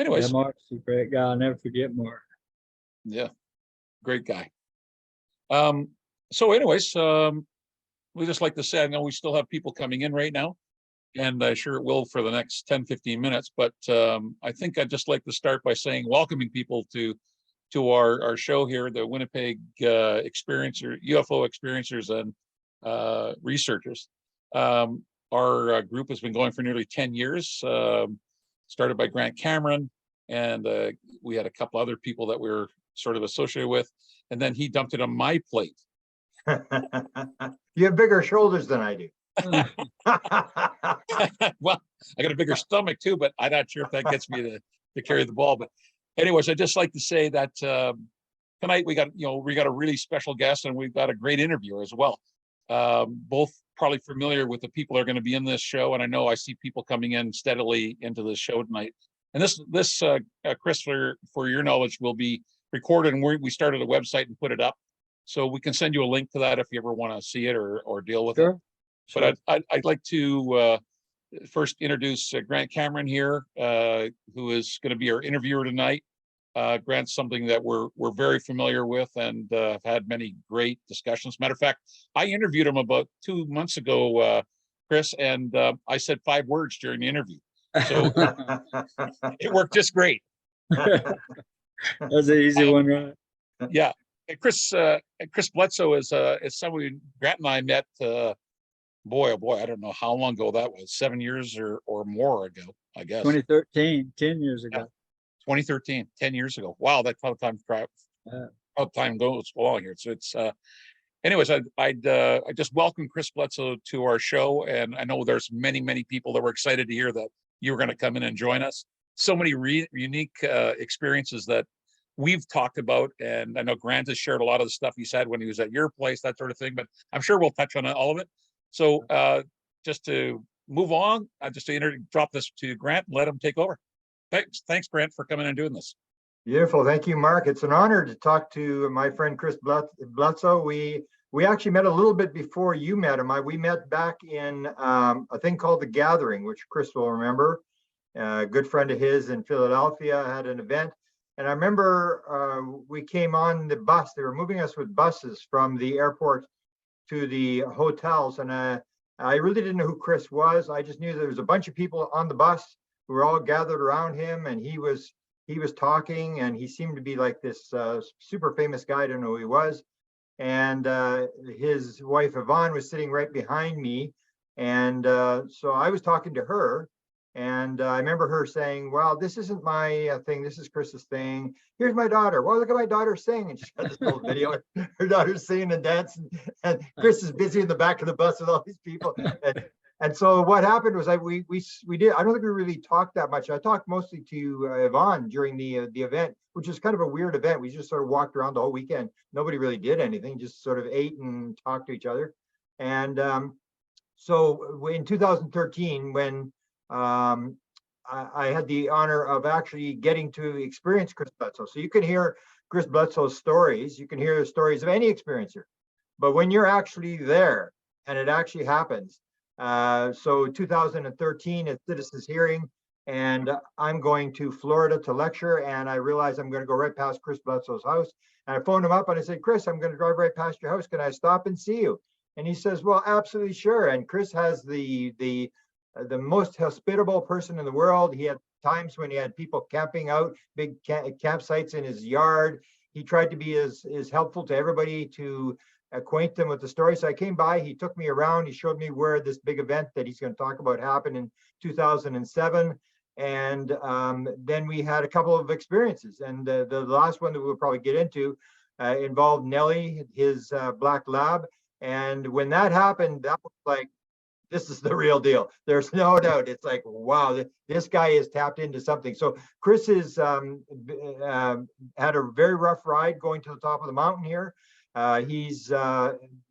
anyways. Yeah, Mark's a great guy. I'll never forget Mark. Yeah, great guy. So anyways, we just like to say, I know we still have people coming in right now, and I'm sure it will for the next 10, 15 minutes. But I think I'd just like to start by saying welcoming people to our show here, the Winnipeg UFO experiencers and researchers. Our group has been going for nearly 10 years, started by Grant Cameron, and we had a couple other people that we were sort of associated with, and then he dumped it on my plate. You have bigger shoulders than I do. Well, I got a bigger stomach too, but I'm not sure if that gets me to carry the ball. But anyways, I'd just like to say that tonight we got a really special guest, and we've got a great interviewer as well. Both probably familiar with the people that are going to be in this show, and I know I see people coming in steadily into this show tonight. And this Chris, for your knowledge, will be recorded, and we started a website and put it up, so we can send you a link to that if you ever want to see it or deal with it. But I'd like to first introduce Grant Cameron here, who is going to be our interviewer tonight. Grant's something that we're very familiar with and have had many great discussions. Matter of fact, I interviewed him about 2 months ago, Chris, and I said 5 words during the interview. So it worked just great. That's an easy one, right? Yeah. And Chris Bledsoe is someone Grant and I met, boy, oh boy, I don't know how long ago that was, 7 years or more ago, I guess. 2013, 10 years ago. Yeah. 2013, 10 years ago. Wow, that's how time goes along here. So it's anyways, I just welcome Chris Bledsoe to our show, and I know there's many people that were excited to hear that you were going to come in and join us. So many unique experiences that we've talked about, and I know Grant has shared a lot of the stuff he's had when he was at your place, that sort of thing, but I'm sure we'll touch on all of it. So just to move on, just to drop this to Grant and let him take over. Thanks, Grant, for coming and doing this. Beautiful. Thank you, Mark. It's an honor to talk to my friend Chris Bledsoe. We actually met a little bit before you met him. We met back in a thing called The Gathering, which Chris will remember. A good friend of his in Philadelphia had an event. And I remember we came on the bus. They were moving us with buses from the airport to the hotels. And I really didn't know who Chris was. I just knew there was a bunch of people on the bus who were all gathered around him, and he was talking, and he seemed to be like this super famous guy. I don't know who he was. And his wife Yvonne was sitting right behind me, and so I was talking to her, and I remember her saying, "Well, this isn't my thing. This is Chris's thing. Here's my daughter. Well, look at my daughter sing." And she got this little video. Her daughter's singing and dancing, and Chris is busy in the back of the bus with all these people. And so what happened was we did. I don't think we really talked that much. I talked mostly to Yvonne during the event, which is kind of a weird event. We just sort of walked around the whole weekend. Nobody really did anything, just sort of ate and talked to each other. And so in 2013, when I had the honor of actually getting to experience Chris Bledsoe. So you can hear Chris Bledsoe's stories. You can hear the stories of any experiencer. But when you're actually there and it actually happens, so 2013 at Citizens Hearing, and I'm going to Florida to lecture, and I realized I'm going to go right past Chris Bledsoe's house. And I phoned him up and I said, "Chris, I'm going to drive right past your house. Can I stop and see you?" And he says, "Well, absolutely, sure." And Chris has the most hospitable person in the world. He had times when he had people camping out, big campsites in his yard. He tried to be as helpful to everybody to acquaint them with the story. So I came by, he took me around, he showed me where this big event that he's going to talk about happened in 2007. And then we had a couple of experiences. And the last one that we'll probably get into involved Nellie, his black lab. And when that happened, that was like, this is the real deal. There's no doubt. It's like, wow, this guy is tapped into something. So Chris has had a very rough ride going to the top of the mountain here. He's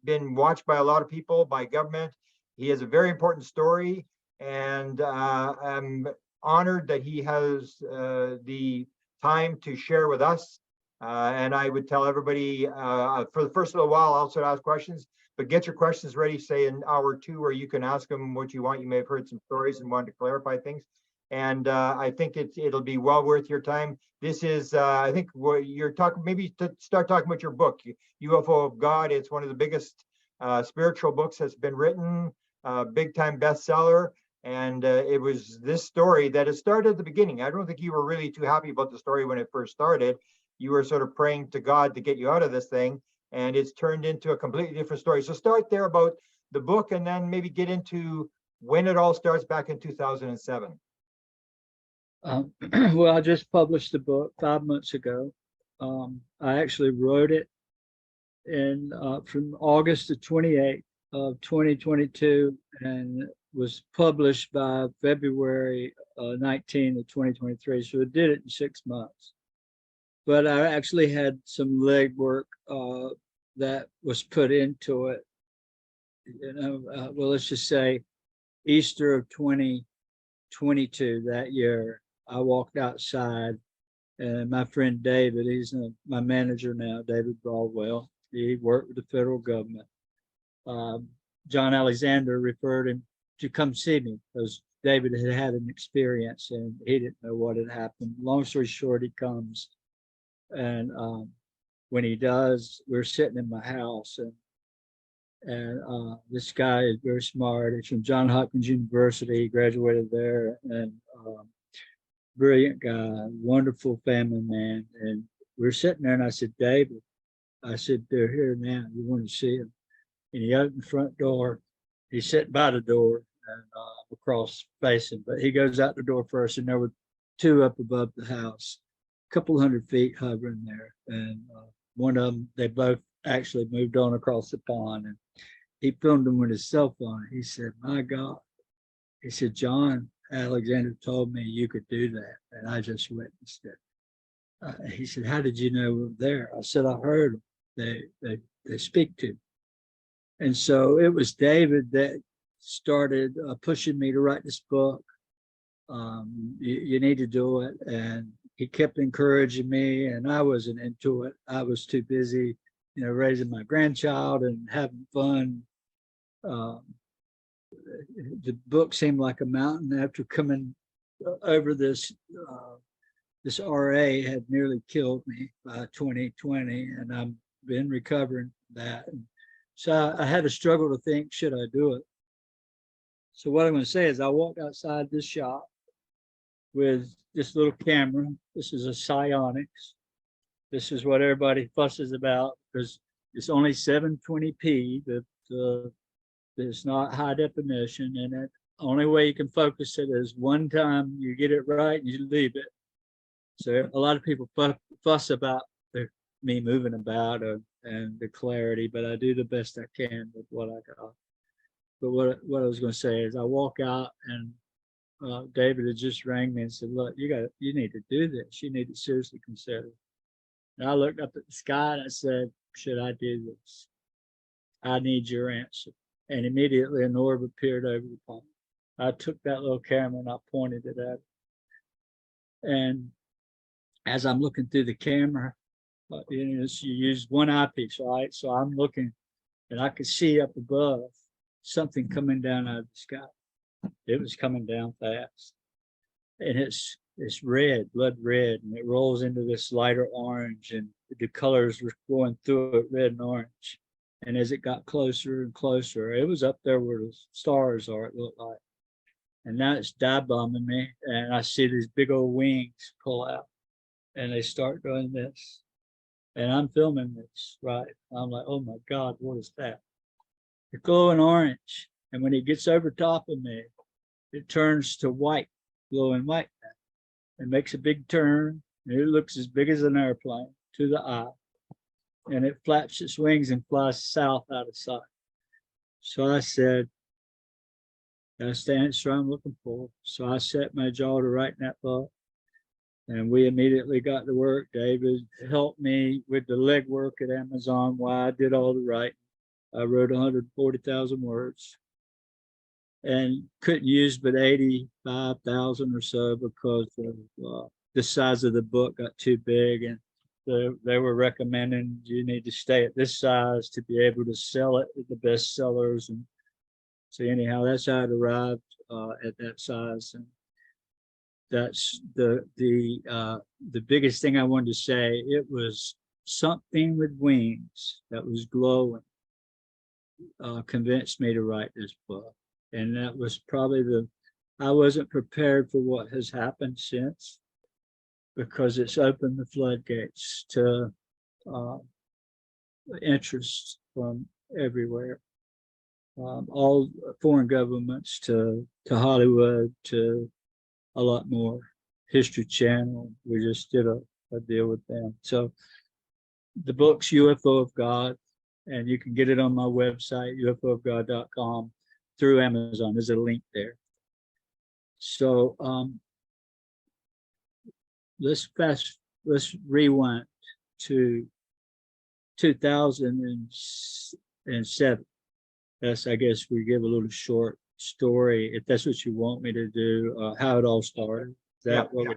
been watched by a lot of people, by government. He has a very important story, and I'm honored that he has the time to share with us. And I would tell everybody for the first little while, I'll also ask questions, but get your questions ready, say an hour or two, where you can ask them what you want. You may have heard some stories and wanted to clarify things. And I think it'll be well worth your time. This is, I think, what you're talking, maybe to start talking about your book, UFO of God. It's one of the biggest spiritual books that's been written, big time bestseller. And it was this story that it started at the beginning. I don't think you were really too happy about the story when it first started. You were sort of praying to God to get you out of this thing, and it's turned into a completely different story. So start there about the book, and then maybe get into when it all starts back in 2007. Well, I just published the book 5 months ago. I actually wrote it in from August the 28th of 2022 and was published by February 19th of 2023. So I did it in 6 months. But I actually had some legwork that was put into it. Well, let's just say Easter of 2022 that year, I walked outside, and my friend David, he's my manager now, David Broadwell. He worked with the federal government. John Alexander referred him to come see me because David had had an experience and he didn't know what had happened. Long story short, he comes, and when he does, we're sitting in my house, and this guy is very smart. He's from Johns Hopkins University. He graduated there, and brilliant guy, wonderful family man. And we're sitting there, and I said, David, I said, they're here now. You want to see him? And he opened the front door. He's sitting by the door and across facing, but he goes out the door first, and there were two up above the house, a couple 100 feet hovering there. And one of them, they both actually moved on across the pond, and he filmed them with his cell phone. He said, my God, he said, John Alexander told me you could do that, and I just witnessed it. He said, how did you know we were there? I said, I heard them. They speak to me. And so it was David that started pushing me to write this book. You need to do it. And he kept encouraging me, and I wasn't into it. I was too busy, raising my grandchild and having fun. The book seemed like a mountain after coming over this. This RA had nearly killed me by 2020, and I've been recovering from that. And so I had a struggle to think, should I do it? So what I'm going to say is I walked outside this shop with this little camera. This is a Psionics. This is what everybody fusses about because it's only 720p. It's not high definition, and the only way you can focus it is one time you get it right and you leave it. So a lot of people fuss about me moving about and the clarity, but I do the best I can with what I got. But what I was going to say is I walk out, and David had just rang me and said, look, you need to do this. You need to seriously consider it. And I looked up at the sky and I said, should I do this? I need your answer. And immediately an orb appeared over the pond. I took that little camera and I pointed it at it. And as I'm looking through the camera, you use one eyepiece, right? So I'm looking, and I could see up above something coming down out of the sky. It was coming down fast, and it's red, blood red, and it rolls into this lighter orange, and the colors were going through it, red and orange. And as it got closer and closer, it was up there where the stars are, it looked like. And now it's dive bombing me, and I see these big old wings pull out, and they start doing this. And I'm filming this, right? I'm like, oh my God, what is that? It's glowing orange. And when it gets over top of me, it turns to white, glowing white. It makes a big turn, and it looks as big as an airplane to the eye. And it flaps its wings and flies south out of sight. So I said, that's the answer I'm looking for. So I set my jaw to writing that book. And we immediately got to work. David helped me with the legwork at Amazon while I did all the writing. I wrote 140,000 words and couldn't use but 85,000 or so because of, the size of the book got too big, and they were recommending you need to stay at this size to be able to sell it at the bestsellers. And so anyhow, that's how it arrived at that size. And that's the biggest thing I wanted to say. It was something with wings that was glowing, convinced me to write this book. And that was probably I wasn't prepared for what has happened since, because it's opened the floodgates to interest from everywhere. All foreign governments to Hollywood, to a lot more. History Channel, we just did a deal with them. So the book's UFO of God, and you can get it on my website, ufoofgod.com, through Amazon. There's a link there. So let's rewind to 2007. That's, I guess, we give a little short story, if that's what you want me to do, how it all started. Is that what we...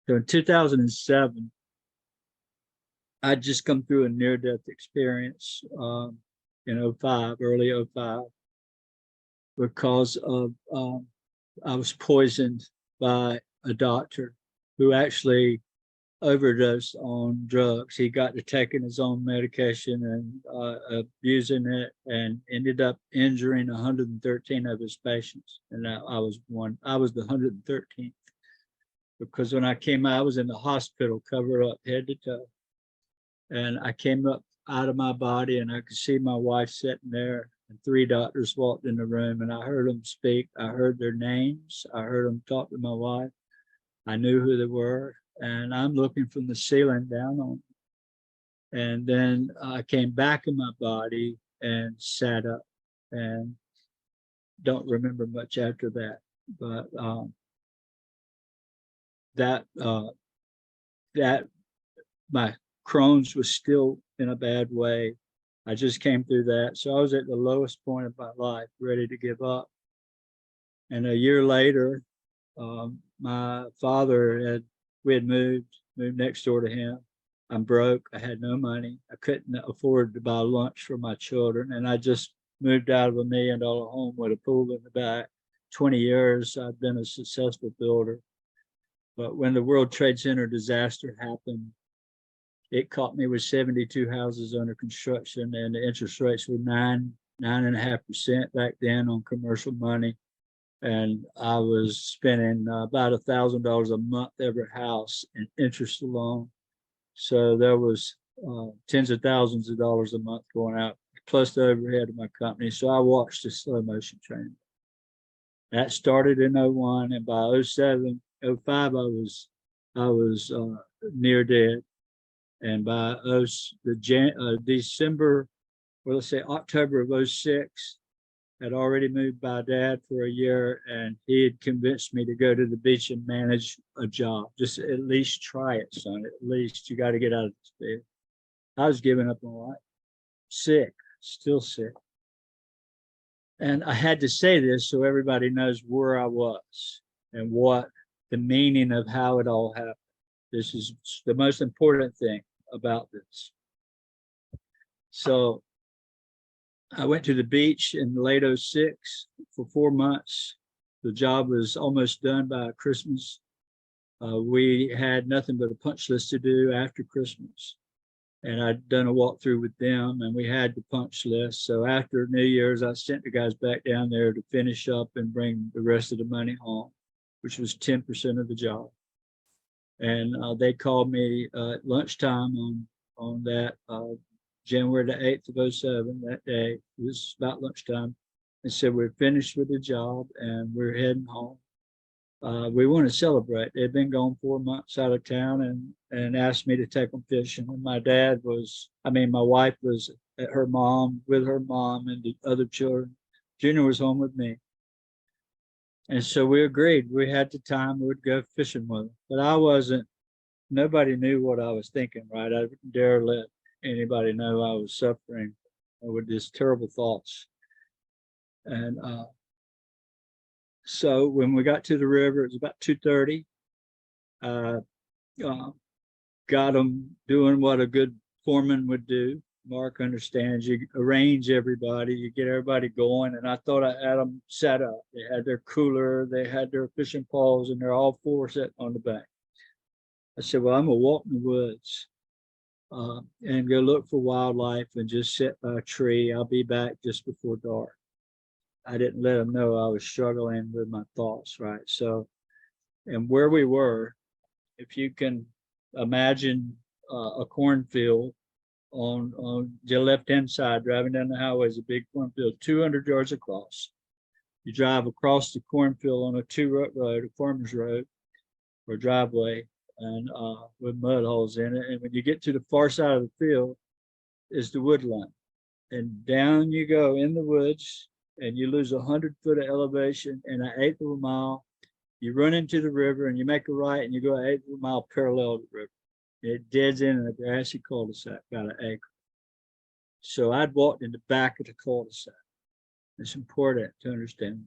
So in 2007, I'd just come through a near-death experience in 05, early 05, because of I was poisoned by a doctor who actually overdosed on drugs. He got to taking his own medication and abusing it, and ended up injuring 113 of his patients. And I was the 113th, because when I came out, I was in the hospital, covered up head to toe. And I came up out of my body, and I could see my wife sitting there, and 3 doctors walked in the room, and I heard them speak. I heard their names. I heard them talk to my wife. I knew who they were. And I'm looking from the ceiling down on them. And then I came back in my body and sat up, and don't remember much after that. But that my Crohn's was still in a bad way. I just came through that. So I was at the lowest point of my life, ready to give up. And a year later, my father we had moved next door to him. I'm broke. I had no money. I couldn't afford to buy lunch for my children. And I just moved out of $1 million home with a pool in the back. 20 years, I've been a successful builder. But when the World Trade Center disaster happened, it caught me with 72 houses under construction, and the interest rates were 9.5% back then on commercial money. And I was spending about $1,000 a month every house in interest alone. So there was tens of thousands of dollars a month going out, plus the overhead of my company. So I watched the slow motion train. That started in 01, and by 07, 05, I was near dead. And by December, well, let's say October of 06, had already moved by Dad for a year, and he had convinced me to go to the beach and manage a job. Just at least try it, son. At least you got to get out of this bed. I was giving up on life, sick, still sick. And I had to say this so everybody knows where I was and what the meaning of how it all happened. This is the most important thing about this. So I went to the beach in late 06 for 4 months. The job was almost done by Christmas. We had nothing but a punch list to do after Christmas. And I'd done a walkthrough with them, and we had the punch list. So after New Year's, I sent the guys back down there to finish up and bring the rest of the money home, which was 10% of the job. And they called me at lunchtime on that January the 8th of 07, that day. It was about lunchtime, and said, we're finished with the job and we're heading home. We want to celebrate. They'd been gone 4 months out of town, and asked me to take them fishing. And my wife was at with her mom and the other children. Junior was home with me. And so we agreed. We had the time, we would go fishing with them. But nobody knew what I was thinking, right? I didn't dare let anybody know I was suffering with these terrible thoughts. And so when we got to the river, it was about 2:30. Got them doing what a good foreman would do, Mark understands. You arrange everybody, you get everybody going. And I thought I had them set up. They had their cooler, they had their fishing poles, and they're all four sitting on the bank. I said, well, I'm gonna walk in the woods and go look for wildlife and just sit by a tree. I'll be back just before dark. I didn't let them know I was struggling with my thoughts, right? So, and where we were, if you can imagine a cornfield on the left-hand side, driving down the highway is a big cornfield, 200 yards across. You drive across the cornfield on a two-road road, a farmer's road or driveway, and with mud holes in it. And when you get to the far side of the field is the woodland. And down you go in the woods, and you lose 100 foot of elevation in an eighth of a mile. You run into the river and you make a right and you go an eighth of a mile parallel to the river. It deads in a grassy cul-de-sac, about an acre. So I'd walked in the back of the cul-de-sac. It's important to understand.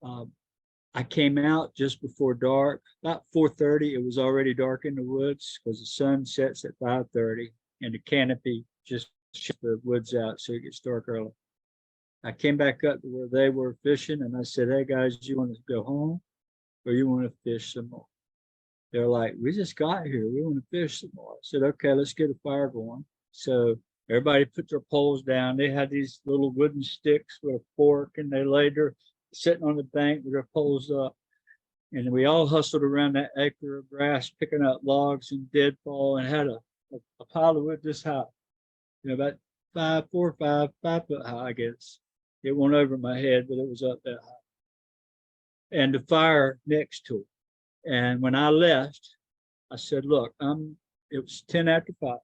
I came out just before dark, about 4:30. It was already dark in the woods because the sun sets at 5:30 and the canopy just shuts the woods out so it gets dark early. I came back up to where they were fishing and I said, hey guys, do you want to go home or you want to fish some more? They're like, we just got here. We want to fish some more. I said, okay, let's get a fire going. So everybody put their poles down. They had these little wooden sticks with a fork and they laid there sitting on the bank with their poles up. And we all hustled around that acre of grass, picking up logs and deadfall, and had a pile of wood this high, about 5 foot high, I guess. It went over my head, but it was up that high. And the fire next to it. And when I left, I said, look, it was 10 after 5.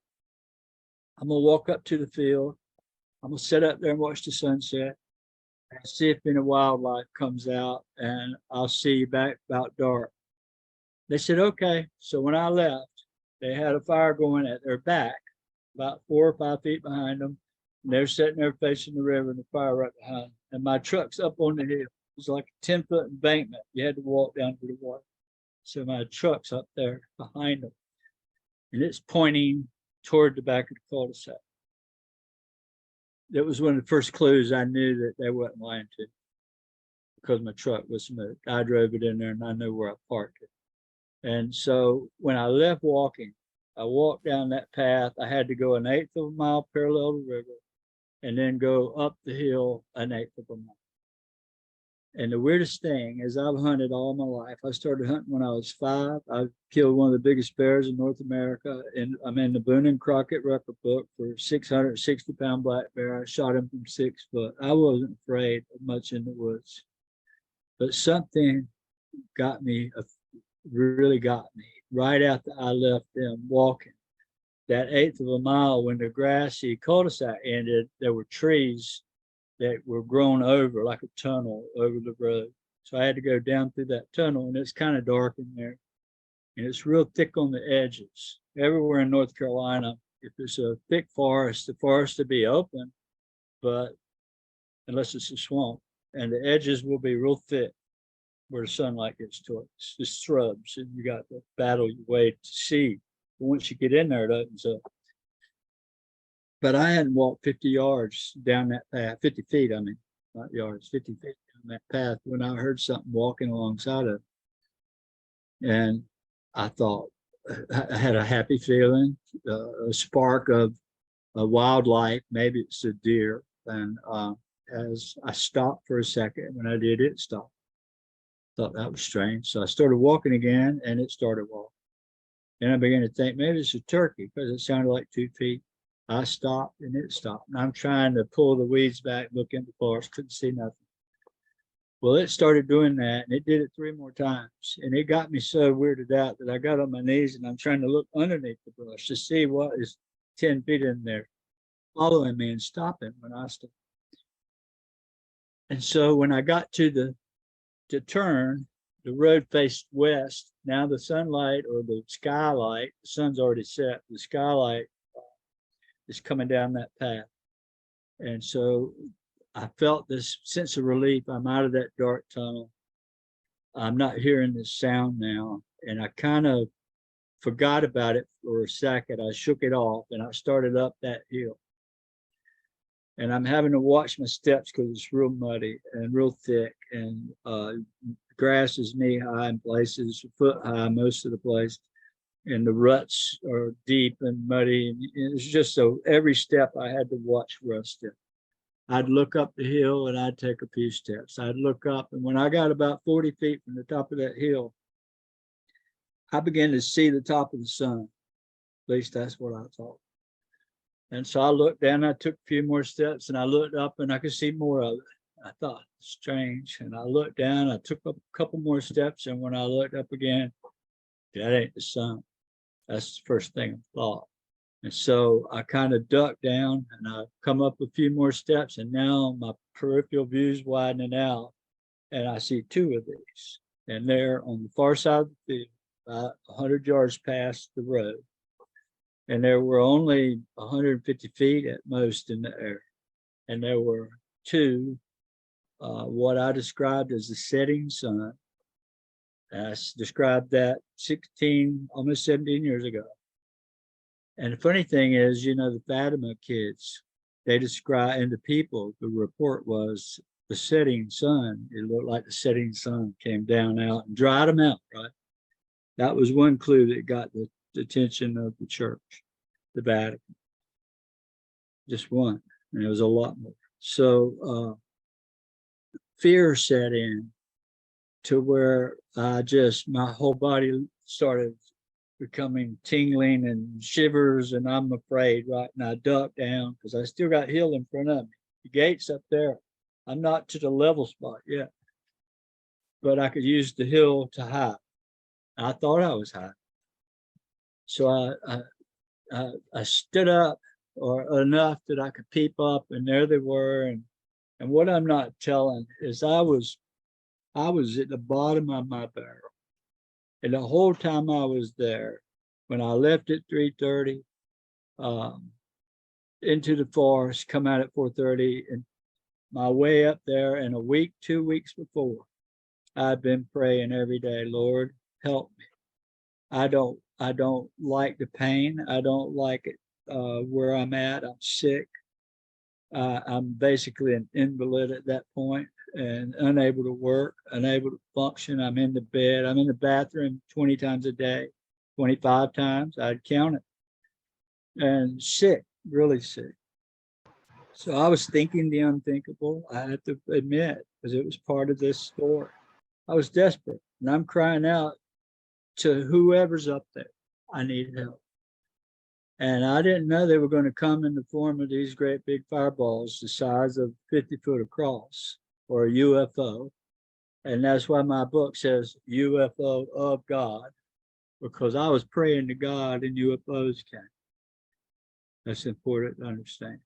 I'm gonna walk up to the field. I'm gonna sit up there and watch the sunset and see if any wildlife comes out, and I'll see you back about dark. They said, okay. So when I left, they had a fire going at their back, about 4 or 5 feet behind them. And they're sitting there facing the river and the fire right behind. And my truck's up on the hill. It was like a 10-foot embankment. You had to walk down to the water. So my truck's up there behind them. And it's pointing toward the back of the cul-de-sac. That was one of the first clues I knew that they wasn't lying to, because my truck was moved. I drove it in there and I knew where I parked it. And so when I left walking, I walked down that path. I had to go an eighth of a mile parallel to the river and then go up the hill an eighth of a mile. And the weirdest thing is I've hunted all my life. I started hunting when I was 5. I killed one of the biggest bears in North America. And I'm in the Boone and Crockett record book for 660-pound black bear. I shot him from 6 foot. I wasn't afraid of much in the woods. But something got me, really got me, right after I left them walking. That eighth of a mile, when the grassy cul-de-sac ended, there were trees that were grown over like a tunnel over the road. So I had to go down through that tunnel, and it's kind of dark in there. And it's real thick on the edges. Everywhere in North Carolina, if it's a thick forest, the forest will be open, but unless it's a swamp, and the edges will be real thick where the sunlight gets to it. It's just shrubs, and you got to battle your way to see. But once you get in there, it opens up. But I hadn't walked 50 yards down that path, 50 feet, I mean, not yards, 50 feet down that path when I heard something walking alongside of it. And I thought, I had a happy feeling, a spark of wildlife, maybe it's a deer. And as I stopped for a second, when I did, it stopped. Thought that was strange. So I started walking again, and it started walking. And I began to think, maybe it's a turkey, because it sounded like 2 feet. I stopped and it stopped. And I'm trying to pull the weeds back, look in the forest, couldn't see nothing. Well, it started doing that, and it did it 3 more times. And it got me so weirded out that I got on my knees and I'm trying to look underneath the brush to see what is 10 feet in there, following me and stopping when I stopped. And so when I got to turn, the road faced west. Now the sunlight, or the skylight, the sun's already set, the skylight is coming down that path. And so I felt this sense of relief. I'm out of that dark tunnel. I'm not hearing this sound now. And I kind of forgot about it for a second. I shook it off and I started up that hill. and I'm having to watch my steps because it's real muddy and real thick, and grass is knee high in places, foot high most of the place, and the ruts are deep and muddy. And it's just so every step I had to watch where I stepped. I'd look up the hill and I'd take a few steps. I'd look up, and when I got about 40 feet from the top of that hill, I began to see the top of the sun. At least that's what I thought. And so I looked down, I took a few more steps, and I looked up and I could see more of it. I thought, strange. And I looked down, I took a couple more steps, and when I looked up again, that ain't the sun. That's the first thing I thought. And so I kind of ducked down and I come up a few more steps, and now my peripheral view is widening out, and I see two of these. And they're on the far side of the field, about 100 yards past the road. And there were only 150 feet at most in the air. And there were two, what I described as the setting sun. I described that 16, almost 17 years ago. And the funny thing is, you know, the Fatima kids, they describe, and the people, the report was the setting sun. It looked like the setting sun came down out and dried them out, right? That was one clue that got the attention of the church, the Vatican. Just one, and there was a lot more. So fear set in to where my whole body started becoming tingling and shivers, and I'm afraid, right? And I ducked down because I still got hill in front of me. The gate's up there. I'm not to the level spot yet, but I could use the hill to hide. I thought I was high. So I stood up or enough that I could peep up, and there they were. And what I'm not telling is I was at the bottom of my barrel. And the whole time I was there, when I left at 3:30, into the forest, come out at 4:30, and my way up there, and a week, 2 weeks before, I've been praying every day, Lord, help me. I don't like the pain. I don't like it where I'm at. I'm sick. I'm basically an invalid at that point and unable to work, unable to function. I'm in the bed. I'm in the bathroom 20 times a day, 25 times. I'd count it. And sick, really sick. So I was thinking the unthinkable, I had to admit, because it was part of this story. I was desperate, and I'm crying out to whoever's up there, I need help. And I didn't know they were going to come in the form of these great big fireballs the size of 50 foot across, or a UFO. And that's why my book says UFO of God, because I was praying to God and UFOs came. That's important to understand.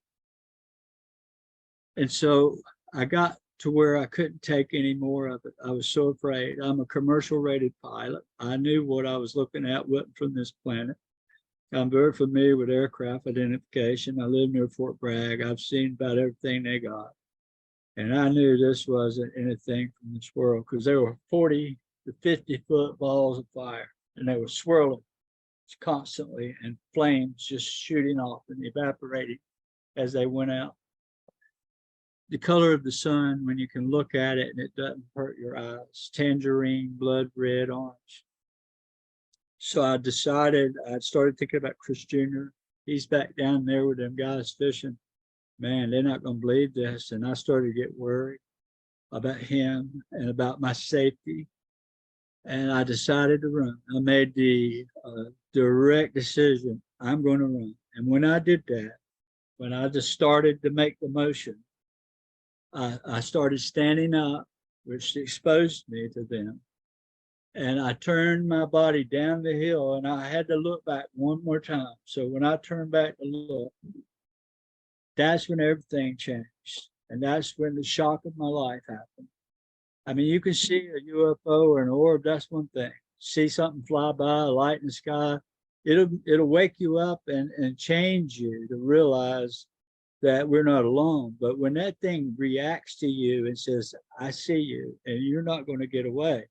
And so I got to where I couldn't take any more of it. I was so afraid. I'm a commercial rated pilot. I knew what I was looking at wasn't from this planet. I'm very familiar with aircraft identification. I live near Fort Bragg. I've seen about everything they got. And I knew this wasn't anything from this world, because there were 40 to 50 foot balls of fire, and they were swirling constantly, and flames just shooting off and evaporating as they went out. The color of the sun, when you can look at it and it doesn't hurt your eyes, tangerine, blood red, orange. So I decided, I started thinking about Chris Jr. He's back down there with them guys fishing. Man, they're not going to believe this. And I started to get worried about him and about my safety. And I decided to run. I made the direct decision, I'm going to run. And when I did that, when I just started to make the motion, I started standing up, which exposed me to them. And I turned my body down the hill, and I had to look back one more time. So when I turned back to look, that's when everything changed. And that's when the shock of my life happened. I mean, you can see a UFO or an orb, that's one thing. See something fly by, a light in the sky, it'll wake you up and change you to realize that we're not alone. But when that thing reacts to you and says, I see you and you're not going to get away,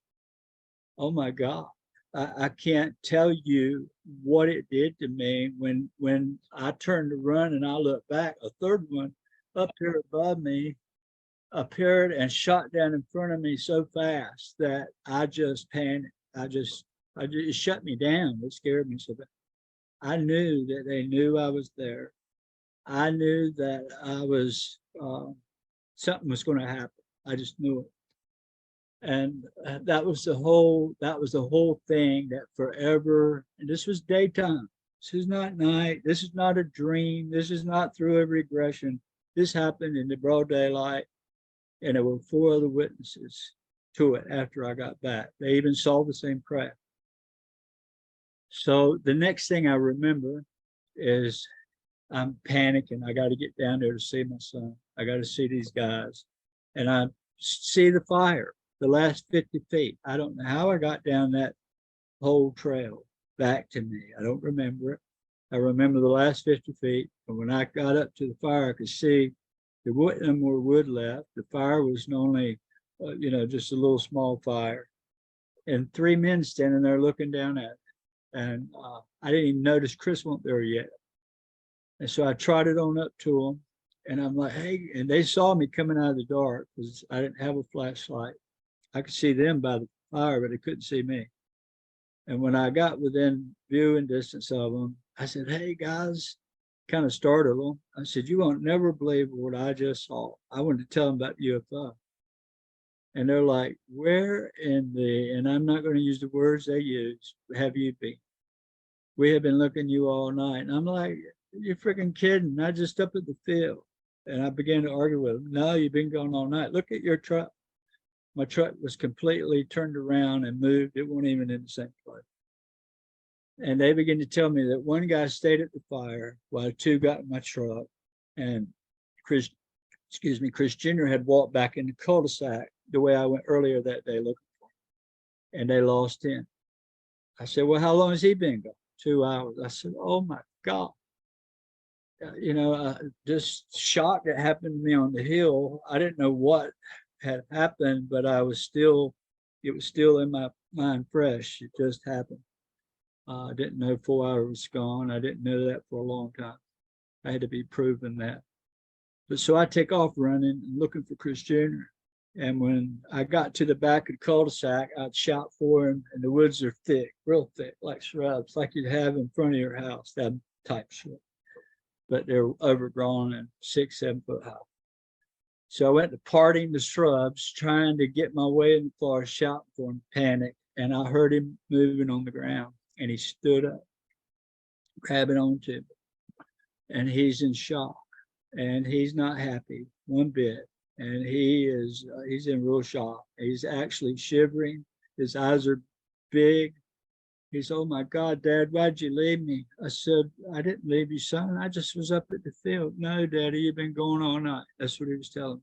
oh my God, I can't tell you what it did to me when I turned to run and I looked back. A third one up here above me appeared and shot down in front of me so fast that I just panicked. It shut me down. It scared me so bad. I knew that they knew I was there. I knew that I was, something was going to happen. I just knew it. And that was the whole thing that forever, and this was daytime. This is not night. This is not a dream. This is not through a regression. This happened in the broad daylight. And there were 4 other witnesses to it after I got back. They even saw the same craft. So the next thing I remember is I'm panicking. I got to get down there to see my son. I got to see these guys. And I see the fire, the last 50 feet. I don't know how I got down that whole trail back to me. I don't remember it. I remember the last 50 feet. And when I got up to the fire, I could see there wasn't no more wood left. The fire was only, just a little small fire. And 3 men standing there looking down at it. And I didn't even notice Chris wasn't there yet. And so I trotted on up to them. And I'm like, hey, and they saw me coming out of the dark because I didn't have a flashlight. I could see them by the fire, but they couldn't see me. And when I got within viewing distance of them, I said, hey, guys, kind of startled them. I said, you won't never believe what I just saw. I wanted to tell them about UFO. And they're like, where in the, and I'm not going to use the words they use, have you been? We have been looking you all night. And I'm like, you're freaking kidding. I just up at the field. And I began to argue with them. No, you've been gone all night. Look at your truck. My truck was completely turned around and moved. It wasn't even in the same place. And they began to tell me that one guy stayed at the fire while 2 got in my truck. And Chris Jr. had walked back in the cul-de-sac the way I went earlier that day looking for him. And they lost him. I said, well, how long has he been gone? 2 hours. I said, oh my God. This shock that happened to me on the hill, I didn't know what had happened, but it was still in my mind fresh. It just happened. I didn't know 4 hours was gone. I didn't know that for a long time. I had to be proven that. But so I take off running and looking for Chris Jr. And when I got to the back of the cul-de-sac, I'd shout for him, and the woods are thick, real thick, like shrubs, like you'd have in front of your house, that type shrub. But they're overgrown and 6-7 foot high. So I went to parting the shrubs, trying to get my way in the forest, shouting for him, panic. And I heard him moving on the ground. And he stood up, grabbing onto me. And he's in shock. And he's not happy one bit. And he's in real shock. He's actually shivering. His eyes are big. He's, oh my God, Dad, why'd you leave me? I said, I didn't leave you, son. I just was up at the field. No, Daddy, you've been going all night. That's what he was telling me.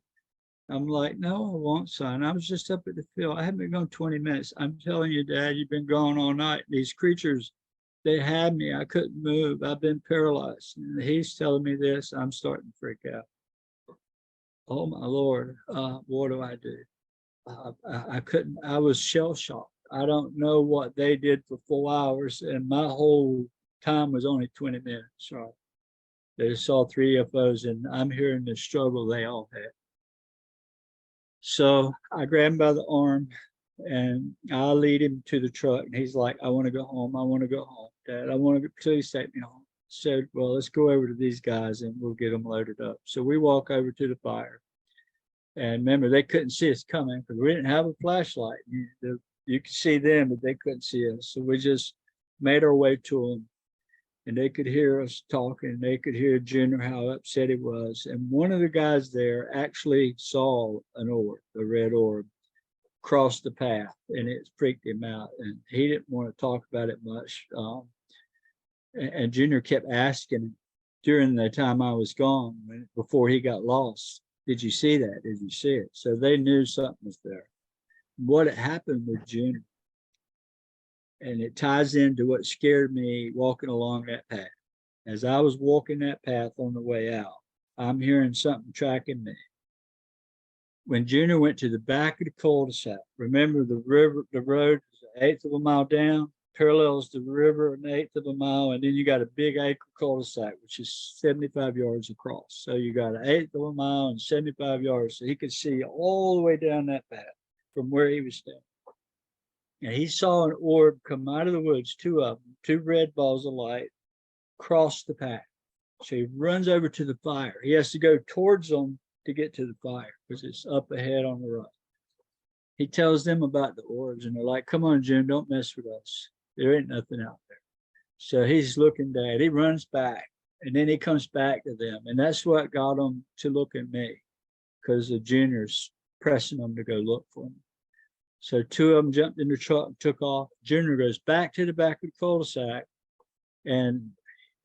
I'm like, no, I won't, son. I was just up at the field. I haven't been gone 20 minutes. I'm telling you, Dad, you've been gone all night. These creatures, they had me. I couldn't move. I've been paralyzed. And he's telling me this. I'm starting to freak out. Oh, my Lord. What do I do? I couldn't. I was shell shocked. I don't know what they did for 4 hours. And my whole time was only 20 minutes. Right? They saw 3 UFOs, and I'm hearing the struggle they all had. So I grabbed him by the arm and I lead him to the truck. And he's like, I want to go home. I want to go home, Dad. I want to please take me home. I said, well, let's go over to these guys and we'll get them loaded up. So we walk over to the fire. And remember, they couldn't see us coming because we didn't have a flashlight. You could see them, but they couldn't see us. So we just made our way to them. And they could hear us talking. They could hear Junior how upset he was. And one of the guys there actually saw an orb, a red orb, cross the path, and it freaked him out. And he didn't want to talk about it much. And Junior kept asking him during the time I was gone, before he got lost, did you see that? Did you see it? So they knew something was there. What had happened with Junior, and it ties into what scared me walking along that path. As I was walking that path on the way out, I'm hearing something tracking me. When Junior went to the back of the cul-de-sac, remember the road is 1/8 of a mile down, parallels the river an eighth of a mile, and then you got a big acre cul-de-sac, which is 75 yards across. So you got an eighth of a mile and 75 yards. So he could see all the way down that path from where he was standing. And he saw an orb come out of the woods, two of them, two red balls of light, cross the path. So he runs over to the fire. He has to go towards them to get to the fire because it's up ahead on the right. He tells them about the orbs, and they're like, come on, Jim, don't mess with us. There ain't nothing out there. So he's looking down. He runs back, and then he comes back to them. And that's what got them to look at me, because the junior's pressing them to go look for him. So two of them jumped in the truck and took off. Junior goes back to the back of the cul-de-sac, and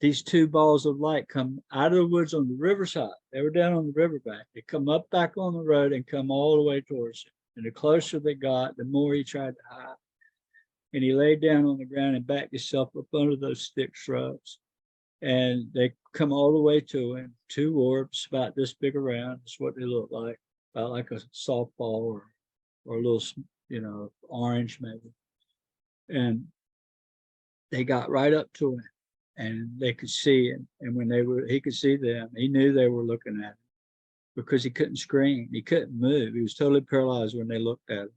these two balls of light come out of the woods on the riverside. They were down on the riverbank. They come up back on the road and come all the way towards him. And the closer they got, the more he tried to hide. And he laid down on the ground and backed himself up under those thick shrubs. And they come all the way to him. Two orbs about this big around. That's what they look like. About like a softball or a little, orange maybe. And they got right up to him. And they could see him. And when he could see them, he knew they were looking at him. Because he couldn't scream, he couldn't move. He was totally paralyzed when they looked at him.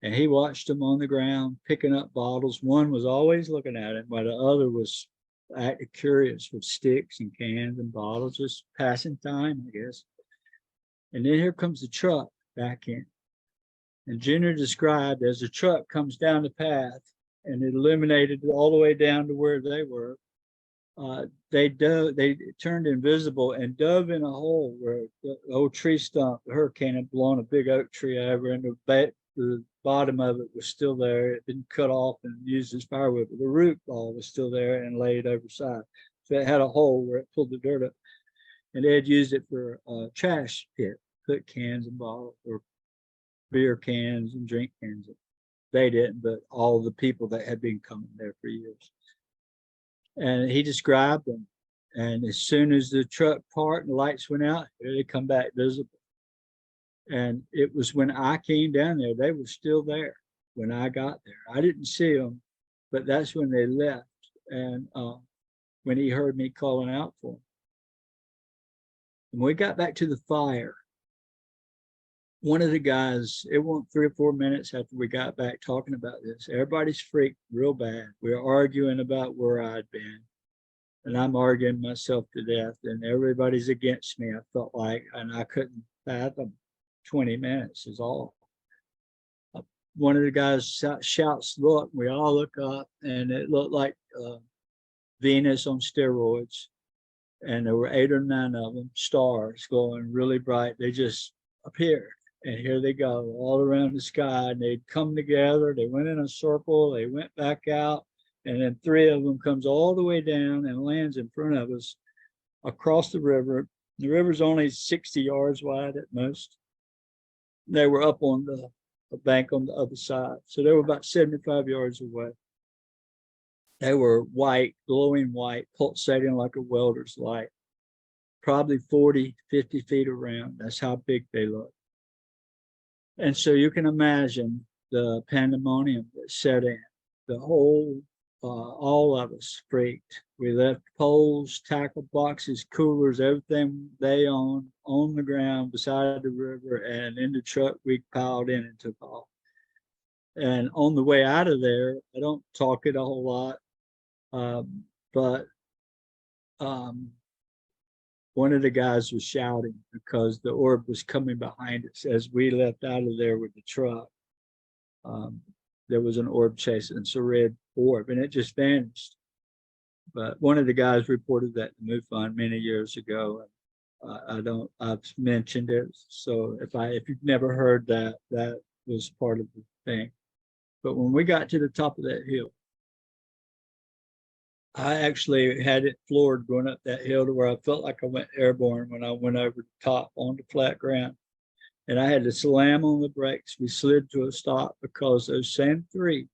And he watched them on the ground, picking up bottles. One was always looking at him, while the other was acting curious with sticks and cans and bottles, just passing time, I guess. And then here comes the truck back in. And Junior described as the truck comes down the path and it illuminated all the way down to where they were. They turned invisible and dove in a hole where the old tree stump, the hurricane had blown a big oak tree over, and the bottom of it was still there. It had been cut off and used as firewood, but the root ball was still there and laid overside. So it had a hole where it pulled the dirt up, and they had used it for a trash pit, put cans and bottles or beer cans and drink cans. They didn't, but all the people that had been coming there for years. And he described them. And as soon as the truck parked and the lights went out, here they come back visible. And it was when I came down there, they were still there when I got there. I didn't see them, but that's when they left. And when he heard me calling out for them. When we got back to the fire, one of the guys, it went 3 or 4 minutes after we got back talking about this. Everybody's freaked real bad. We were arguing about where I'd been. And I'm arguing myself to death. And everybody's against me, I felt like. And I couldn't fathom 20 minutes is all. One of the guys shouts, look, we all look up. And it looked like Venus on steroids. And there were 8 or 9 of them, stars glowing really bright. They just appeared. And here they go all around the sky, and they'd come together. They went in a circle. They went back out, and then 3 of them comes all the way down and lands in front of us across the river. The river's only 60 yards wide at most. They were up on the bank on the other side. So they were about 75 yards away. They were white, glowing white, pulsating like a welder's light, probably 40, 50 feet around. That's how big they looked. And so you can imagine the pandemonium that set in. The whole, all of us freaked. We left poles, tackle boxes, coolers, everything they owned on the ground beside the river, and in the truck we piled in and took off. And on the way out of there, I don't talk it a whole lot, but one of the guys was shouting because the orb was coming behind us as we left out of there with the truck. There was an orb chasing us, a red orb, and it just vanished. But one of the guys reported that to MUFON many years ago. I've mentioned it. So if you've never heard that, that was part of the thing. But when we got to the top of that hill, I actually had it floored going up that hill to where I felt like I went airborne when I went over the top on the flat ground. And I had to slam on the brakes. We slid to a stop because those same 3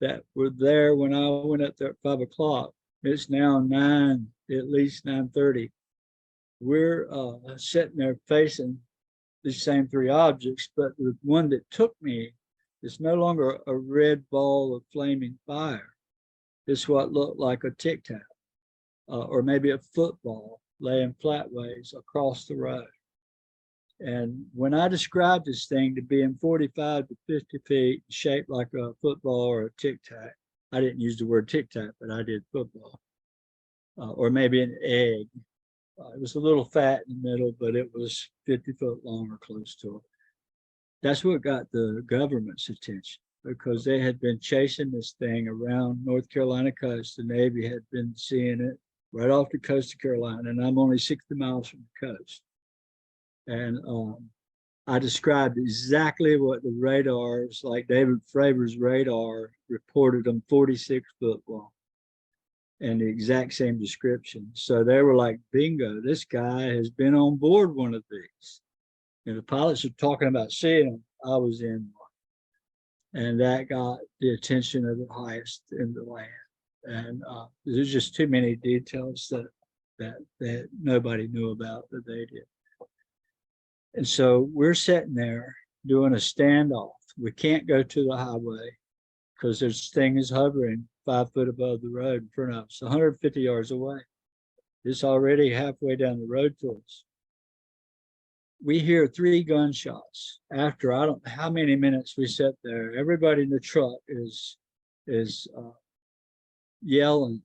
that were there when I went up there at 5 o'clock, it's now 9, at least 9:30. We're sitting there facing the same 3 objects, but the one that took me is no longer a red ball of flaming fire. It's what looked like a tic tac or maybe a football laying flatways across the road. And when I described this thing to being 45 to 50 feet, shaped like a football or a tic tac, I didn't use the word tic tac, but I did football, or maybe an egg. It was a little fat in the middle, but it was 50 foot long or close to it. That's what got the government's attention because they had been chasing this thing around North Carolina coast. The Navy had been seeing it right off the coast of Carolina, and I'm only 60 miles from the coast. And I described exactly what the radars, like David Fravor's radar, reported them 46 foot long, and the exact same description. So they were like, bingo, this guy has been on board one of these. And the pilots were talking about seeing them. I was in one. And that got the attention of the highest in the land. And there's just too many details that nobody knew about that they did. And so we're sitting there doing a standoff. We can't go to the highway because this thing is hovering 5 foot above the road in front of us, 150 yards away. It's already halfway down the road to us. We hear 3 gunshots after I don't know how many minutes we sat there. Everybody in the truck is yelling.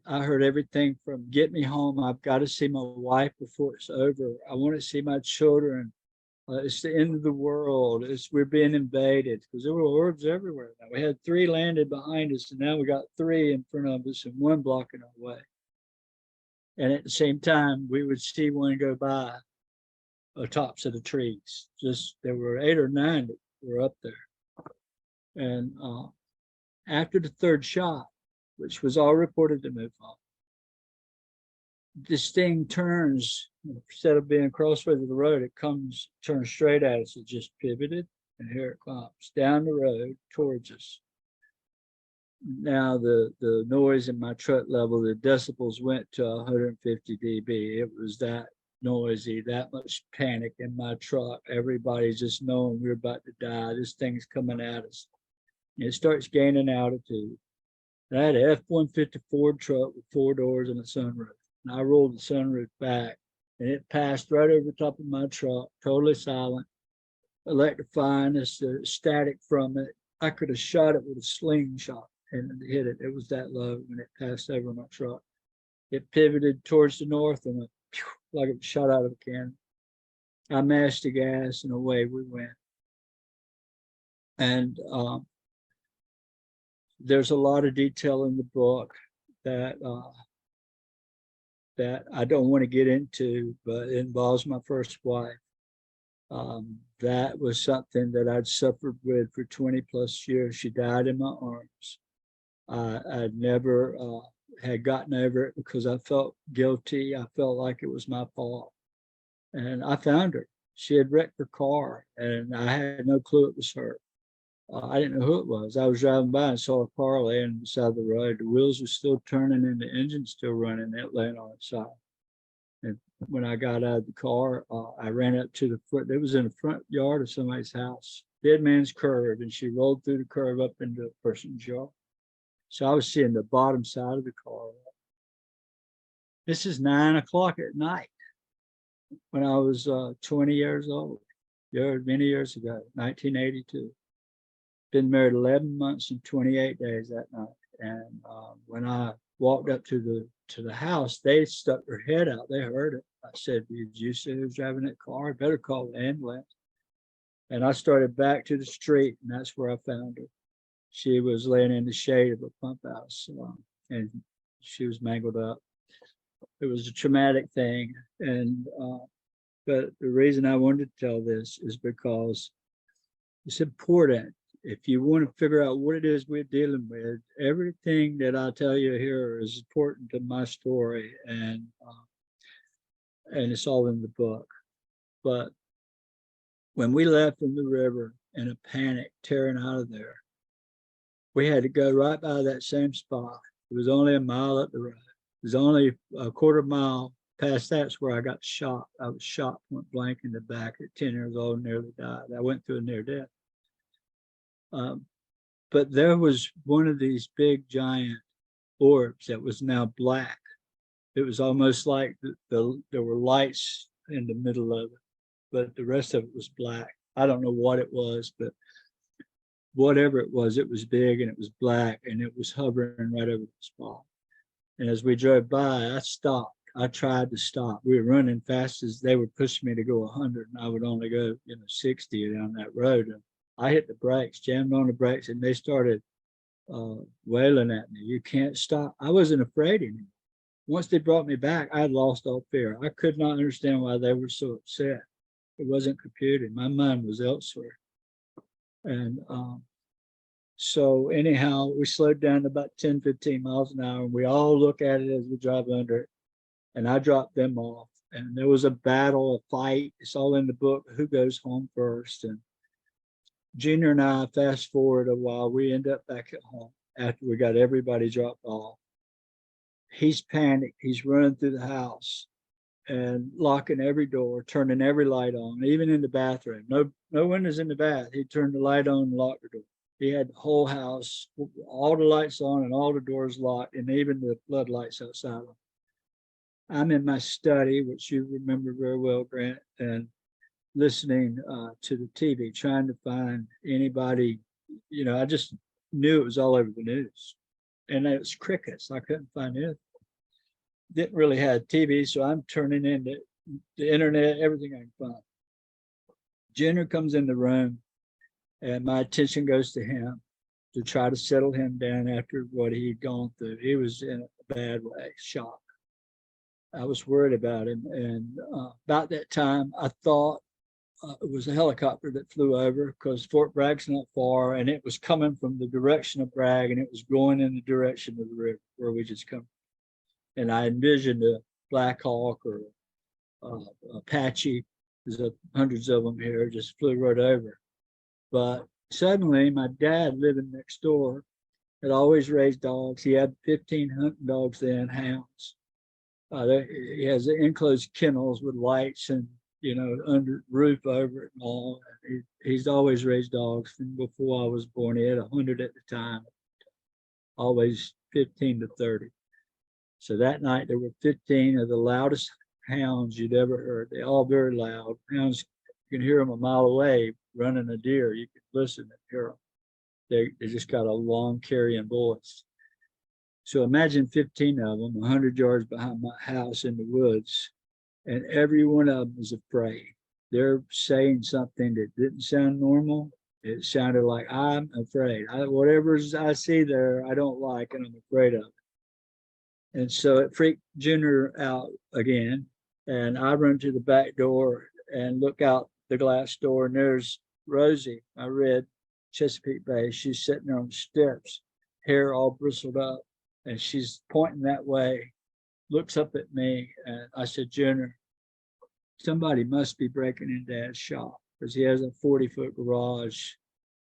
I heard everything from get me home. I've got to see my wife before it's over. I want to see my children. It's the end of the world. We're being invaded because there were orbs everywhere. Now, we had 3 landed behind us, and now we got 3 in front of us and 1 blocking our way. And at the same time, we would see one go by tops of the trees. Just there were 8 or 9 that were up there. And after the 3rd shot, which was all reported to MUFON, this thing turns, instead of being crossways of the road, it turns straight at us. It just pivoted, and here it comes down the road towards us. Now the noise in my truck level, the decibels went to 150 dB. It was that noisy, that much panic in my truck. Everybody's just knowing we're about to die. This thing's coming at us. And it starts gaining altitude. I had an F-150 Ford truck with 4 doors and a sunroof. And I rolled the sunroof back, and it passed right over the top of my truck, totally silent, electrifying. This static from it. I could have shot it with a slingshot and hit it. It was that low when it passed over my truck. It pivoted towards the north and went pew, like it was shot out of a cannon. I mashed the gas, and away we went. And there's a lot of detail in the book that I don't want to get into, but it involves my first wife. That was something that I'd suffered with for 20 plus years. She died in my arms. I'd never had gotten over it because I felt guilty. I felt like it was my fault. And I found her. She had wrecked her car, and I had no clue it was her. I didn't know who it was. I was driving by and saw a car laying beside the road. The wheels were still turning and the engine still running. It laying on its side. And when I got out of the car, I ran up to the front. It was in the front yard of somebody's house. Dead man's curve, and she rolled through the curve up into a person's yard. So I was seeing the bottom side of the car. This is 9 o'clock at night when I was 20 years old. Many years ago, 1982. Been married 11 months and 28 days that night. And when I walked up to the house, they stuck their head out. They heard it. I said, "Did you see who's driving that car? I better call the ambulance." And I started back to the street, and that's where I found her. She was laying in the shade of a pump house, and she was mangled up. It was a traumatic thing. And but the reason I wanted to tell this is because it's important. If you want to figure out what it is we're dealing with, everything that I tell you here is important to my story, and it's all in the book. But when we left in the river in a panic, tearing out of there, we had to go right by that same spot. It was only a mile up the road. It was only a quarter mile past that's where I got shot. I was shot point blank in the back at 10 years old, nearly died. I went through a near death. but there was one of these big giant orbs that was now black. It was almost like there were lights in the middle of it, but the rest of it was black. I don't know what it was, but whatever it was big and it was black and it was hovering right over the spot. And as we drove by, I stopped. I tried to stop. We were running fast as they were pushing me to go 100, and I would only go, 60 down that road. And I hit the brakes, jammed on the brakes, and they started wailing at me. You can't stop. I wasn't afraid anymore. Once they brought me back, I had lost all fear. I could not understand why they were so upset. It wasn't computing. My mind was elsewhere. And so anyhow, we slowed down to about 10, 15 miles an hour. And we all look at it as we drive under it. And I dropped them off. And there was a battle, a fight. It's all in the book, who goes home first. And Junior and I, fast forward a while, we end up back at home after we got everybody dropped off. He's panicked. He's running through the house and locking every door, turning every light on, even in the bathroom. No windows in the bath. He turned the light on and locked the door. He had the whole house, all the lights on and all the doors locked, and even the floodlights outside. I'm in my study, which you remember very well, Grant, and listening to the TV, trying to find anybody. I just knew it was all over the news. And it was crickets. I couldn't find anything. Didn't really have TV, so I'm turning into the internet, everything I can find. Junior comes in the room, and my attention goes to him to try to settle him down after what he'd gone through. He was in a bad way, shock. I was worried about him. And about that time, I thought it was a helicopter that flew over, because Fort Bragg's not far, and it was coming from the direction of Bragg, and it was going in the direction of the river where we just come. And I envisioned a Black Hawk or Apache. There's hundreds of them here, just flew right over. But suddenly, my dad, living next door, had always raised dogs. He had 15 hunting dogs then, hounds. He has enclosed kennels with lights and under roof over it and all. He's always raised dogs. And before I was born, he had 100 at the time, always 15 to 30. So that night there were 15 of the loudest hounds you'd ever heard. They all very loud. Hounds, you can hear them a mile away running a deer. You can listen and hear them. They just got a long carrying voice. So imagine 15 of them, 100 yards behind my house in the woods. And every one of them is afraid. They're saying something that didn't sound normal. It sounded like, I'm afraid. Whatever I see there, I don't like, and I'm afraid of it. And so it freaked Junior out again. And I run to the back door and look out the glass door, and there's Rosie, my red Chesapeake Bay. She's sitting there on the steps, hair all bristled up, and she's pointing that way. Looks up at me, and I said, Junior, somebody must be breaking in Dad's shop, because he has a 40-foot garage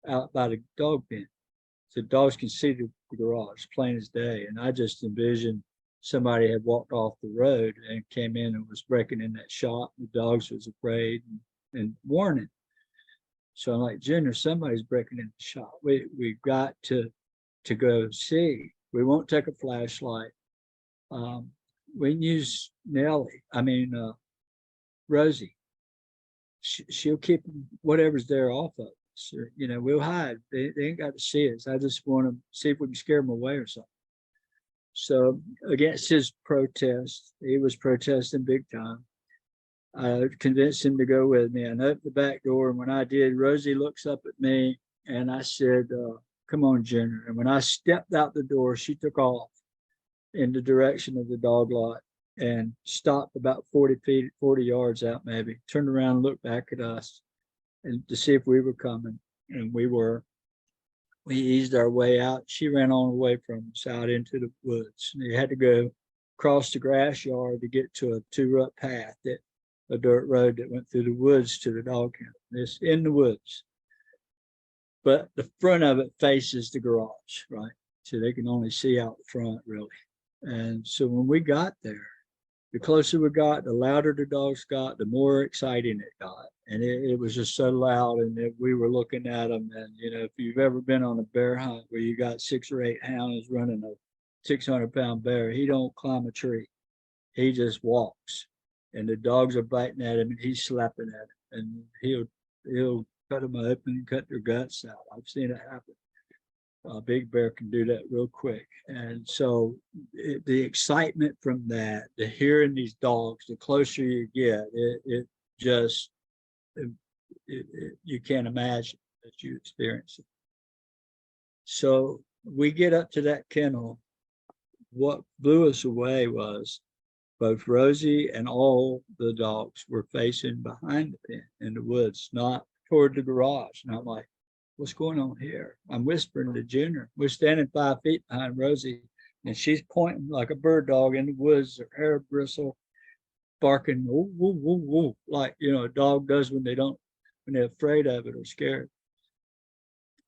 out by the dog pen. So dogs can see the garage plain as day. And I just envisioned somebody had walked off the road and came in and was breaking in that shop. The dogs was afraid and warning. So I'm like, Junior, somebody's breaking in the shop. We've got to go see. We won't take a flashlight. We can use Rosie. She'll keep whatever's there off of us. Or, we'll hide. They ain't got to see us. I just want to see if we can scare them away or something. So against his protest, he was protesting big time. I convinced him to go with me. I opened the back door, and when I did, Rosie looks up at me, and I said, come on, Junior. And when I stepped out the door, she took off in the direction of the dog lot and stopped about 40 yards out maybe, turned around and looked back at us and to see if we were coming. And we were. We eased our way out. She ran on away from us out into the woods. And you had to go across the grass yard to get to a 2-rut path, a dirt road that went through the woods to the dog kennel. It's in the woods. But the front of it faces the garage, right? So they can only see out the front, really. And so when we got there, the closer we got, the louder the dogs got, the more exciting it got. And it was just so loud, and we were looking at them. And, you know, if you've ever been on a bear hunt where you got 6 or 8 hounds running a 600-pound bear, he don't climb a tree. He just walks. And the dogs are biting at him, and he's slapping at him. And he'll cut them open and cut their guts out. I've seen it happen. A big bear can do that real quick. And so the excitement from that, the hearing these dogs, the closer you get, it just, you can't imagine that you experience it. So we get up to that kennel. What blew us away was both Rosie and all the dogs were facing behind the pen in the woods, not toward the garage. And I'm like, what's going on here? I'm whispering to Junior. We're standing 5 feet behind Rosie, and she's pointing like a bird dog in the woods, her hair bristle, barking, woo, woo, woo, woo, like, you know, a dog does when they're afraid of it or scared.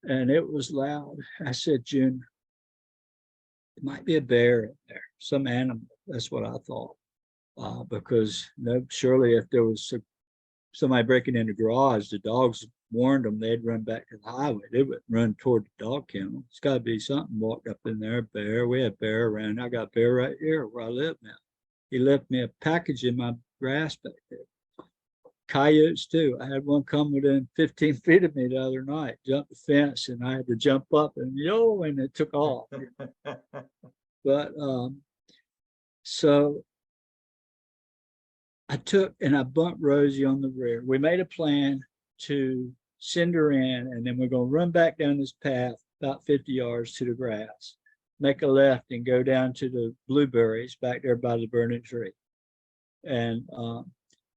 And it was loud. I said, Junior, it might be a bear in there, some animal. That's what I thought. Because no, surely if there was somebody breaking in the garage, the dogs warned them they'd run back to the highway. They wouldn't run toward the dog kennel. It's got to be something walked up in there. Bear. We have bear around. I got bear right here where I live now. He left me a package in my grass back there. Coyotes too. I had one come within 15 feet of me the other night, jumped the fence, and I had to jump up and and it took off. But so I took and I bumped Rosie on the rear. We made a plan to send her in, and then we're going to run back down this path about 50 yards to the grass, make a left and go down to the blueberries back there by the burning tree, and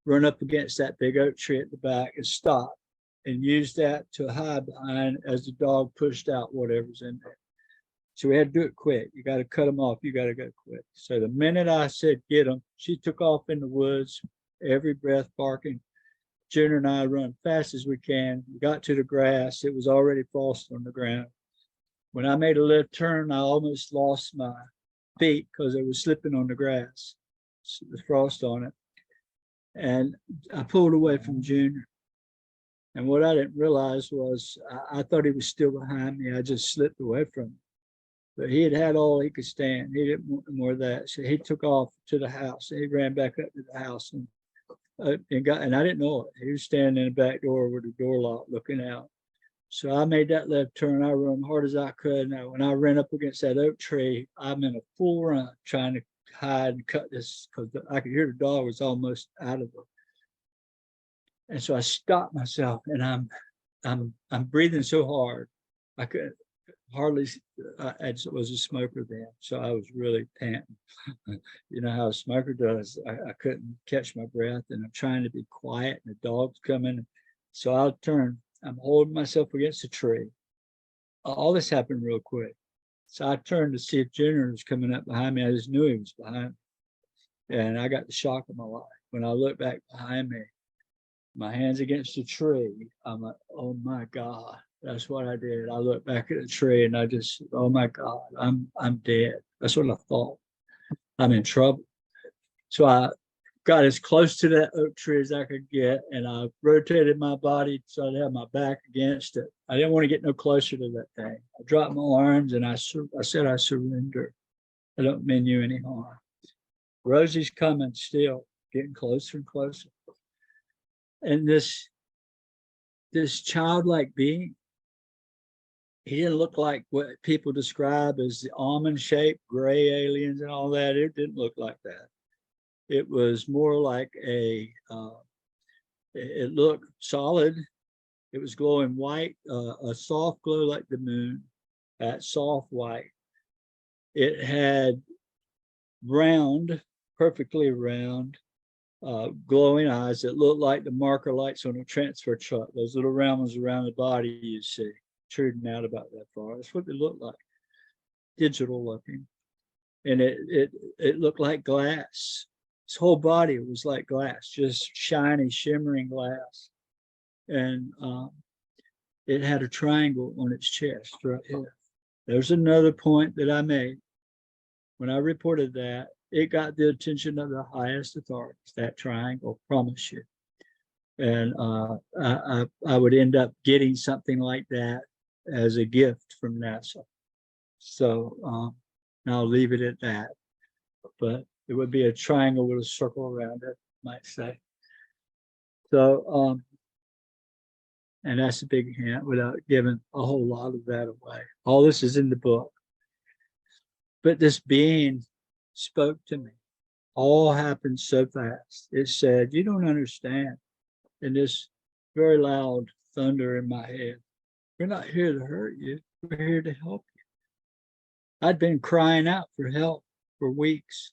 run up against that big oak tree at the back and stop and use that to hide behind as the dog pushed out whatever's in there. So we had to do it quick. You got to cut them off. You got to go quick. So the minute I said, get them, she took off in the woods, every breath barking. Junior and I run fast as we can. We got to the grass. It was already frost on the ground. When I made a left turn, I almost lost my feet because it was slipping on the grass, the frost on it. And I pulled away from Junior. And what I didn't realize was I thought he was still behind me. I just slipped away from him. But he had all he could stand. He didn't want more of that. So he took off to the house. He ran back up to the house and I didn't know it. He was standing in the back door with the door locked looking out. So I made that left turn. I run hard as I could. Now, when I ran up against that oak tree, I'm in a full run trying to hide and cut this because I could hear the dog was almost out of it. And so I stopped myself, and I'm breathing so hard I could hardly. I was a smoker then, so I was really panting. You know how a smoker does. I couldn't catch my breath, and I'm trying to be quiet, and the dog's coming. So I'll turn. I'm holding myself against a tree. All this happened real quick. So I turned to see if Junior was coming up behind me. I just knew he was behind me. And I got the shock of my life. When I looked back behind me, my hands against the tree, I'm like, oh my God. That's what I did. I looked back at the tree and I just, oh my God, I'm dead. That's what I thought. I'm in trouble. So I got as close to that oak tree as I could get, and I rotated my body so I'd have my back against it. I didn't want to get no closer to that thing. I dropped my arms and I said, I surrender. I don't mean you any harm. Rosie's coming still, getting closer and closer. And this childlike being, he didn't look like what people describe as the almond-shaped gray aliens and all that. It didn't look like that. It was more like it looked solid. It was glowing white, a soft glow like the moon, that soft white. It had round, perfectly round, glowing eyes that looked like the marker lights on a transfer truck. Those little round ones around the body you see, shooting out about that far. That's what they looked like, digital looking. And it looked like glass. His whole body was like glass, just shiny, shimmering glass. And it had a triangle on its chest right here. There's another point that I made. When I reported that, it got the attention of the highest authorities, that triangle, promise you. And I would end up getting something like that as a gift from NASA. So and I'll leave it at that. But it would be a triangle with a circle around it, might say. So and that's a big hint without giving a whole lot of that away. All this is in the book. But this being spoke to me. All happened so fast. It said, "You don't understand." And this very loud thunder in my head. "We're not here to hurt you. We're here to help you." I'd been crying out for help for weeks,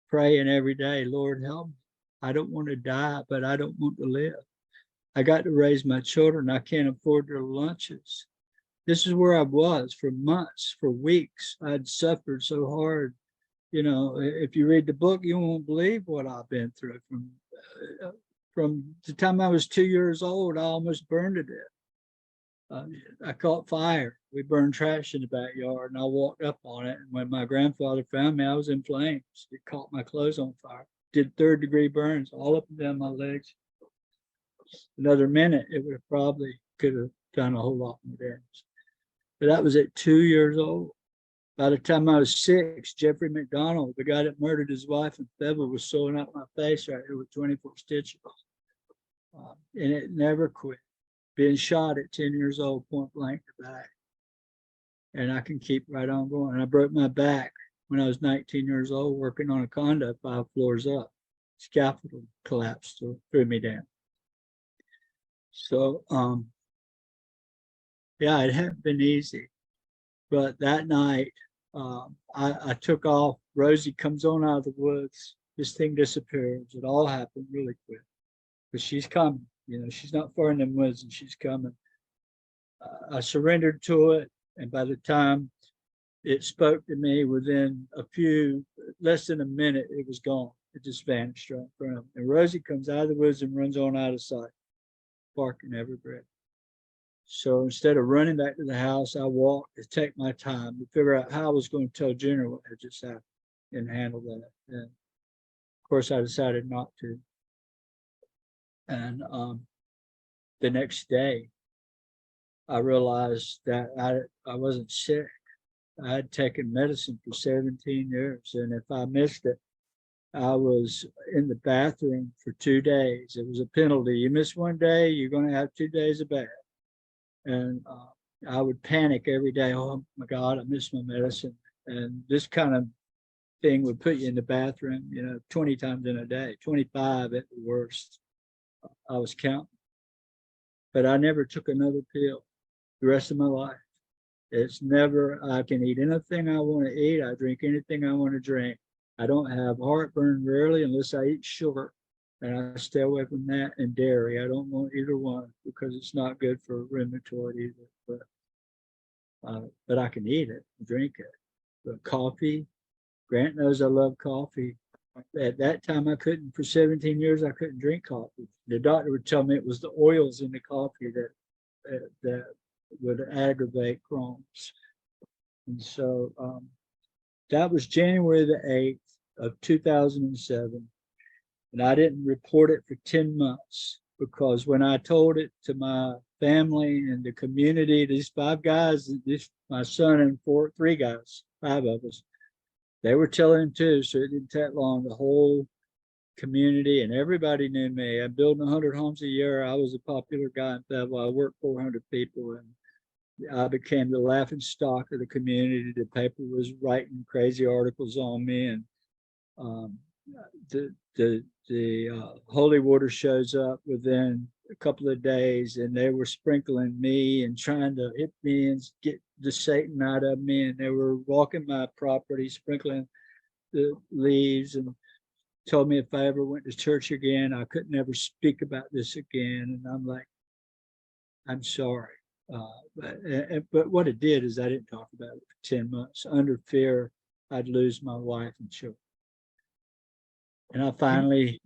praying every day, "Lord, help me. I don't want to die, but I don't want to live. I got to raise my children. I can't afford their lunches." This is where I was for months, for weeks. I'd suffered so hard. You know, if you read the book, you won't believe what I've been through. From the time I was 2 years old, I almost burned to death. I caught fire. We burned trash in the backyard, and I walked up on it. And when my grandfather found me, I was in flames. It caught my clothes on fire. Did third-degree burns all up and down my legs. Another minute, it would have probably could have done a whole lot more damage. But that was at 2 years old. By the time I was 6, Jeffrey McDonald, the guy that murdered his wife in February, was sewing up my face right here with 24 stitches. And it never quit. Being shot at 10 years old, point blank to the back. And I can keep right on going. And I broke my back when I was 19 years old, working on a condo 5 floors up. Scaffold collapsed, so threw me down. So, yeah, it hadn't been easy. But that night, I took off. Rosie comes on out of the woods. This thing disappears. It all happened really quick. But she's coming. You know, she's not far in the woods, and she's coming. I surrendered to it, and by the time it spoke to me, within less than a minute, it was gone. It just vanished right in front of me. And Rosie comes out of the woods and runs on out of sight, barking every breath. So instead of running back to the house, I walked to take my time to figure out how I was going to tell Junior what had just happened and handle that. And of course, I decided not to. And the next day, I realized that I wasn't sick. I had taken medicine for 17 years. And if I missed it, I was in the bathroom for 2 days. It was a penalty. You miss 1 day, you're going to have 2 days of bath. And I would panic every day. "Oh my God, I missed my medicine." And this kind of thing would put you in the bathroom, 20 times in a day, 25 at the worst. I was counting. But I never took another pill the rest of my life. It's never, I can eat anything I want to eat. I drink anything I want to drink. I don't have heartburn rarely unless I eat sugar. And I stay away from that and dairy. I don't want either one because it's not good for rheumatoid either. But I can eat it, drink it. But coffee, Grant knows I love coffee. At that time, I couldn't, for 17 years, I couldn't drink coffee. The doctor would tell me it was the oils in the coffee that would aggravate Crohn's. And so that was January the 8th of 2007. And I didn't report it for 10 months because when I told it to my family and the community, these 5 guys, my son and 3 guys, 5 of us, they were telling too. So it didn't take long. The whole community and everybody knew me. I'm building 100 homes a year. I was a popular guy in Fayetteville. I worked 400 people, and I became the laughing stock of the community. The paper was writing crazy articles on me, and the holy water shows up within a couple of days, and they were sprinkling me and trying to hit me and get the Satan out of me, and they were walking my property, sprinkling the leaves, and told me if I ever went to church again, I could never speak about this again. And I'm like, I'm sorry. But what it did is I didn't talk about it for 10 months under fear I'd lose my wife and children. And I finally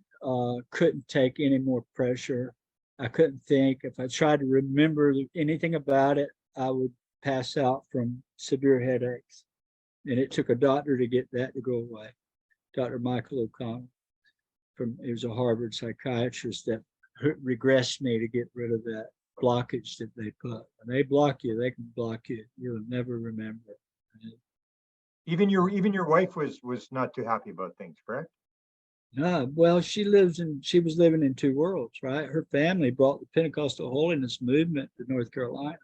couldn't take any more pressure. I couldn't think. If I tried to remember anything about it, I would pass out from severe headaches. And it took a doctor to get that to go away. Dr. Michael O'Connell. He was a Harvard psychiatrist that regressed me to get rid of that blockage that they put. When they block you, they can block you. You'll never remember. Even your wife was not too happy about things, correct? Well, she was living in two worlds, right? Her family brought the Pentecostal holiness movement to North Carolina.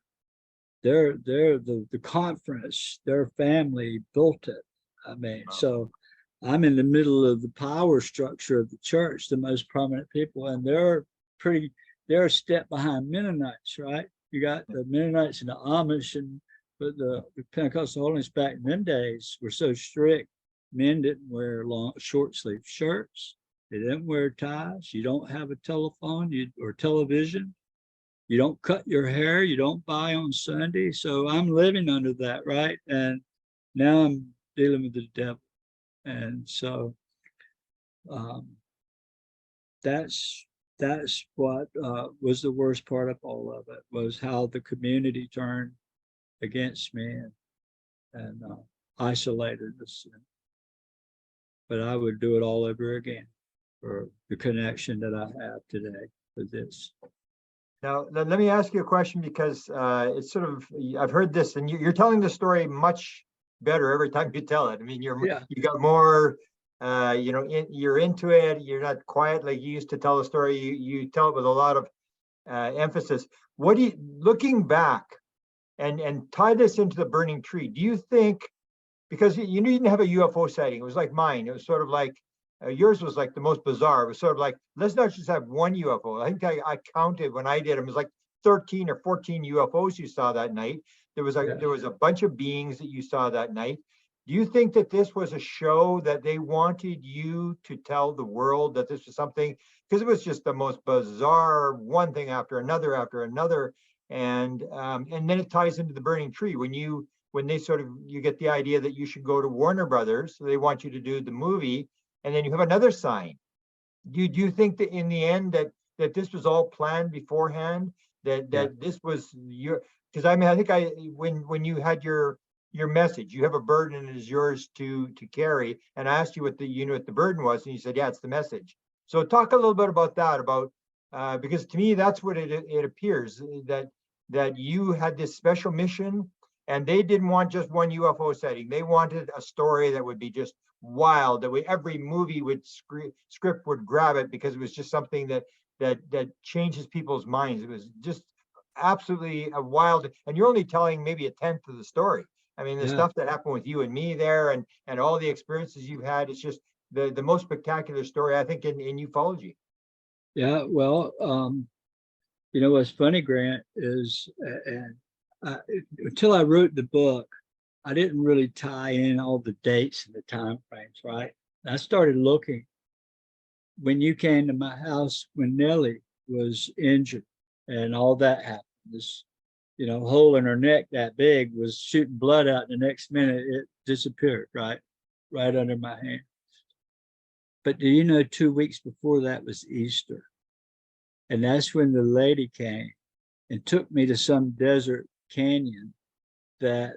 The conference, their family built it. I mean, Wow. So I'm in the middle of the power structure of the church, the most prominent people, and they're a step behind Mennonites, right? You got the Mennonites and the Amish, but the Pentecostal holiness back in them days were so strict. Men didn't wear short sleeve shirts. They didn't wear ties. You don't have a telephone or television. You don't cut your hair. You don't buy on Sunday. So I'm living under that, right? And now I'm dealing with the devil. And so that's what was the worst part of all of it, was how the community turned against me and isolated us. But I would do it all over again for the connection that I have today with this. Now, let me ask you a question, because it's sort of, I've heard this, and you're telling the story much better every time you tell it. I mean, you got more, you're into it. You're not quiet like you used to tell the story. You tell it with a lot of emphasis. What do you, looking back and tie this into the burning tree, do you think, because you didn't have a UFO sighting, it was like mine. It was sort of like, yours was like the most bizarre. It was sort of like, let's not just have one UFO. I think I counted when I did them. It was like 13 or 14 UFOs you saw that night. There was a bunch of beings that you saw that night. Do you think that this was a show that they wanted you to tell the world that this was something? Because it was just the most bizarre one thing after another, and then it ties into the burning tree when they sort of, you get the idea that you should go to Warner Brothers, so they want you to do the movie, and then you have another sign. Do you think that in the end that this was all planned beforehand? That this was your, because I mean, I think when you had your message, you have a burden and it is yours to carry. And I asked you what the burden was, and you said, yeah, it's the message. So talk a little bit about that, because to me, that's what it appears, that you had this special mission, and they didn't want just one UFO sighting. They wanted a story that would be just wild, that every movie script would grab it, because it was just something that changes people's minds. It was just absolutely a wild, and you're only telling maybe a tenth of the story. I mean, the stuff that happened with you and me there, and all the experiences you've had, it's just the most spectacular story, I think, in ufology. Yeah, well, what's funny, Grant, is until I wrote the book, I didn't really tie in all the dates and the time frames, right? I started looking when you came to my house when Nellie was injured and all that happened. This, hole in her neck that big was shooting blood out. The next minute it disappeared, right under my hand. But do you know, 2 weeks before that was Easter. And that's when the lady came and took me to some desert canyon that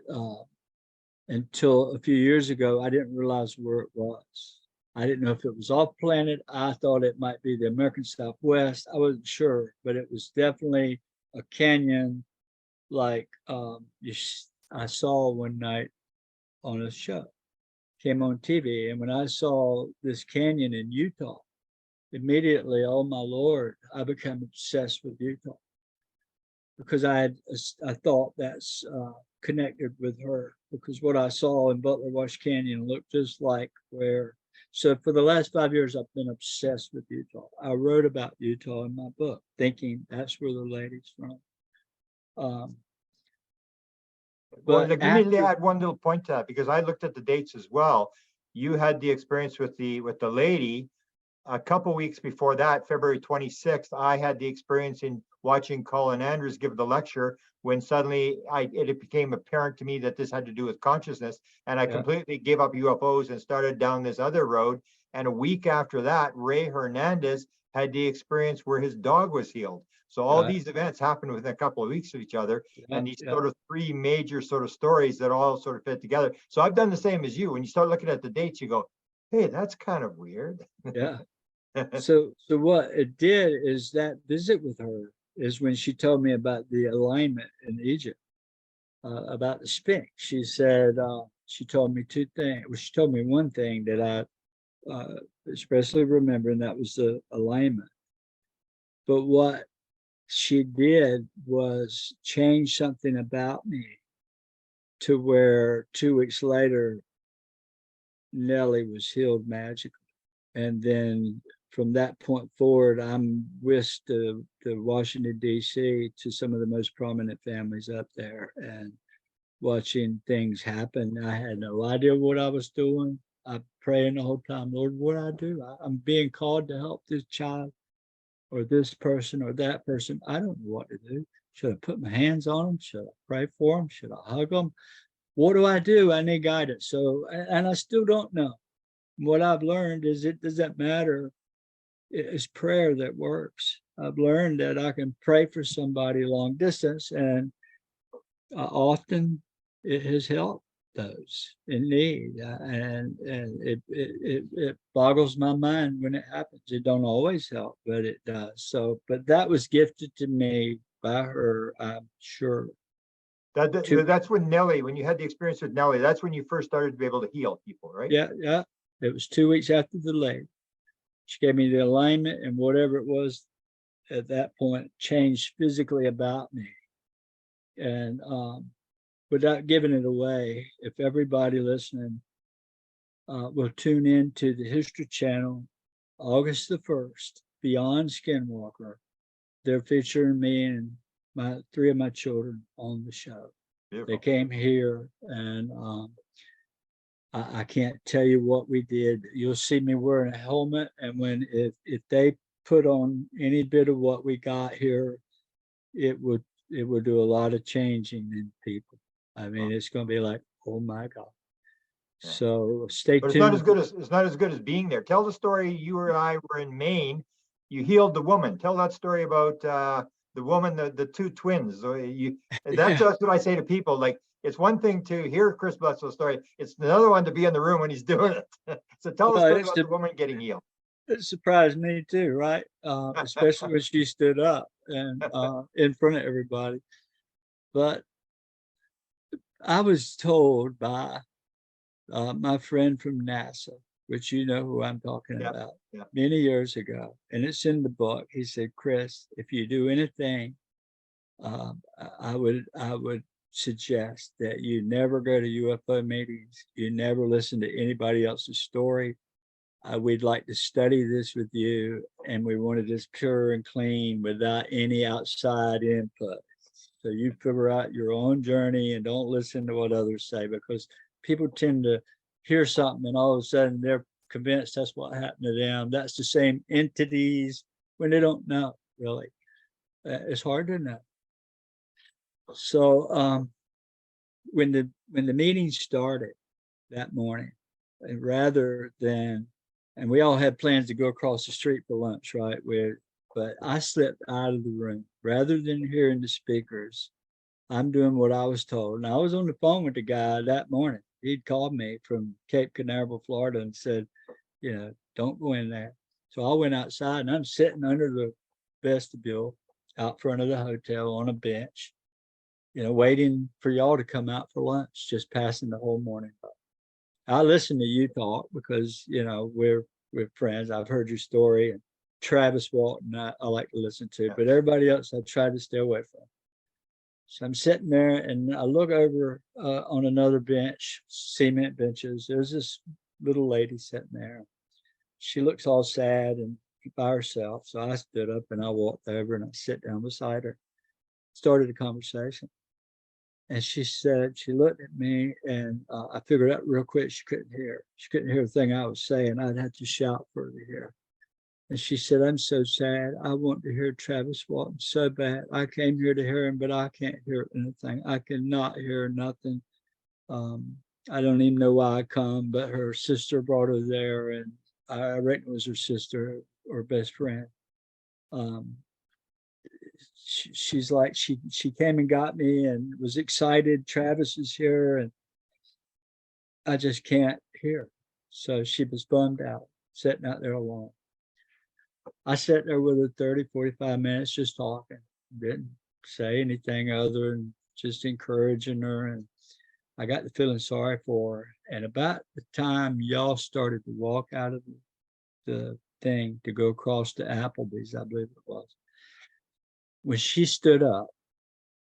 until a few years ago, I didn't realize where it was. I didn't know if it was off planet. I thought it might be the American Southwest. I wasn't sure, but it was definitely a canyon like I saw one night on a show, came on TV. And when I saw this canyon in Utah, immediately, oh my Lord, I became obsessed with Utah, because I thought that's connected with her, because what I saw in Butler Wash Canyon looked just like where. So for the last 5 years, I've been obsessed with Utah. I wrote about Utah in my book, thinking that's where the lady's from. Well, let me add one little point to that, because I looked at the dates as well. You had the experience with the lady. A couple weeks before that, February 26th, I had the experience in watching Colin Andrews give the lecture, when suddenly it became apparent to me that this had to do with consciousness, and I completely gave up UFOs and started down this other road. And a week after that, Ray Hernandez had the experience where his dog was healed. So all these events happened within a couple of weeks of each other, and these sort of three major sort of stories that all sort of fit together. So I've done the same as you. When you start looking at the dates, you go, Hey, that's kind of weird. Yeah. So what it did is that visit with her is when she told me about the alignment in Egypt, about the Sphinx. She said, she told me two things. Well, she told me one thing that I especially remember, and that was the alignment. But what she did was change something about me to where 2 weeks later, Nellie was healed magically. And then from that point forward, I'm whisked to Washington, D.C. to some of the most prominent families up there and watching things happen. I had no idea what I was doing. I praying the whole time, Lord, what do I do? I'm being called to help this child or this person or that person. I don't know what to do. Should I put my hands on them? Should I pray for them? Should I hug them? What do I do? I need guidance. So, and I still don't know. What I've learned is it doesn't matter. It's prayer that works. I've learned that I can pray for somebody long distance, and often it has helped those in need. And it boggles my mind when it happens. It don't always help, but it does. So, but that was gifted to me by her, I'm sure. That's when Nellie, when you had the experience with Nellie, that's when you first started to be able to heal people, right? Yeah, yeah. It was 2 weeks after the leg. She gave me the alignment, and whatever it was at that point changed physically about me. And without giving it away, if everybody listening will tune in to the History Channel, August the 1st, Beyond Skinwalker, they're featuring me and my three of my children on the show. Beautiful. They came here, and I can't tell you what we did. You'll see me wearing a helmet, and if they put on any bit of what we got here, it would do a lot of changing in people. I mean, it's going to be like, oh my God. Yeah. So stay But tuned. it's not as good as being there. Tell the story. You and I were in Maine. You healed the woman. Tell that story about the woman, the two twins. So that's what I say to people. Like, it's one thing to hear Chris Bledsoe's story. It's another one to be in the room when he's doing it. So tell the story about the woman getting healed. It surprised me too, right? Especially when she stood up and in front of everybody. But I was told by my friend from NASA, which you know who I'm talking about, many years ago, and it's in the book. He said, Chris, if you do anything, I would suggest that you never go to UFO meetings. You never listen to anybody else's story. We'd like to study this with you, and we want it as pure and clean without any outside input. So you figure out your own journey and don't listen to what others say, because people tend to hear something and all of a sudden they're convinced that's what happened to them. That's the same entities when they don't know, really. It's hard to know. So when the meeting started that morning, and rather than, and we all had plans to go across the street for lunch, right? But I slipped out of the room. Rather than hearing the speakers, I'm doing what I was told. And I was on the phone with the guy that morning. He'd called me from Cape Canaveral, Florida, and said, don't go in there. So I went outside, and I'm sitting under the vestibule out front of the hotel on a bench, waiting for y'all to come out for lunch, just passing the whole morning. I listen to you talk because, we're friends. I've heard your story, and Travis Walton, I like to listen to, but everybody else I try to stay away from. So I'm sitting there, and I look over on another bench, cement benches. There's this little lady sitting there. She looks all sad and by herself. So I stood up and I walked over and I sat down beside her, started a conversation. And she said, she looked at me, and I figured out real quick she couldn't hear. She couldn't hear the thing I was saying. I'd have to shout for her to hear. And she said, I'm so sad. I want to hear Travis Walton so bad. I came here to hear him, but I can't hear anything. I cannot hear nothing. I don't even know why I come, but her sister brought her there, and I reckon it was her sister or best friend. She's like, she came and got me and was excited. Travis is here, and I just can't hear. So she was bummed out, sitting out there alone. I sat there with her 30, 45 minutes just talking. Didn't say anything other than just encouraging her. And I got to feeling sorry for her. And about the time y'all started to walk out of the thing to go across to Applebee's, I believe it was, when she stood up,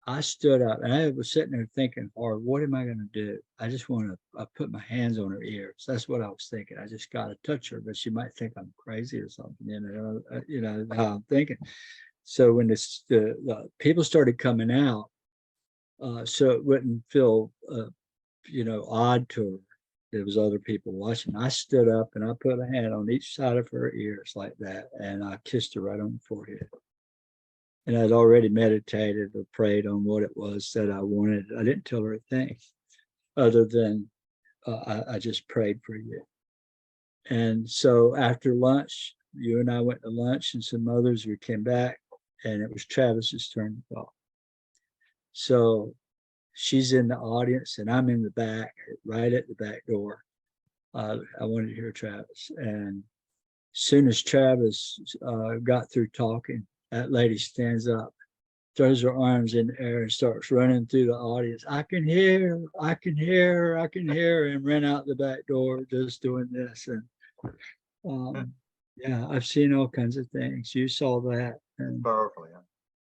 I stood up and I was sitting there thinking hard, what am I going to do? I just want to put my hands on her ears. That's what I was thinking. I just got to touch her, but she might think I'm crazy or something, you know how I'm thinking. So when the people started coming out, so it wouldn't feel, odd to her. There was other people watching. I stood up and I put a hand on each side of her ears like that. And I kissed her right on the forehead. And I'd already meditated or prayed on what it was that I wanted. I didn't tell her a thing other than I just prayed for you. And so after lunch, you and I went to lunch and some others, we came back and it was Travis's turn to talk. So she's in the audience and I'm in the back, right at the back door. I wanted to hear Travis. And as soon as Travis got through talking, that lady stands up, throws her arms in the air and starts running through the audience. I can hear, I can hear, I can hear, and ran out the back door just doing this. And yeah, I've seen all kinds of things. You saw that. And Powerful, yeah.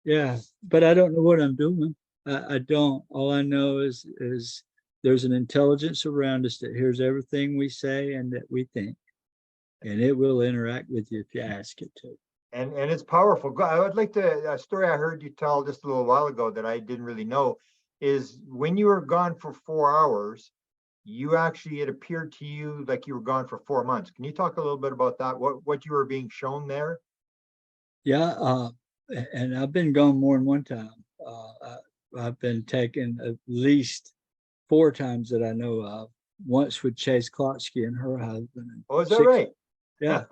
yeah, but I don't know what I'm doing. I don't. All I know is there's an intelligence around us that hears everything we say and that we think, and it will interact with you if you ask it to. And it's powerful. I would like to, a story I heard you tell just a little while ago that I didn't really know is when you were gone for 4 hours, you actually, it appeared to you like you were gone for 4 months. Can you talk a little bit about that? What you were being shown there? Yeah, and I've been gone more than one time. I've been taken at least 4 times that I know of. Once with Chase Klotsky and her husband. Oh, is that right? Yeah,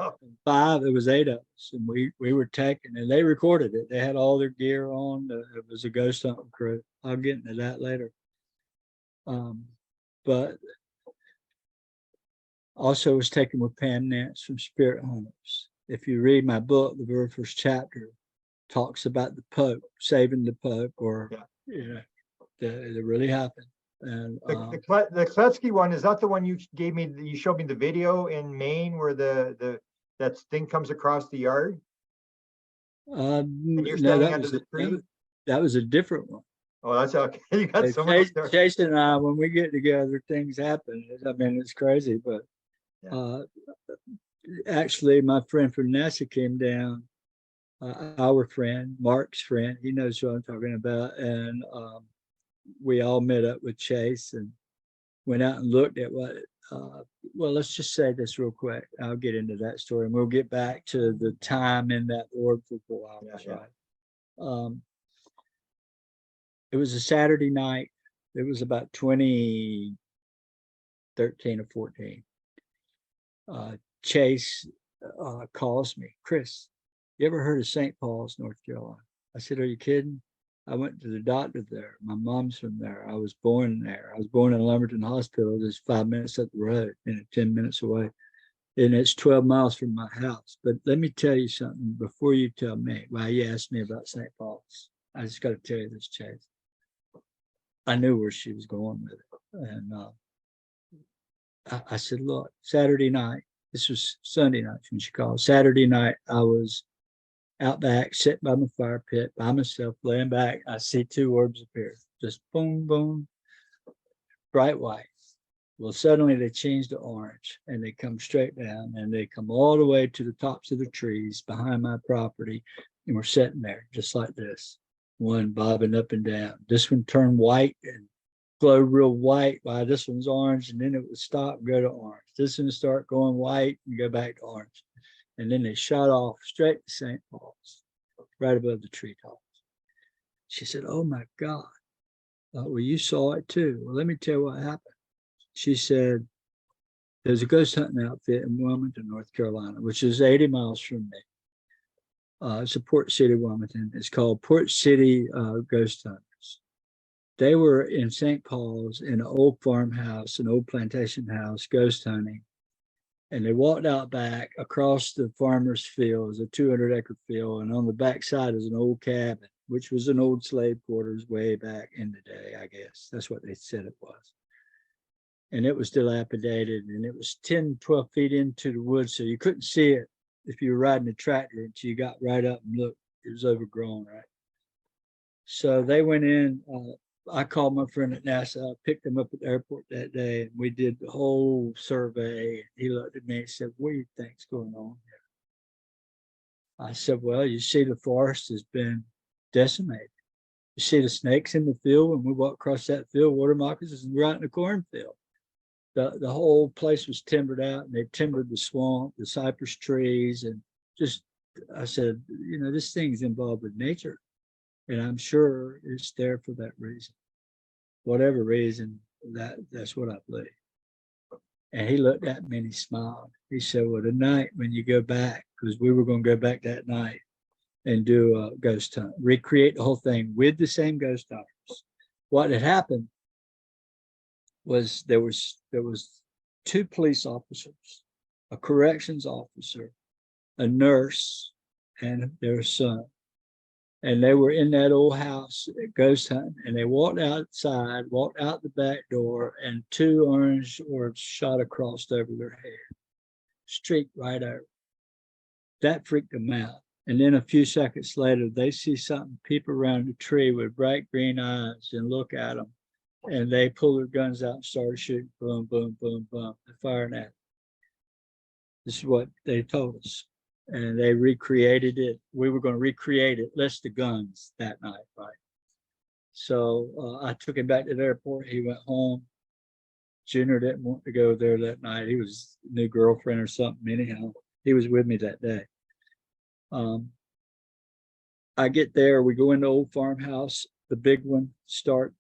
5. It was 8 of us, and we were taken, and they recorded it. They had all their gear on. It was a ghost hunting crew. I'll get into that later. But also was taken with Pam Nance from Spirit Hunters. If you read my book, the very first chapter talks about the Pope saving the Pope, or that really happened. And the Kletsky one, is that the one you gave me? You showed me the video in Maine where that thing comes across the yard. And you're standing under the tree. That was a different one. Oh, that's okay. You got so much stuff. Jason and I, when we get together, things happen. I mean, it's crazy, but actually, my friend from NASA came down. Our friend, Mark's friend, he knows who I'm talking about, and we all met up with Chase and went out and looked at what, well, let's just say this real quick. I'll get into that story and we'll get back to the time in that orb for 4 hours, right? It was a Saturday night. It was about 2013 or 14. Chase calls me, Chris, you ever heard of St. Paul's, North Carolina? I said, are you kidding? I went to the doctor there. My mom's from there. I was born there. I was born in Lumberton Hospital, just 5 minutes up the road, and 10 minutes away. And it's 12 miles from my house. But let me tell you something before you tell me why you asked me about St. Paul's. I just got to tell you this, Chase. I knew where she was going with it. And I said, look, Saturday night, this was Sunday night when she called. Saturday night, I was out back, sitting by my fire pit by myself, laying back. I see 2 orbs appear, just boom, boom, bright white. Well, suddenly they change to orange and they come straight down and they come all the way to the tops of the trees behind my property. And we're sitting there just like this, one bobbing up and down. This one turned white and glowed real white, while this one's orange, and then it would stop and go to orange. This one start going white and go back to orange. And then they shot off straight to St. Paul's, right above the treetops. She said, oh my God. Well, you saw it too. Well, let me tell you what happened. She said, there's a ghost hunting outfit in Wilmington, North Carolina, which is 80 miles from me. It's a Port City, Wilmington. It's called Port City Ghost Hunters. They were in St. Paul's in an old farmhouse, an old plantation house, ghost hunting. And they walked out back across the farmer's field, it was a 200-acre field, and on the back side is an old cabin, which was an old slave quarters way back in the day, I guess. That's what they said it was. And it was dilapidated, and it was 10, 12 feet into the woods, so you couldn't see it if you were riding a tractor until you got right up and looked. It was overgrown, right? So they went in. I called my friend at NASA. I picked him up at the airport that day, and we did the whole survey. He looked at me and said, "What do you think's going on here?" I said, "Well, you see, the forest has been decimated. You see the snakes in the field. When we walk across that field, water moccasins right in the cornfield. The whole place was timbered out, and they timbered the swamp, the cypress trees, and just." I said, "You know, this thing's involved with nature, and I'm sure it's there for that reason. Whatever reason, that's what I believe." And he looked at me and he smiled. He said, "Well, tonight when you go back," because we were going to go back that night and do a ghost hunt, recreate the whole thing with the same ghost hunters. What had happened was there was 2 police officers, a corrections officer, a nurse, and their son. And they were in that old house ghost hunting, and they walked outside, walked out the back door, and 2 orange orbs shot across over their head, streaked right over. That freaked them out. And then a few seconds later, they see something peep around the tree with bright green eyes and look at them. And they pull their guns out and started shooting. Boom, boom, boom, boom. They're firing at them. This is what they told us. And they recreated it. We were going to recreate it, less the guns that night, right? So I took him back to the airport. He went home. Junior didn't want to go there that night. He was a new girlfriend or something. Anyhow, he was with me that day. I get there. We go into the old farmhouse, the big one, start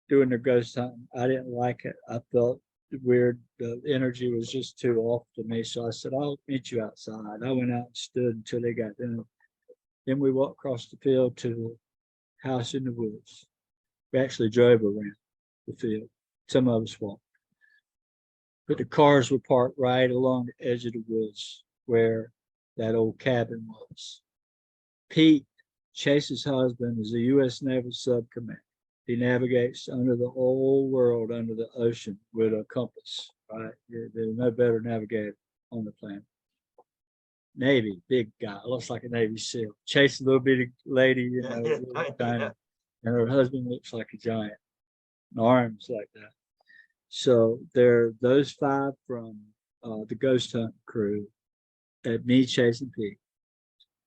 doing their ghost hunting. I didn't like it. I felt weird. The energy was just too off to me. So I said, "I'll meet you outside." I went out and stood until they got done. Then we walked across the field to the house in the woods. We actually drove around the field. Some of us walked. But the cars were parked right along the edge of the woods where that old cabin was. Pete, Chase's husband, is a U.S. Naval subcommander. He navigates under the whole world under the ocean with a compass, right? There's no better navigator on the planet. Navy, big guy, looks like a Navy SEAL. Chase, a little bitty lady, you know, and her husband looks like a giant, and arms like that. So they're those 5 from the ghost hunt crew, that me, Chase, and Pete.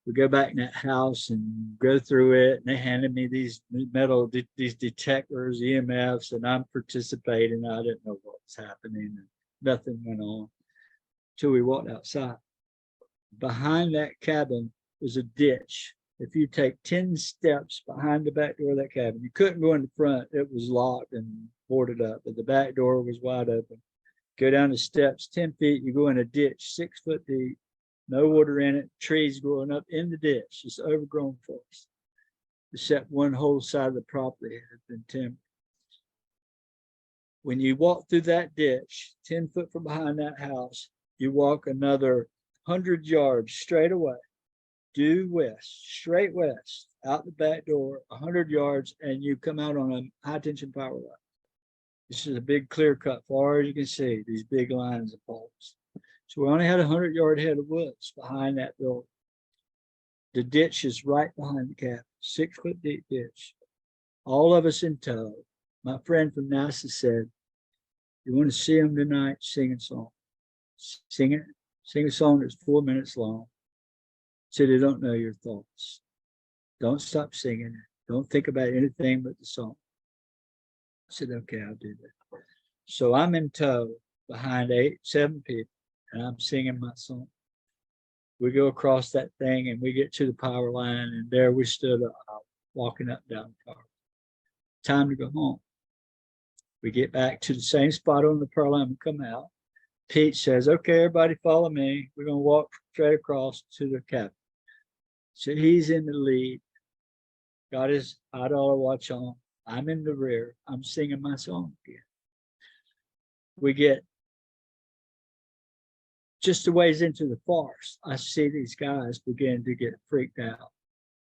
We go back in that house and go through it, and they handed me these these detectors, EMFs, and I'm participating. I didn't know what was happening, and nothing went on until we walked outside. Behind that cabin was a ditch. If you take 10 steps behind the back door of that cabin, you couldn't go in the front. It was locked and boarded up, but the back door was wide open. Go down the steps 10 feet, you go in a ditch 6 foot deep. No water in it, trees growing up in the ditch, it's overgrown forest. Except one whole side of the property had been timbered. When you walk through that ditch, 10 foot from behind that house, you walk another 100 yards straight away, due west, straight west, out the back door, 100 yards, and you come out on a high tension power line. This is a big clear cut, far as you can see, these big lines of poles. So we only had a 100-yard head of woods behind that building. The ditch is right behind the cabin, 6 foot deep ditch. All of us in tow. My friend from NASA said, "You want to see them tonight? Sing a song. Sing it. Sing a song that's 4 minutes long, so they don't know your thoughts. Don't stop singing it. Don't think about anything but the song." I said, "Okay, I'll do that." So I'm in tow behind 7 people, and I'm singing my song. We go across that thing and we get to the power line, and there we stood up, walking up down the power. Time to go home. We get back to the same spot on the power line. We come out. Pete says, "Okay, everybody follow me. We're going to walk straight across to the cabin." So he's in the lead, got his $5 watch on. I'm in the rear. I'm singing my song again. We get just a ways into the forest, I see these guys begin to get freaked out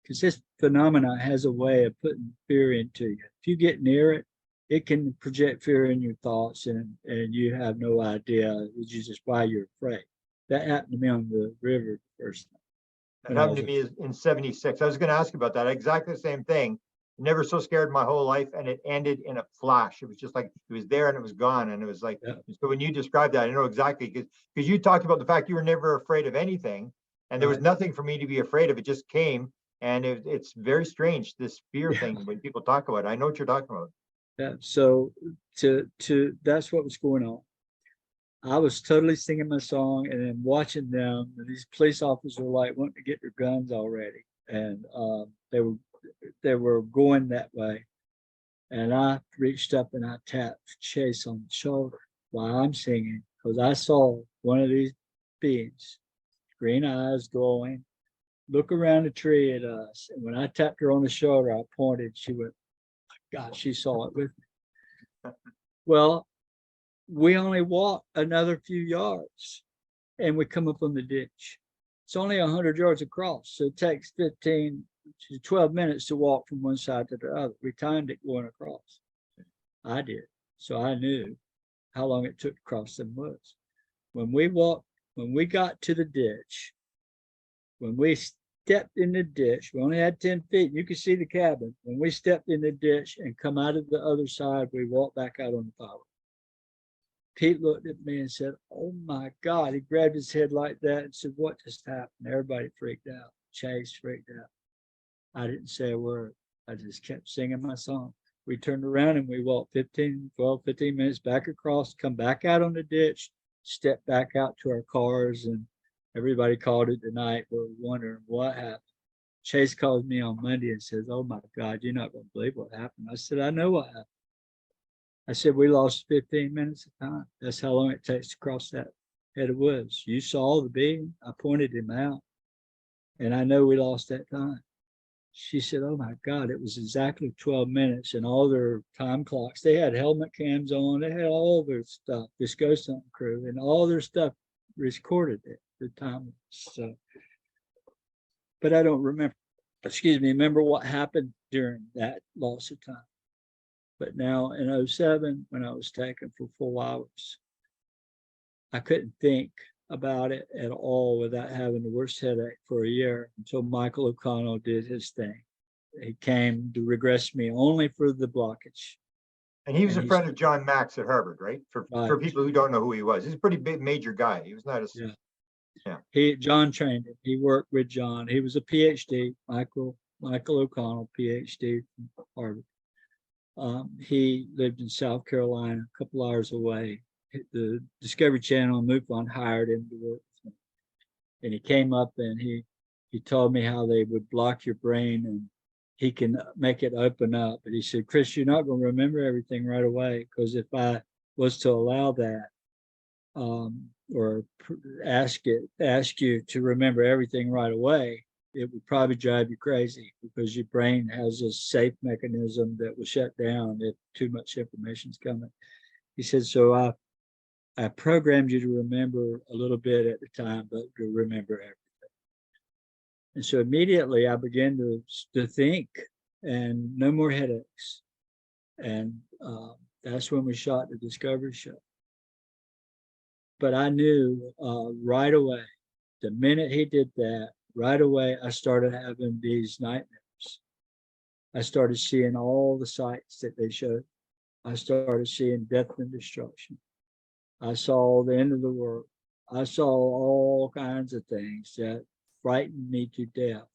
because this phenomena has a way of putting fear into you. If you get near it, it can project fear in your thoughts, and you have no idea, which is just why you're afraid. That happened to me on the river the first time. It happened to me in 76. I was going to ask you about that. Exactly the same thing. Never so scared my whole life, and it ended in a flash. It was just like it was there and it was gone. And it was like, Yeah. So when you described that, I know exactly, because you talked about the fact you were never afraid of anything, and there was Right. nothing for me to be afraid of. It just came, and it's very strange, this fear Yeah. thing when people talk about it. I know what you're talking about. Yeah. So to that's what was going on. I was totally singing my song and then watching them. And these police officers were like wanting to get their guns already, and they were going that way. And I reached up and I tapped Chase on the shoulder while I'm singing because I saw one of these beings, green eyes glowing, look around the tree at us. And when I tapped her on the shoulder, I pointed. She went, God, she saw it with me. Well, we only walked another few yards and we come up on the ditch. It's only 100 yards across, so it takes 15 to 12 minutes to walk from one side to the other. We timed it going across. I did, so I knew how long it took to cross them woods. When we got to the ditch, when we stepped in the ditch, we only had 10 feet. You could see the cabin. When we stepped in the ditch and come out of the other side, we walked back out on the power. Pete looked at me and said, oh my God. He grabbed his head like that and said, what just happened? Everybody freaked out. Chase freaked out. I didn't say a word. I just kept singing my song. We turned around and we walked 15 minutes back across, come back out on the ditch, step back out to our cars, and everybody called it the night. We're wondering what happened. Chase calls me on Monday and says, oh my God, you're not going to believe what happened. I said, I know what happened. I said, we lost 15 minutes of time. That's how long it takes to cross that head of woods. You saw the being. I pointed him out, and I know we lost that time. She said, oh my God, it was exactly 12 minutes, and all their time clocks. They had helmet cams on. They had all their stuff, this ghost hunting crew, and all their stuff recorded it, the time. So, but I don't remember what happened during that loss of time. But now in 07, when I was taken for 4 hours, I couldn't think about it at all without having the worst headache for a year until Michael O'Connell did his thing. He came to regress me only for the blockage. And he was a friend of John Max at Harvard, right? For people who don't know who he was, he's a pretty big major guy. He was not a John trained him. He worked with John. He was a PhD, Michael O'Connell, PhD from Harvard. He lived in South Carolina, a couple hours away. The Discovery Channel and MUFON hired him to work with me. And he came up and he told me how they would block your brain and he can make it open up. But he said, Chris, you're not going to remember everything right away, because if I was to allow that or ask you to remember everything right away, it would probably drive you crazy, because your brain has a safe mechanism that will shut down if too much information is coming. He said, so I programmed you to remember a little bit at the time, but to remember everything. And so immediately I began to think, and no more headaches. And that's when we shot the Discovery show. But I knew right away, the minute he did that, right away, I started having these nightmares. I started seeing all the sights that they showed. I started seeing death and destruction. I saw the end of the world. I saw all kinds of things that frightened me to death.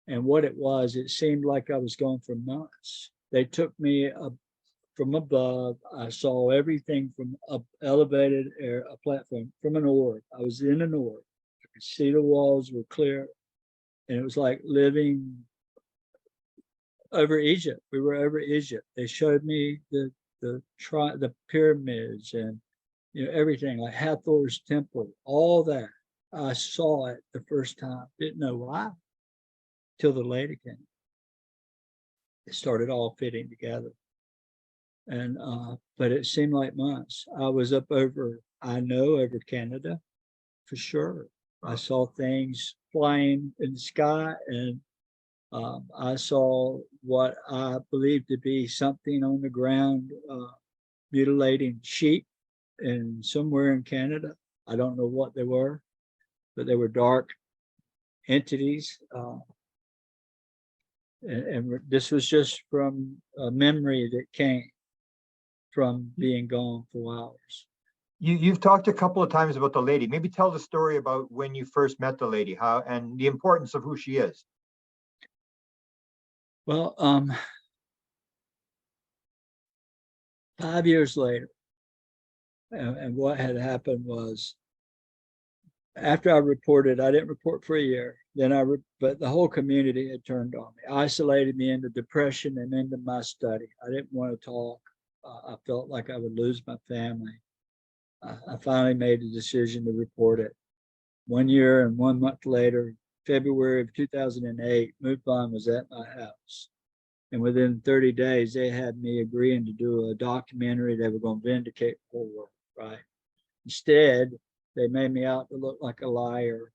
And what it was, it seemed like I was gone for months. They took me from above. I saw everything from an elevated a platform, from an orb. I was in an orb. I could see the walls were clear. And it was like living over Egypt. We were over Egypt. They showed me the pyramids and everything, like Hathor's temple, all that. I saw it the first time. Didn't know why till the lady came. It started all fitting together. And but it seemed like months. I was up over Canada. for sure. I Wow. saw things flying in the sky, and I saw what I believed to be something on the ground, mutilating sheep in somewhere in Canada. I don't know what they were, but they were dark entities. And this was just from a memory that came from being gone for hours. You've talked a couple of times about the lady. Maybe tell the story about when you first met the lady, how and the importance of who she is. Well, 5 years later, and what had happened was, after I reported, I didn't report for a year. Then but the whole community had turned on me, isolated me into depression and into my study. I didn't want to talk. I felt like I would lose my family. I finally made the decision to report it. 1 year and 1 month later, February of 2008, MUFON was at my house. And within 30 days, they had me agreeing to do a documentary. They were going to vindicate the whole world, right? Instead, they made me out to look like a liar.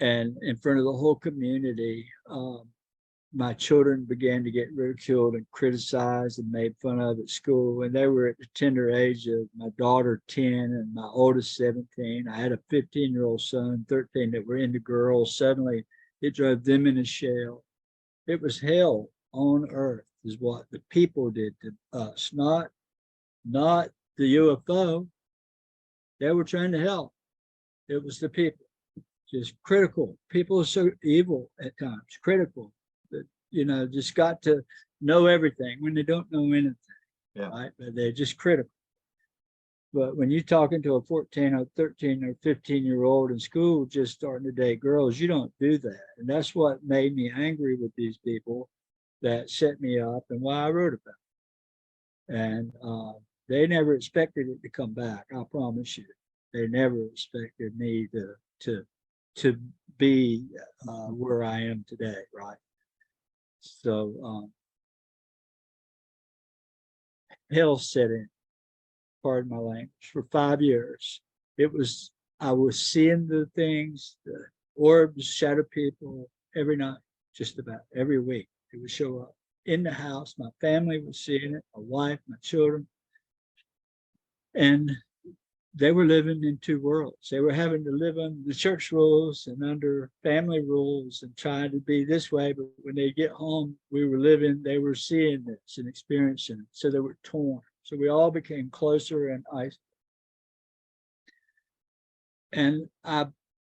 And in front of the whole community, my children began to get ridiculed and criticized and made fun of at school. And they were at the tender age of my daughter 10 and my oldest 17. I had a 15-year-old son, 13, that were into girls. Suddenly, it drove them in a shell. It was hell on earth is what the people did to us, not the UFO. They were trying to help. It was the people, just critical. People are so evil at times, critical, that, just got to know everything when they don't know anything. Yeah. Right? But they're just critical. But when you're talking to a 14 or 13 or 15-year-old in school just starting to date girls, you don't do that. And that's what made me angry with these people that set me up and why I wrote about it. And they never expected it to come back. I promise you, they never expected me to be where I am today, right? So hell set in, pardon my language, for 5 years. I was seeing the things, the orbs, shadow people every night, just about every week. It would show up in the house. My family was seeing it, my wife, my children. And they were living in two worlds. They were having to live under the church rules and under family rules and trying to be this way. But when they get home, they were seeing this and experiencing it. So they were torn. So we all became closer and isolated. And I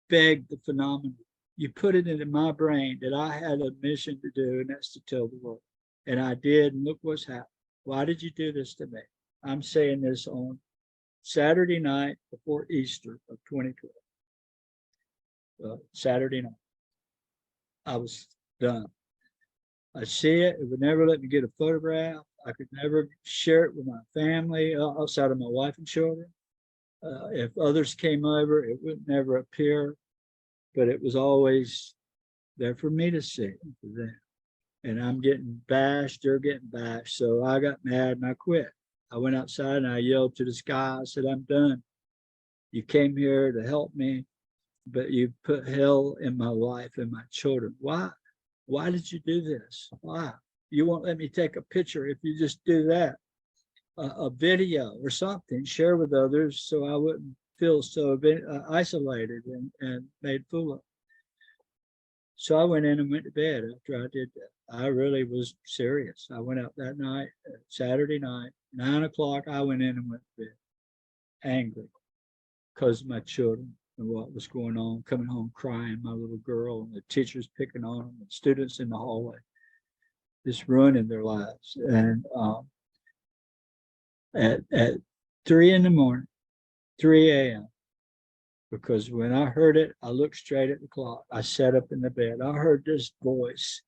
begged the phenomenon. You put it into my brain that I had a mission to do, and that's to tell the world. And I did, and look what's happened. Why did you do this to me? I'm saying this on Saturday night before Easter of 2012. Saturday night. I was done. I see it. It would never let me get a photograph. I could never share it with my family outside of my wife and children. If others came over, it would never appear, but it was always there for me to see for them. And I'm getting bashed, they're getting bashed. So I got mad and I quit. I went outside and I yelled to the sky. I said, I'm done. You came here to help me, but you put hell in my life and my children. Why? Why did you do this? Why? You won't let me take a picture if you just do that. A video or something, share with others so I wouldn't feel so isolated and made fool of. So I went in and went to bed after I did that. I really was serious. I went out that night, Saturday night, 9 o'clock, I went in and went to bed, angry because of my children and what was going on, coming home crying, my little girl, and the teachers picking on them, and students in the hallway, just ruining their lives. And at 3 in the morning, 3 a.m., because when I heard it, I looked straight at the clock. I sat up in the bed. I heard this voice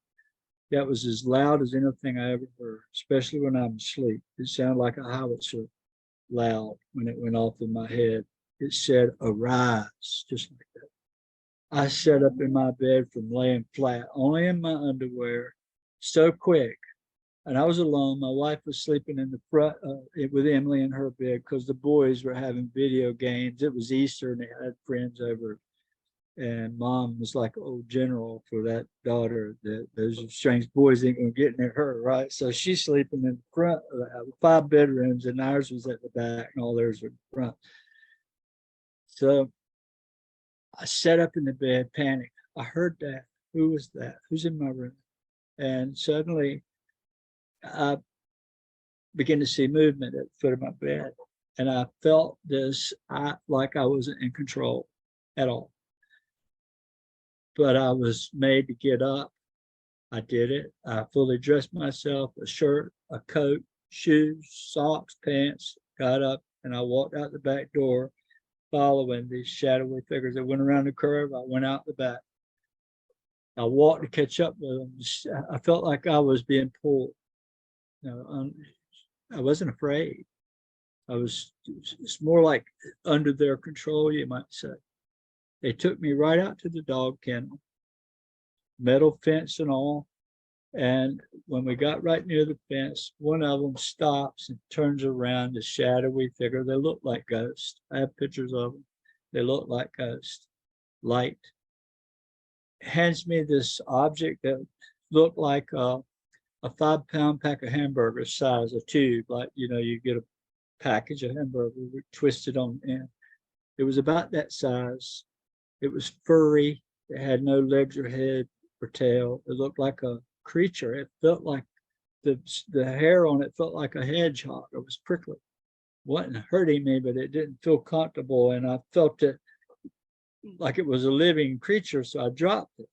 that was as loud as anything I ever heard, especially when I'm asleep. It sounded like a howitzer, loud when it went off in my head. It said, arise, just like that. I sat up in my bed from laying flat, only in my underwear, so quick. And I was alone. My wife was sleeping in the front with Emily in her bed because the boys were having video games. It was Easter and they had friends over. And mom was like old general for that daughter. That those strange boys ain't gonna get near her, right? So she's sleeping in front of 5 bedrooms, and ours was at the back, and all theirs were in front. So I sat up in the bed, panicked. I heard that. Who was that? Who's in my room? And suddenly I began to see movement at the foot of my bed. And I felt this, like I wasn't in control at all. But I was made to get up. I did it. I fully dressed myself, a shirt, a coat, shoes, socks, pants, got up, and I walked out the back door following these shadowy figures that went around the curve. I went out the back. I walked to catch up with them. I felt like I was being pulled. You know, I wasn't afraid. It's more like under their control, you might say. They took me right out to the dog kennel, metal fence and all. And when we got right near the fence, one of them stops and turns around, a shadowy figure. They look like ghosts. I have pictures of them. They look like ghosts. Light. Hands me this object that looked like a 5-pound pack of hamburgers size, a tube, like, you know, you get a package of hamburger twisted on the end. It was about that size. It was furry. It had no legs or head or tail. It looked like a creature. It felt like the hair on it felt like a hedgehog. It was prickly. It wasn't hurting me, but it didn't feel comfortable. And I felt it like it was a living creature. So I dropped it.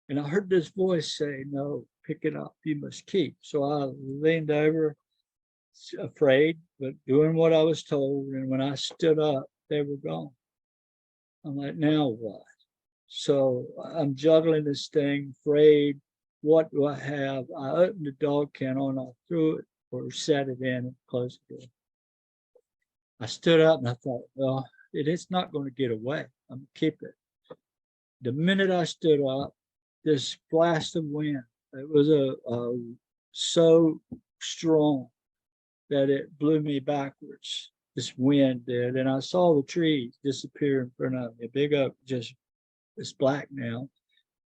And I heard this voice say, "No, pick it up. You must keep." So I leaned over, afraid, but doing what I was told. And when I stood up, they were gone. I'm like, now what? So I'm juggling this thing, afraid. What do I have? I opened the dog kennel and I threw it or set it in and closed the door. I stood up and I thought, well, it's not going to get away. I'm going to keep it. The minute I stood up, this blast of wind, it was so strong that it blew me backwards. This wind did. And I saw the trees disappear in front of me. A big oak, just it's black now.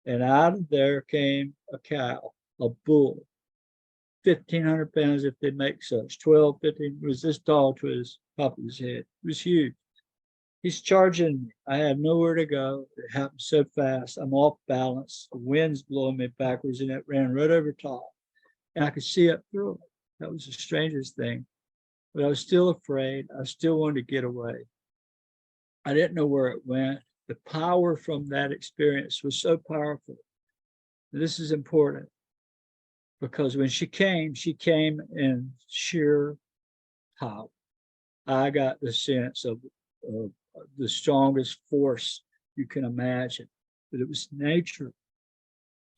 And out of there came a cow, a bull, 1,500 pounds if they make such, 12, 15, it was this tall to his top of his head. It was huge. He's charging me. I have nowhere to go. It happened so fast. I'm off balance. The wind's blowing me backwards and it ran right over top. And I could see up through it. That was the strangest thing. But I was still afraid. I still wanted to get away. I didn't know where it went. The power from that experience was so powerful. This is important because when she came in sheer power. I got the sense of the strongest force you can imagine, but it was nature.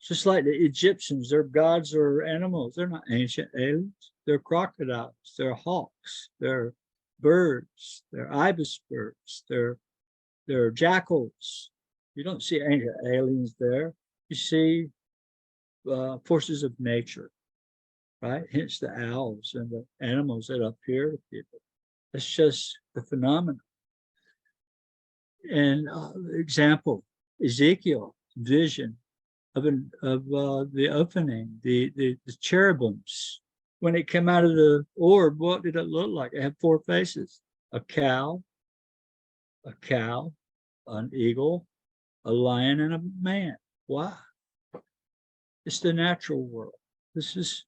Just like the Egyptians, their gods are animals. They're not ancient aliens. They're crocodiles. They're hawks. They're birds. They're ibis birds. They're jackals. You don't see ancient aliens there. You see forces of nature, right? Hence the owls and the animals that appear to people. That's just the phenomenon. And example, Ezekiel vision of the opening, the cherubims. When it came out of the orb, what did it look like? It had 4 faces: a cow, an eagle, a lion, and a man. Why? It's the natural world. This is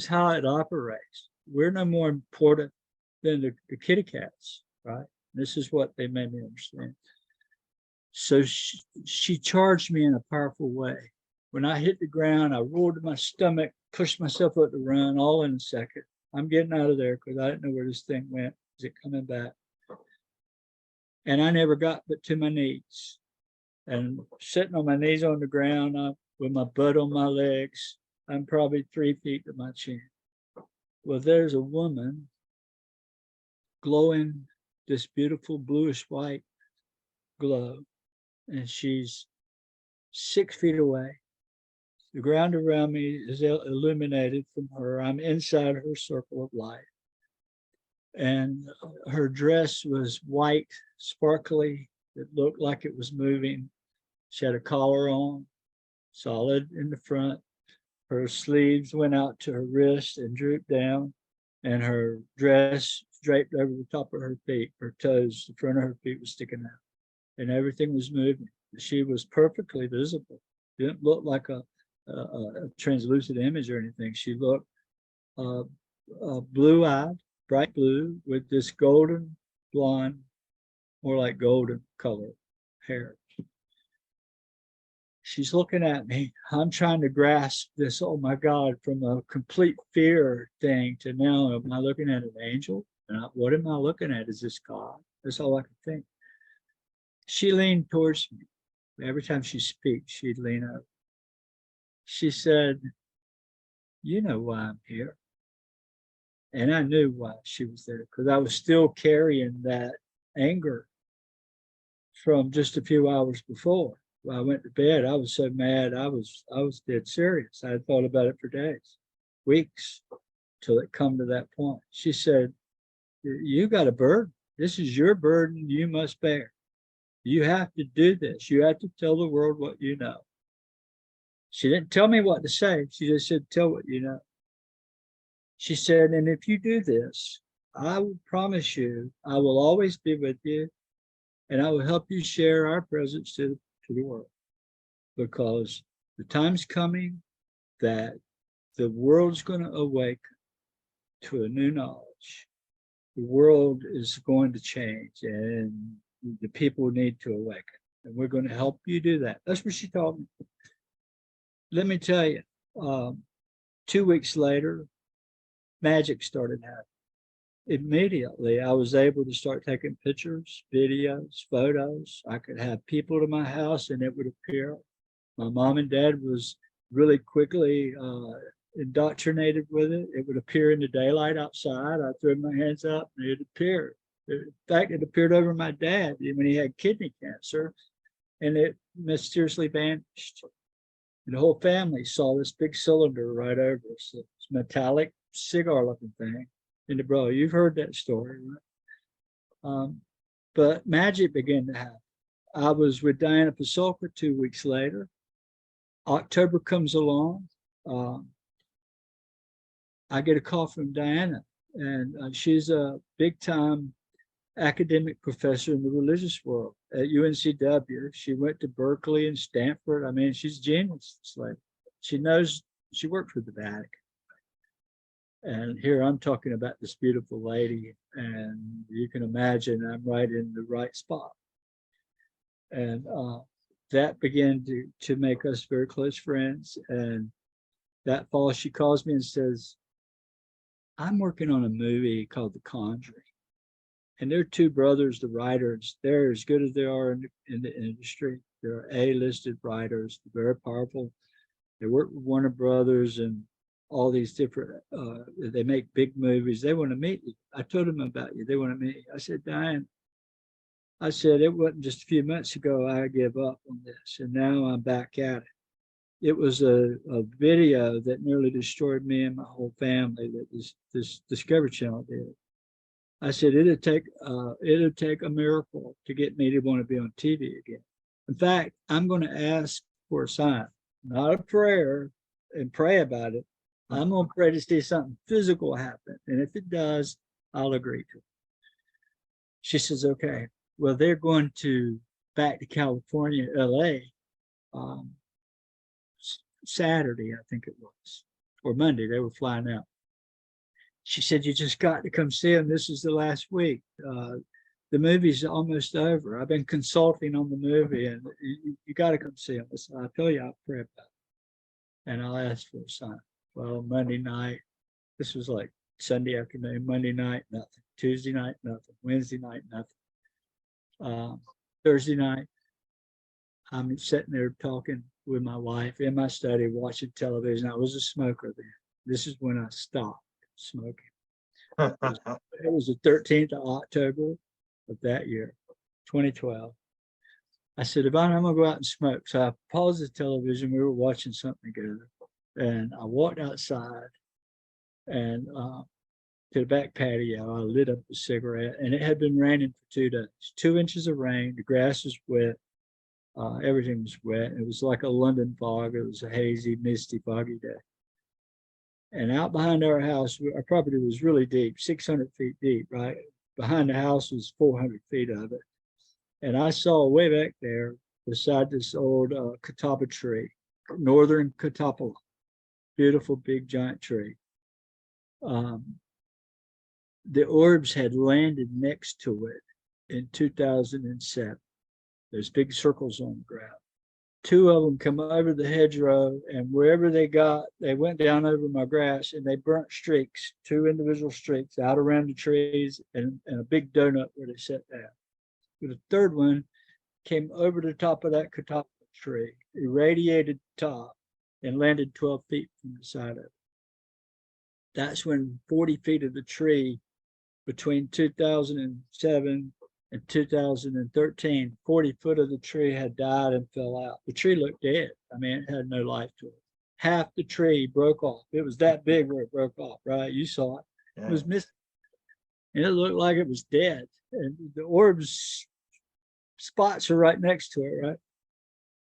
how it operates. We're no more important than the kitty cats, right? This is what they made me understand. So she charged me in a powerful way. When I hit the ground, I roared to my stomach, pushed myself up to run, all in a second. I'm getting out of there because I didn't know where this thing went. Is it coming back? And I never got but to my knees. And sitting on my knees on the ground with my butt on my legs, I'm probably 3 feet to my chin. Well, there's a woman glowing this beautiful bluish white glow, and she's 6 feet away. The ground around me is illuminated from her. I'm inside her circle of light. And her dress was white, sparkly. It looked like it was moving. She had a collar on, solid in the front. Her sleeves went out to her wrist and drooped down, and her dress draped over the top of her feet. Her toes, the front of her feet was sticking out, and everything was moving. She was perfectly visible. Didn't look like a translucent image or anything. She looked blue-eyed, bright blue, with this golden blonde, more like golden color hair. She's looking at me. I'm trying to grasp this, oh my God, from a complete fear thing to now, am I looking at an angel? What am I looking at? Is this God? That's all I could think. She leaned towards me. Every time she speaks, she'd lean over. She said, you know why I'm here. And I knew why she was there, because I was still carrying that anger from just a few hours before. When I went to bed, I was so mad, I was dead serious. I had thought about it for days, weeks, till it come to that point. She said, you got a burden. This is your burden you must bear. You have to do this. You have to tell the world what you know. She didn't tell me what to say. She just said, tell what you know. She said, and if you do this, I will promise you, I will always be with you, and I will help you share our presence to the world, because the time's coming that the world's going to awaken to a new knowledge. The world is going to change, and the people need to awaken, and we're going to help you do that. That's what she told me. Let me tell you, 2 weeks later, magic started happening. Immediately, I was able to start taking pictures, videos, photos. I could have people to my house and it would appear. My mom and dad was really quickly indoctrinated with it. It would appear in the daylight outside. I threw my hands up and it appeared. In fact, it appeared over my dad when he had kidney cancer, and it mysteriously vanished. And the whole family saw this big cylinder right over us. It's metallic, cigar-looking thing. And bro, you've heard that story, right? But magic began to happen. I was with Diana Pasulka 2 weeks later. October comes along. I get a call from Diana, and she's a big-time academic professor in the religious world at UNCW. She went to Berkeley and Stanford. I mean, she's genius. It's like she knows. She worked for the Vatican. And here I'm talking about this beautiful lady, and you can imagine I'm right in the right spot. And that began to make us very close friends. And that fall, she calls me and says, I'm working on a movie called The Conjuring. And they're two brothers, the writers. They're as good as they are in the industry. They're A-listed writers, very powerful. They work with Warner Brothers and all these different, they make big movies. They want to meet you. I told them about you. They want to meet you. I said, Diane, I said, it wasn't just a few months ago I gave up on this, and now I'm back at it. It was a video that nearly destroyed me and my whole family that this Discovery Channel did. I said, it'll take a miracle to get me to want to be on TV again. In fact, I'm going to ask for a sign, not a prayer, and pray about it. I'm going to pray to see something physical happen. And if it does, I'll agree to it. She says, okay. Well, they're going back to California, LA, Saturday, I think it was, or Monday. They were flying out. She said, you just got to come see them. This is the last week. The movie's almost over. I've been consulting on the movie, and you got to come see them. So I tell you, I'll pray about it. And I'll ask for a sign. Well, Monday night, this was like Sunday afternoon, Monday night, nothing. Tuesday night, nothing. Wednesday night, nothing. Thursday night, I'm sitting there talking with my wife in my study, watching television. I was a smoker then. This is when I stopped smoking. It was the 13th of October of that year, 2012. I said, Yvonne, I'm gonna go out and smoke. So I paused the television. We were watching something together, and I walked outside and to the back patio. I lit up a cigarette, and it had been raining for 2 days. 2 inches of rain. The grass was wet. Everything was wet. It was like a London fog. It was a hazy, misty, foggy day. And out behind our house, our property was really deep, 600 feet deep, right? Behind the house was 400 feet of it. And I saw way back there beside this old catawba tree, northern catawba, beautiful big giant tree. The orbs had landed next to it in 2007. There's big circles on the ground. 2 of them come over the hedgerow, and wherever they got, they went down over my grass and they burnt streaks, 2 individual streaks out around the trees and a big donut where they sat down. But the 3rd one came over the top of that catawba tree, irradiated the top, and landed 12 feet from the side of it. That's when 40 feet of the tree between 2007 and 2013, 40 foot of the tree had died and fell out. The tree looked dead. I mean, it had no life to it. Half the tree broke off. It was that big where it broke off, right? You saw it. Yeah. It was missing. And it looked like it was dead. And the orbs spots are right next to it, right?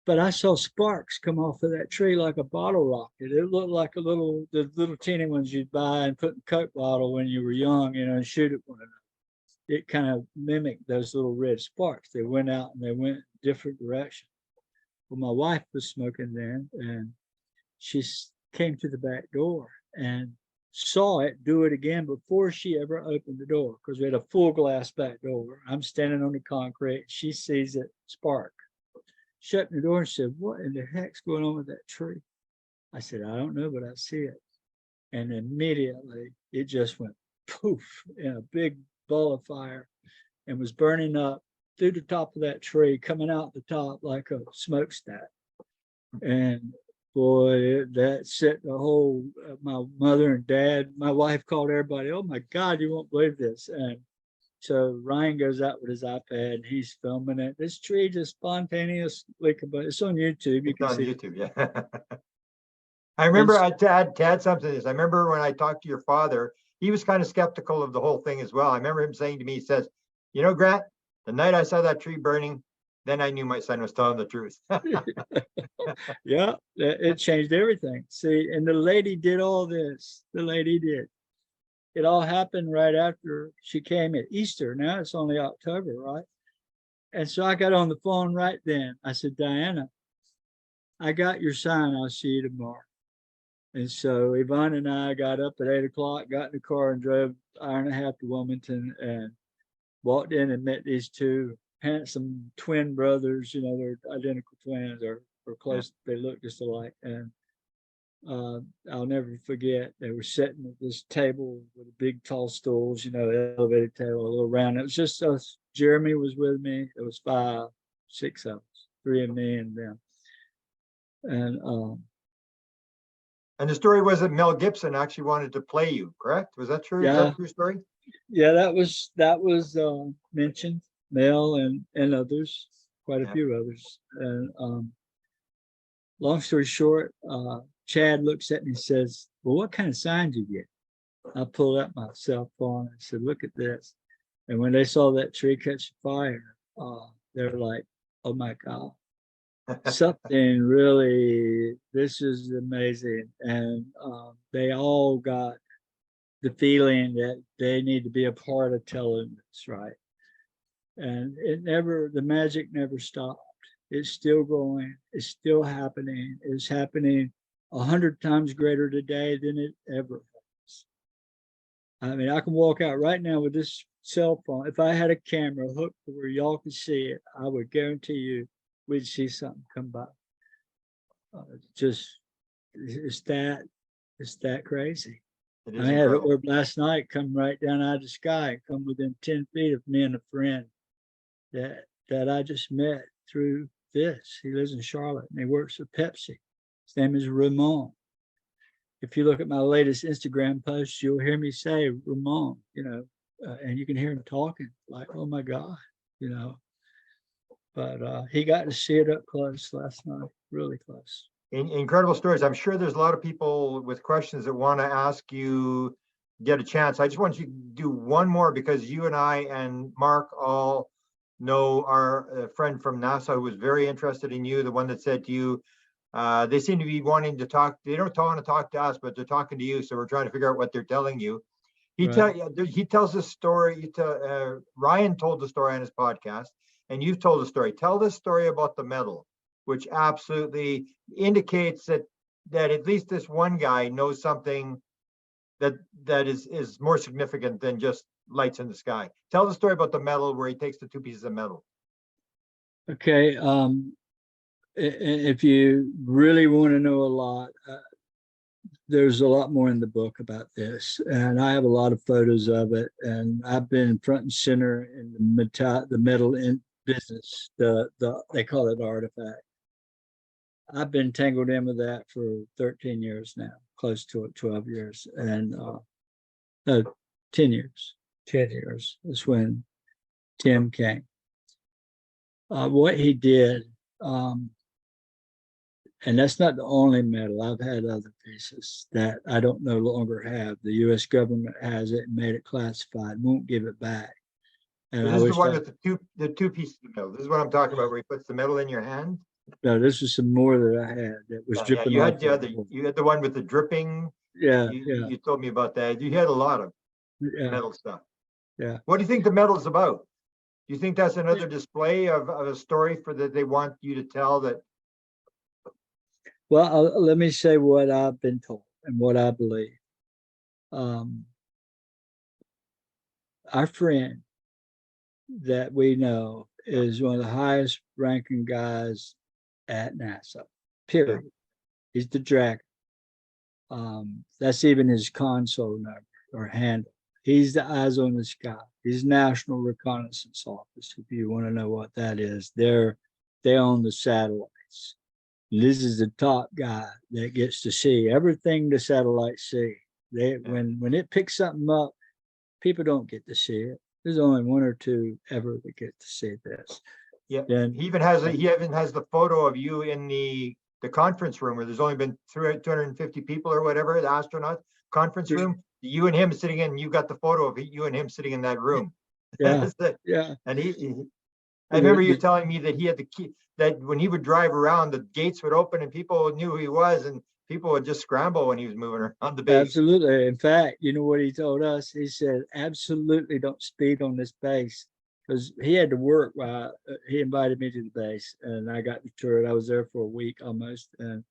But I saw sparks come off of that tree like a bottle rocket. It looked like the little teeny ones you'd buy and put in a Coke bottle when you were young, and shoot at one another. It kind of mimicked those little red sparks. They went out and they went different directions. Well, my wife was smoking then, and she came to the back door and saw it do it again before she ever opened the door, because we had a full glass back door. I'm standing on the concrete. She sees it spark. Shutting the door and said, "What in the heck's going on with that tree?" I said, "I don't know, but I see it." And immediately it just went poof in a big ball of fire and was burning up through the top of that tree, coming out the top like a smokestack. And boy, that set the whole, my mother and dad, my wife called everybody, "Oh my God, you won't believe this." And so Ryan goes out with his iPad and he's filming it. This tree just spontaneously, but it's on YouTube. You It's can on see YouTube, yeah. I remember to add something to this. I remember when I talked to your father, he was kind of skeptical of the whole thing as well. I remember him saying to me, he says, "You know, Grant, the night I saw that tree burning, then I knew my son was telling the truth." Yeah, it changed everything. See, and the lady did all this. The lady did. It all happened right after she came at Easter. Now it's only October, right? And so I got on the phone right then. I said, "Diana, I got your sign. I'll see you tomorrow." And so Yvonne and I got up at 8 o'clock, got in the car and drove an hour and a half to Wilmington and walked in and met these 2 handsome twin brothers. You know, they're identical twins or close. They look just alike. And I'll never forget, they were sitting at this table with big tall stools, you know, elevated table, a little round. It was just us. Jeremy was with me. It was 5, 6 of us, 3 of me and them. And the story was that Mel Gibson actually wanted to play you, correct? Was that true? Is that a true story? Yeah, that was mentioned. Mel and others, quite a few others. And long story short, Chad looks at me and says, "Well, what kind of sign did you get?" I pulled out my cell phone and said, "Look at this." And when they saw that tree catch fire, they were like, "Oh my God, something really, this is amazing." And they all got the feeling that they need to be a part of telling this, right? And the magic never stopped. It's still going. It's still happening. It's happening 100 times greater today than it ever was. I mean, I can walk out right now with this cell phone. If I had a camera hooked where y'all could see it, I would guarantee you we'd see something come by. It's that crazy. I had an orb last night come right down out of the sky, come within 10 feet of me and a friend that I just met through this. He lives in Charlotte and he works for Pepsi. His name is Ramon. If you look at my latest Instagram post, you'll hear me say Ramon, you know, and you can hear him talking like, "Oh my God," you know. But he got to see it up close last night, really close. Incredible stories. I'm sure there's a lot of people with questions that want to ask you, get a chance. I just want you to do one more because you and I and Mark all know our friend from NASA who was very interested in you, the one that said to you, they seem to be wanting to talk. They don't want to talk to us, but they're talking to you. So we're trying to figure out what they're telling you. He tells this story. Ryan told the story on his podcast, and you've told the story. Tell this story about the medal, which absolutely indicates that at least this one guy knows something that is more significant than just lights in the sky. Tell the story about the medal where he takes the two pieces of metal. Okay. If you really want to know a lot, there's a lot more in the book about this, and I have a lot of photos of it. And I've been front and center in the metal in business. They call it artifact. I've been tangled in with that for 13 years now, close to 12 years, and 10 years. 10 years is when Tim came. What he did. And that's not the only medal. I've had other pieces that I don't no longer have. The U.S. government has it and made it classified, won't give it back. And this is the one with the two pieces of metal. This is what I'm talking about, where he puts the metal in your hand. No, this was some more that I had that was dripping. You had the one with the dripping. Yeah, you told me about that. You had a lot of metal stuff. Yeah. What do you think the medal's about? Do you think that's another display of a story that they want you to tell that? Well, let me say what I've been told and what I believe. Our friend that we know is one of the highest ranking guys at NASA, period. Yeah. He's the dragon. That's even his console number or handle. He's the eyes on the sky. He's National Reconnaissance Office, if you want to know what that is. They own the satellites. This is the top guy that gets to see everything the satellites see. When it picks something up, people don't get to see it. There's only one or two ever that get to see this. Yeah. Then he even has the photo of you in the conference room where there's only been 250 people or whatever, the astronaut conference room. You and him sitting in. You got the photo of you and him sitting in that room. Yeah. Yeah. And I remember you telling me that he had the key, that when he would drive around, the gates would open and people knew who he was, and people would just scramble when he was moving around the base. Absolutely. In fact, you know what he told us? He said, absolutely don't speed on this base, because he had to work while he invited me to the base, and I got the tour. I was there for a week almost, and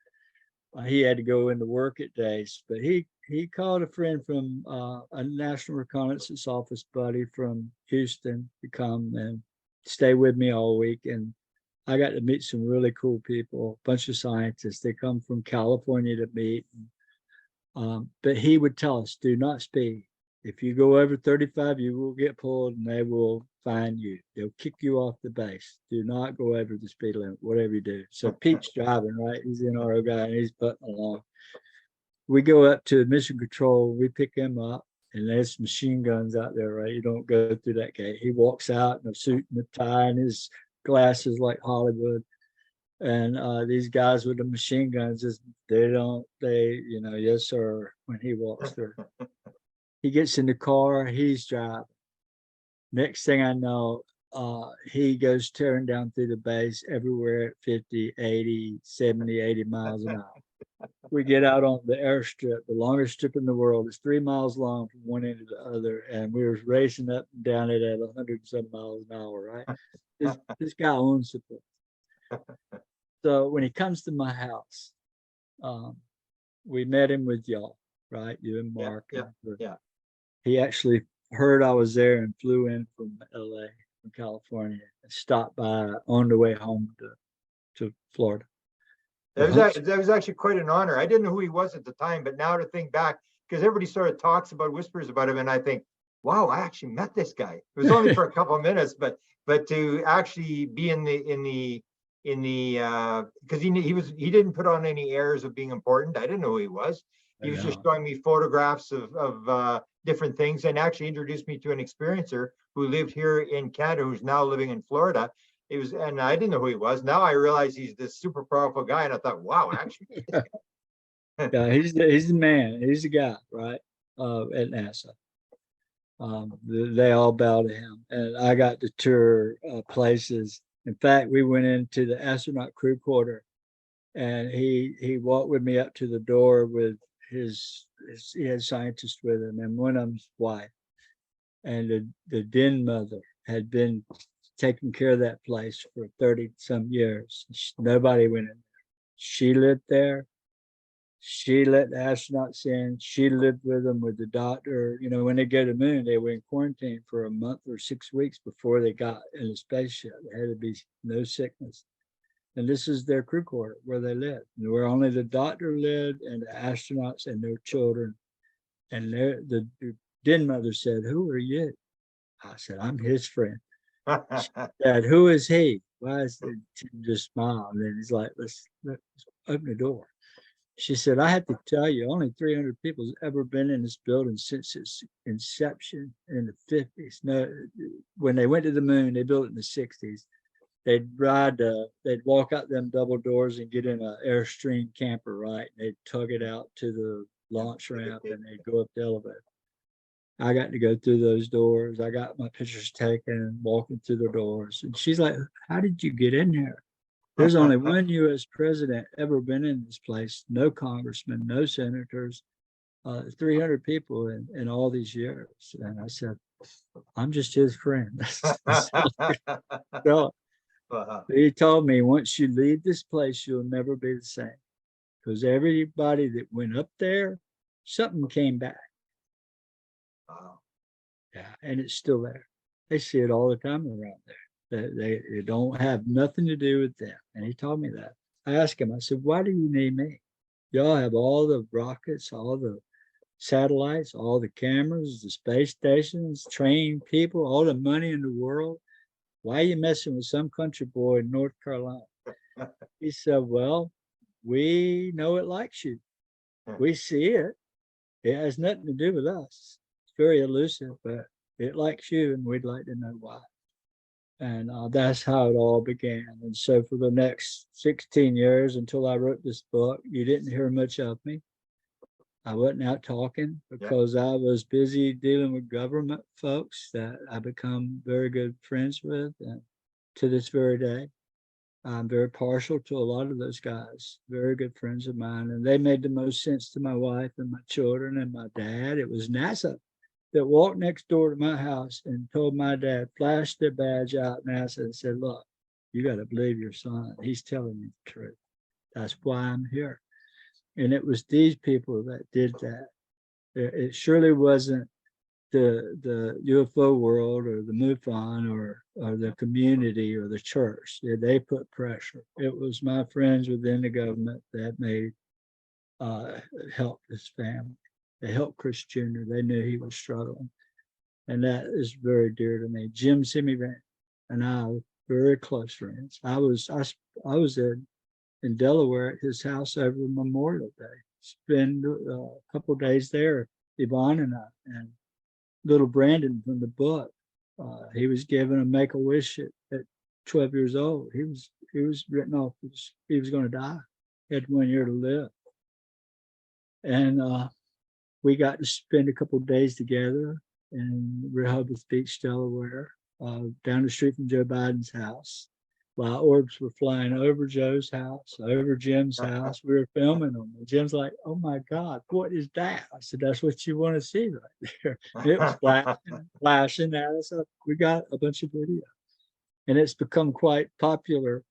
he had to go into work at days. But he called a friend from a National Reconnaissance Office buddy from Houston to come and stay with me all week, and I got to meet some really cool people, a bunch of scientists. They come from California to meet. But he would tell us, do not speed. If you go over 35, you will get pulled and they will find you. They'll kick you off the base. Do not go over the speed limit, whatever you do. So Pete's driving, right? He's the NRO guy and he's butting along. We go up to mission control, we pick him up, and there's machine guns out there, right? You don't go through that gate. He walks out in a suit and a tie and his glasses like Hollywood. And these guys with the machine guns, yes, sir, when he walks through. He gets in the car, he's driving. Next thing I know, he goes tearing down through the base everywhere at 50, 80, 70, 80 miles an hour. We get out on the airstrip, the longest strip in the world. It's 3 miles long from one end to the other. And we were racing up and down it at 100 some miles an hour, right? This guy owns the place. So when he comes to my house, we met him with y'all, right? You and Mark. Yeah. He actually heard I was there and flew in from LA, from California, and stopped by on the way home to Florida. That was actually quite an honor. I didn't know who he was at the time, but now to think back, because everybody sort of talks about, whispers about him, and I think, wow, I actually met this guy. It was only for a couple of minutes, but to actually be in the because he didn't put on any airs of being important. I didn't know who he was. He was just showing me photographs of different things, and actually introduced me to an experiencer who lived here in Canada, who's now living in Florida. and I didn't know who he was. Now I realize he's this super powerful guy. And I thought, wow, actually. Yeah, he's the man. He's the guy, right? At NASA. They all bow to him, and I got to tour places. In fact, we went into the astronaut crew quarter, and he walked with me up to the door with he had scientists with him, and one of them's wife, and the den mother had been taking care of that place for 30 some years. Nobody went in there. She lived there. She let the astronauts in. She lived with them with the doctor. You know, when they go to the moon, they were in quarantine for a month or 6 weeks before they got in the spaceship. There had to be no sickness. And this is their crew quarter where they lived, where only the doctor lived and the astronauts and their children. And the den mother said, "Who are you?" I said, "I'm his friend." She said, "Who is he?" Well, I said, Tim just smiled. And then he's like, let's open the door. She said, "I have to tell you, only 300 people has ever been in this building since its inception in the 50s. No, when they went to the moon, they built it in the 60s. They'd they'd walk out them double doors and get in an Airstream camper, right? They'd tug it out to the launch ramp and they'd go up the elevator. I got to go through those doors. I got my pictures taken walking through the doors. And she's like, "How did you get in here? There's only one U.S. president ever been in this place. No congressman, no senators, 300 people in all these years." And I said, "I'm just his friend." So he told me, "Once you leave this place, you'll never be the same. Because everybody that went up there, something came back." Wow. Yeah, and it's still there. They see it all the time around there. They don't have nothing to do with them. And he told me that. I asked him, I said, "Why do you need me? Y'all have all the rockets, all the satellites, all the cameras, the space stations, trained people, all the money in the world. Why are you messing with some country boy in North Carolina?" He said, "Well, we know it likes you. We see it. It has nothing to do with us. It's very elusive, but it likes you, and we'd like to know why." And that's how it all began. And so for the next 16 years until I wrote this book, you didn't hear much of me. I wasn't out talking because I was busy dealing with government folks that I become very good friends with. And to this very day, I'm very partial to a lot of those guys, very good friends of mine. And they made the most sense to my wife and my children and my dad. It was NASA that walked next door to my house and told my dad, flashed their badge out, NASA, and said, "Look, you got to believe your son. He's telling you the truth. That's why I'm here." And it was these people that did that. It surely wasn't the UFO world or the MUFON or the community or the church. Yeah, they put pressure. It was my friends within the government that made help this family. They helped Chris Jr. They knew he was struggling. And that is very dear to me. Jim Semivan and I were very close friends. I was in Delaware at his house over Memorial Day. Spend a couple of days there, Yvonne and I, and little Brandon from the book. He was given a Make-A-Wish at 12 years old. He was written off. He was going to die. He had 1 year to live. And we got to spend a couple of days together in Rehoboth Beach, Delaware, down the street from Joe Biden's house. While orbs were flying over Joe's house, over Jim's house, we were filming them. And Jim's like, "Oh my God, what is that?" I said, "That's what you want to see right there." And it was flashing at us. We got a bunch of video. And it's become quite popular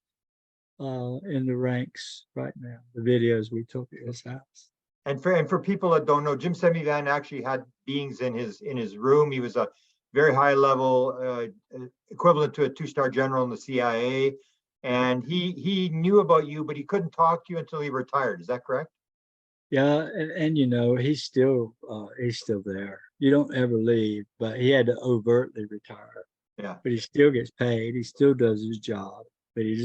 in the ranks right now, the videos we took at his house. And for people that don't know, Jim Semivan actually had beings in his room. He was a very high level, equivalent to a 2-star general in the CIA. And he knew about you, but he couldn't talk to you until he retired. Is that correct? Yeah, and you know, he's still there. You don't ever leave, but he had to overtly retire. Yeah. But he still gets paid. He still does his job, but he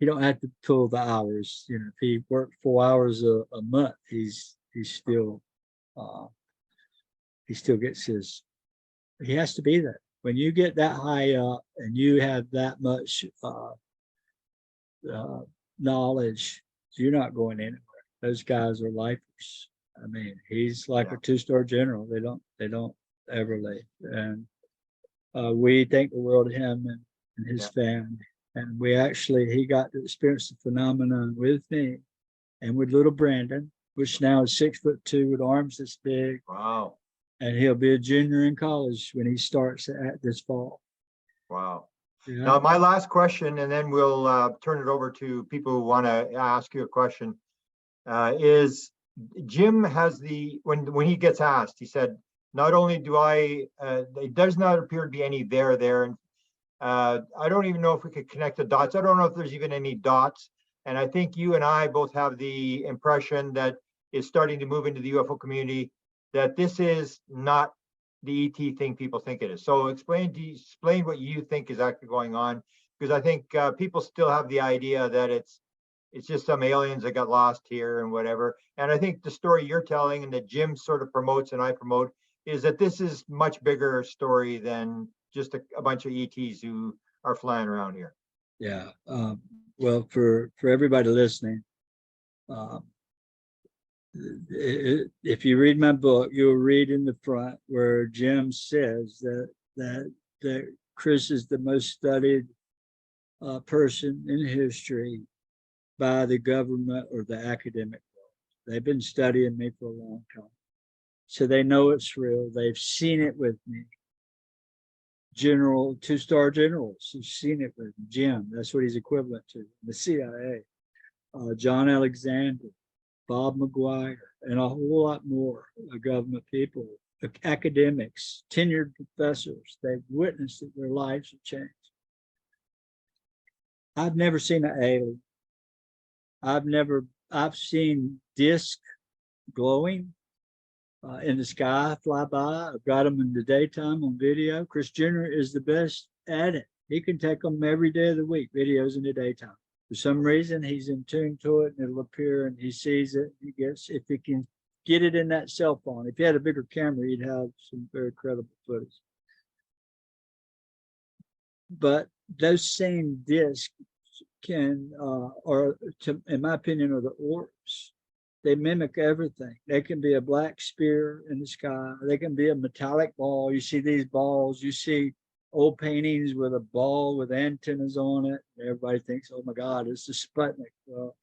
don't have to pull the hours. You know, if he worked 4 hours a month, he still gets his. He has to be there when you get that high up and you have that much knowledge, you're not going anywhere. Those guys are lifers. I mean, he's like Yeah. a two-star general. They don't ever leave. And we thank the world of him and his family. And he got to experience the phenomenon with me and with little Brandon, which now is 6'2" with arms this big. Wow. And he'll be a junior in college when he starts at this fall. Wow. Yeah. Now, my last question, and then we'll turn it over to people who want to ask you a question, is Jim has when he gets asked, he said, not only do it does not appear to be any there. And I don't even know if we could connect the dots. I don't know if there's even any dots. And I think you and I both have the impression that is starting to move into the UFO community, that this is not the ET thing people think it is. So explain what you think is actually going on, because I think people still have the idea that it's just some aliens that got lost here and whatever. And I think the story you're telling and that Jim sort of promotes and I promote is that this is much bigger story than just a bunch of ETs who are flying around here. Yeah. Well, for everybody listening, if you read my book, you'll read in the front where Jim says that Chris is the most studied person in history by the government or the academic world. They've been studying me for a long time. So they know it's real. They've seen it with me. Two-star generals who've seen it with Jim. That's what he's equivalent to. The CIA, John Alexander, Bob McGuire, and a whole lot more government people, academics, tenured professors. They've witnessed that their lives have changed. I've never seen an alien. I've seen discs glowing in the sky fly by. I've got them in the daytime on video. Chris Jr. is the best at it. He can take them every day of the week, videos in the daytime. For some reason, he's in tune to it and it'll appear and he sees it. If he can get it in that cell phone, if he had a bigger camera, he'd have some very credible footage. But those same discs in my opinion, are the orbs. They mimic everything. They can be a black spear in the sky. They can be a metallic ball. You see these balls, you see old paintings with a ball with antennas on it. Everybody thinks, oh my God, it's the Sputnik. Well,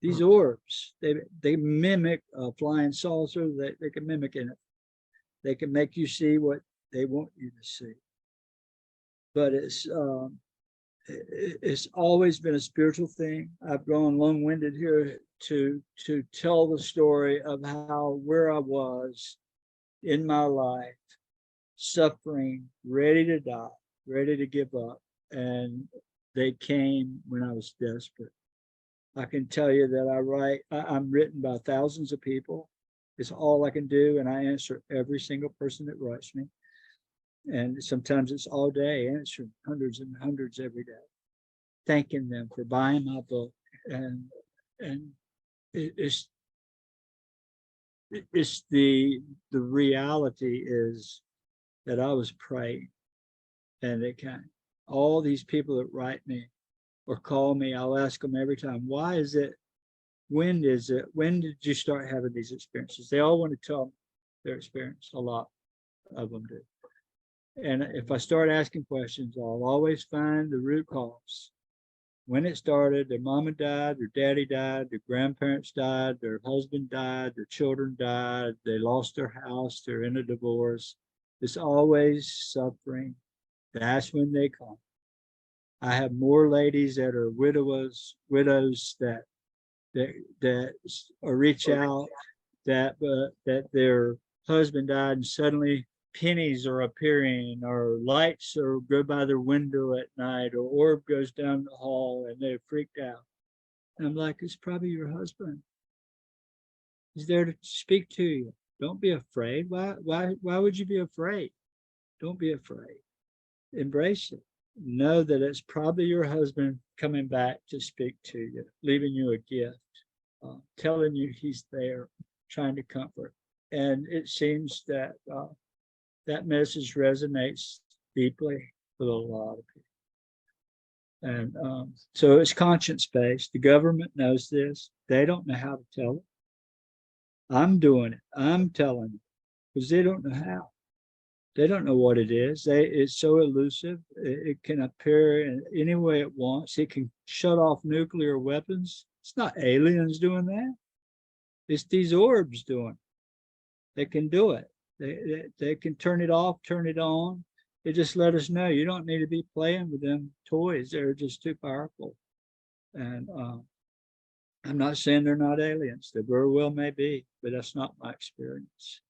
these orbs, they mimic a flying saucer. They can mimic it. They can make you see what they want you to see. But it's always been a spiritual thing. I've gone long-winded here to tell the story of where I was in my life, suffering, ready to die, ready to give up. And they came when I was desperate. I can tell you that I'm written by thousands of people. It's all I can do. And I answer every single person that writes me. And sometimes it's all day, answering hundreds and hundreds every day, thanking them for buying my book. And it's the reality is that I was praying, and it came. All these people that write me or call me, I'll ask them every time, why is it? When did you start having these experiences? They all want to tell their experience. A lot of them do. And if I start asking questions, I'll always find the root cause. When it started, their mama died, their daddy died, their grandparents died, their husband died, their children died, they lost their house, they're in a divorce. It's always suffering. That's when they come. I have more ladies that are widows that reach out that their husband died and suddenly pennies are appearing, or lights go by their window at night, or orb goes down the hall and they're freaked out. And I'm like, it's probably your husband. He's there to speak to you. Don't be afraid. Why would you be afraid? Don't be afraid. Embrace it. Know that it's probably your husband coming back to speak to you, leaving you a gift, telling you he's there, trying to comfort. And it seems that that message resonates deeply with a lot of people. And so it's conscience-based. The government knows this. They don't know how to tell it. I'm doing it. I'm telling it because they don't know how. They don't know what it is. It's so elusive. It can appear in any way it wants. It can shut off nuclear weapons. It's not aliens doing that. It's these orbs doing it. They can do it. They can turn it off, turn it on. They just let us know you don't need to be playing with them toys. They're just too powerful. And I'm not saying they're not aliens. They very well may be, but that's not my experience.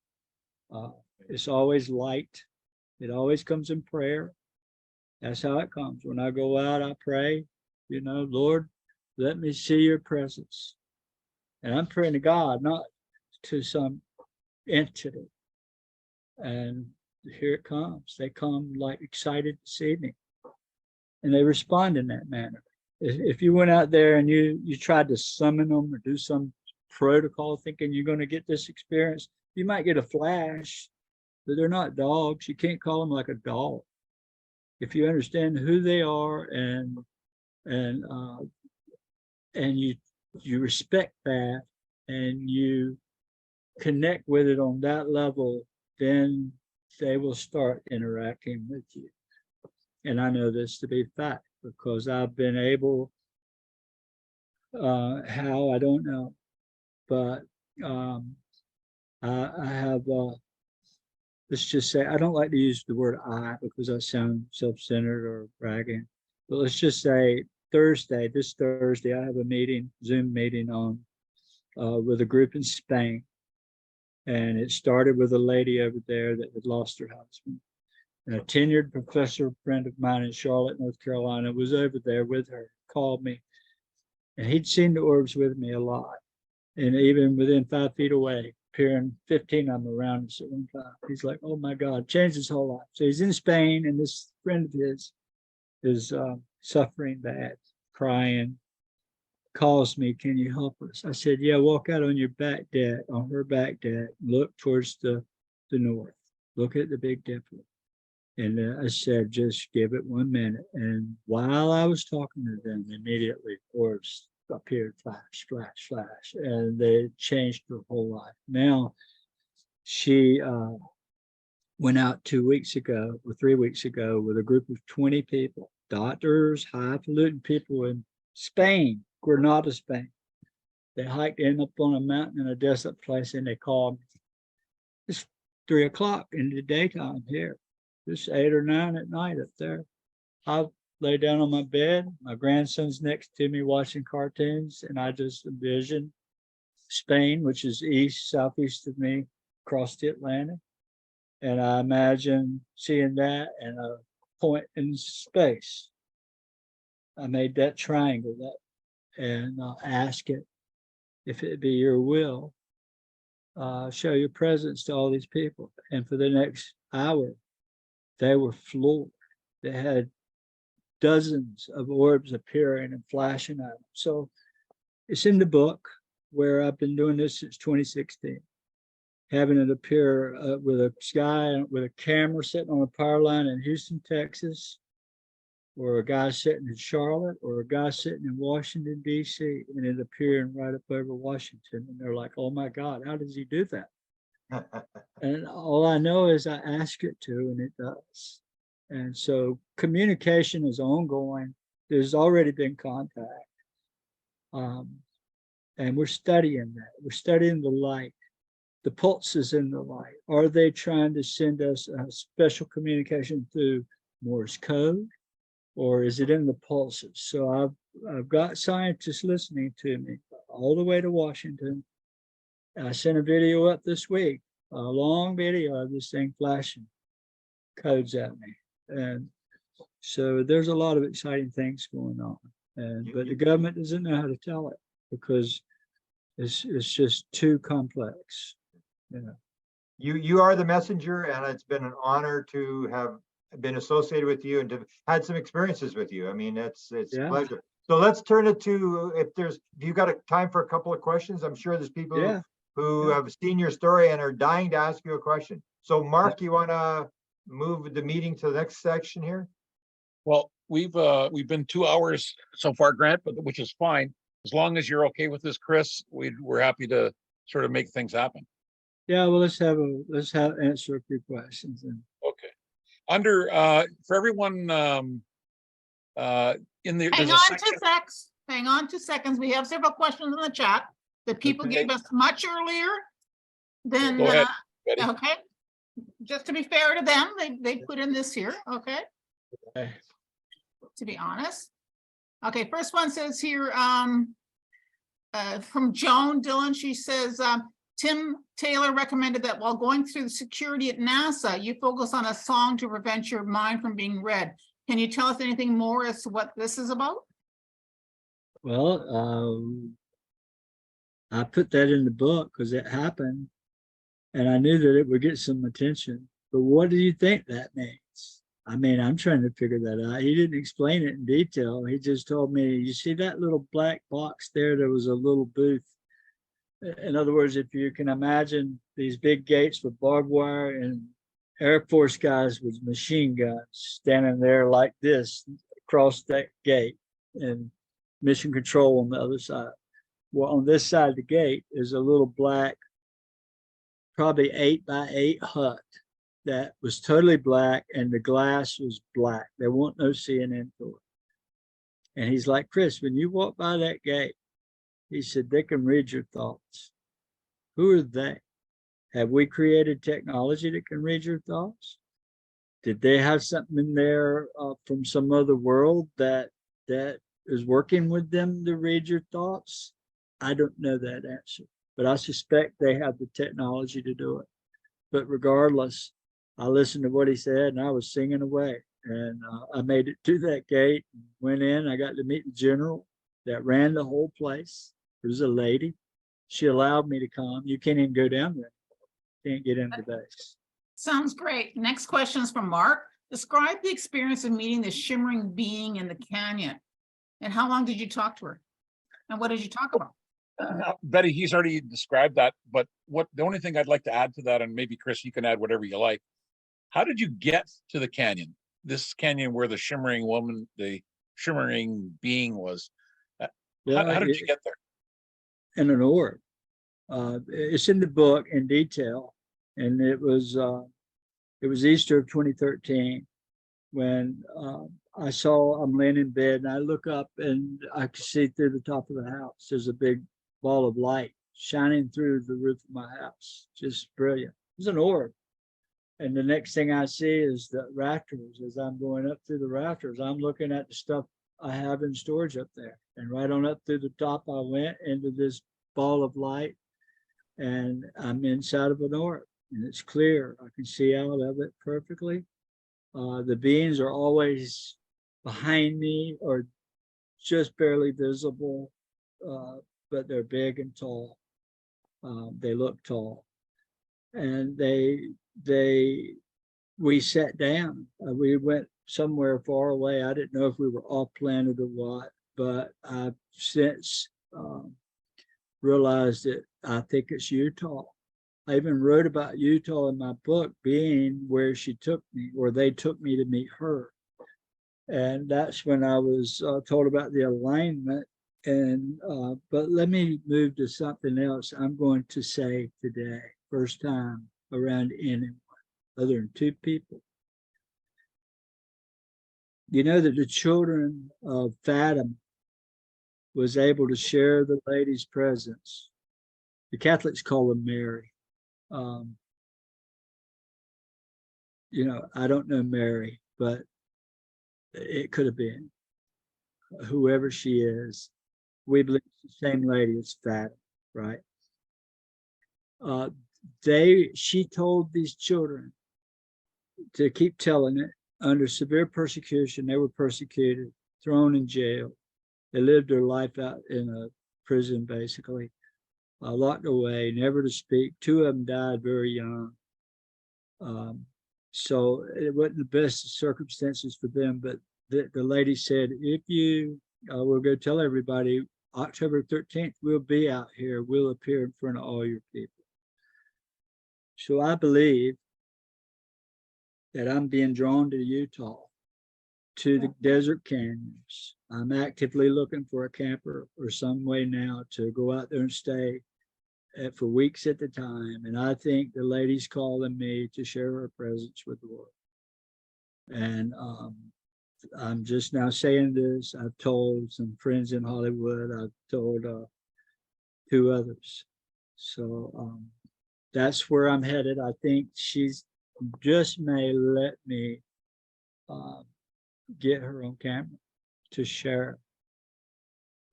It's always light. It always comes in prayer. That's how it comes. When I go out, I pray, Lord, let me see your presence. And I'm praying to God, not to some entity. And here it comes. They come like excited to see me. And they respond in that manner. If you went out there and you tried to summon them or do some protocol thinking you're going to get this experience, you might get a flash, but they're not dogs. You can't call them like a dog. If you understand who they are and you respect that and you connect with it on that level, then they will start interacting with you. And I know this to be fact because I've been able, how, I don't know, but I have, let's just say, I don't like to use the word I because I sound self-centered or bragging, but let's just say this Thursday, I have a meeting, Zoom meeting on with a group in Spain. And it started with a lady over there that had lost her husband. And a tenured professor friend of mine in Charlotte, North Carolina, was over there with her, called me. And he'd seen the orbs with me a lot. And even within 5 feet away, appearing 15 of them around us at one time. He's like, oh my God, changed his whole life. So he's in Spain, and this friend of his is suffering bad, crying, calls me, can you help us? I said, yeah, walk out on your back deck, on her back deck, look towards the north, look at the Big Dipper. And I said, just give it 1 minute. And while I was talking to them, immediately orbs appeared, flash, flash, flash, and they changed her whole life. Now, she went out 2 weeks ago or 3 weeks ago with a group of 20 people, doctors, highfalutin people in Spain, Granada, Spain. They hiked in up on a mountain in a desolate place, and they called me. It's 3 o'clock in the daytime here. It's 8 or 9 at night up there. I lay down on my bed. My grandson's next to me watching cartoons, and I just envision Spain, which is southeast of me, across the Atlantic. And I imagine seeing that and a point in space. I made that triangle, and ask it, if it be your will, show your presence to all these people. And for the next hour, they were floored. They had dozens of orbs appearing and flashing at them. So it's in the book, where I've been doing this since 2016, having it appear with a guy with a camera sitting on a power line in Houston, Texas, or a guy sitting in Charlotte, or a guy sitting in Washington, D.C., and it appearing right up over Washington. And they're like, oh my God, how does he do that? And all I know is I ask it to, and it does. And so communication is ongoing. There's already been contact. And we're studying that. We're studying the light, the pulses in the light. Are they trying to send us a special communication through Morse code, or is it in the pulses? So I've got scientists listening to me all the way to Washington. I sent a video up this week, a long video of this thing flashing codes at me. And so there's a lot of exciting things going on. But the government doesn't know how to tell it because it's just too complex. You are the messenger, and it's been an honor to have been associated with you and to had some experiences with you. I mean, it's a pleasure. So let's turn it to, if you got time for a couple of questions. I'm sure there's people who have seen your story and are dying to ask you a question. So Mark, you want to move the meeting to the next section here? Well, we've been 2 hours so far, Grant, but which is fine. As long as you're okay with this, Chris, we're happy to sort of make things happen. Yeah, well, let's have answer a few questions and Okay. Under for everyone in the Hang there's a on section. 2 seconds. Hang on 2 seconds. We have several questions in the chat that people Okay. gave us much earlier than, Go ahead, Betty. okay. Just to be fair to them, they put in this here, okay, Okay. to be honest. Okay, first one says here, from Joan Dillon, she says, Tim Taylor recommended that while going through the security at NASA, you focus on a song to prevent your mind from being read. Can you tell us anything more as to what this is about? Well, I put that in the book because it happened and I knew that it would get some attention. But what do you think that means? I mean, I'm trying to figure that out. He didn't explain it in detail. He just told me, you see that little black box there? There was a little booth. In other words, if you can imagine these big gates with barbed wire and Air Force guys with machine guns standing there like this across that gate and mission control on the other side. Well, on this side of the gate is a little black, probably 8x8 hut that was totally black and the glass was black. There wasn't no seeing into it. And he's like, Chris, when you walk by that gate, he said, they can read your thoughts. Who are they? Have we created technology that can read your thoughts? Did they have something in there from some other world that is working with them to read your thoughts? I don't know that answer, but I suspect they have the technology to do it. But regardless, I listened to what he said and I was singing away. And I made it to that gate, went in, I got to meet the general that ran the whole place. It was a lady. She allowed me to come. You can't even go down there. Can't get into base. Sounds great. Next question is from Mark. Describe the experience of meeting the shimmering being in the canyon. And how long did you talk to her? And what did you talk about? Betty, he's already described that, but the only thing I'd like to add to that, and maybe Chris, you can add whatever you like. How did you get to the canyon? This canyon where the shimmering woman, the shimmering being was. How did you get there? In an orb. It's in the book in detail, and it was Easter of 2013 when I'm laying in bed and I look up and I could see through the top of the house. There's a big ball of light shining through the roof of my house. Just brilliant. It was an orb. And the next thing I see is the rafters. As I'm going up through the rafters, I'm looking at the stuff I have in storage up there. And right on up through the top, I went into this ball of light and I'm inside of an orb and it's clear. I can see out of it perfectly. The beings are always behind me or just barely visible, but they're big and tall. They look tall. And we sat down. We went somewhere far away. I didn't know if we were off planet or what, but I've since realized that I think it's Utah. I even wrote about Utah in my book, being where she took me, or they took me to meet her. And that's when I was told about the alignment. And but let me move to something else I'm going to say today, first time around anyone other than two people. You know that the children of Fatima was able to share the lady's presence. The Catholics call her Mary. You know, I don't know Mary, but it could have been whoever she is. We believe it's the same lady as Fatima, right? She told these children to keep telling it. Under severe persecution, they were persecuted, thrown in jail. They lived their life out in a prison, basically, locked away, never to speak. Two of them died very young. So it wasn't the best of circumstances for them, but the lady said, if you will go tell everybody, October 13th, we'll be out here. We'll appear in front of all your people. So I believe that I'm being drawn to Utah, to the desert canyons. I'm actively looking for a camper or some way now to go out there and stay for weeks at a time. And I think the lady's calling me to share her presence with the world. And I'm just now saying this. I've told some friends in Hollywood. I've told 2 others. So that's where I'm headed. I think she's just may let me get her on camera to share,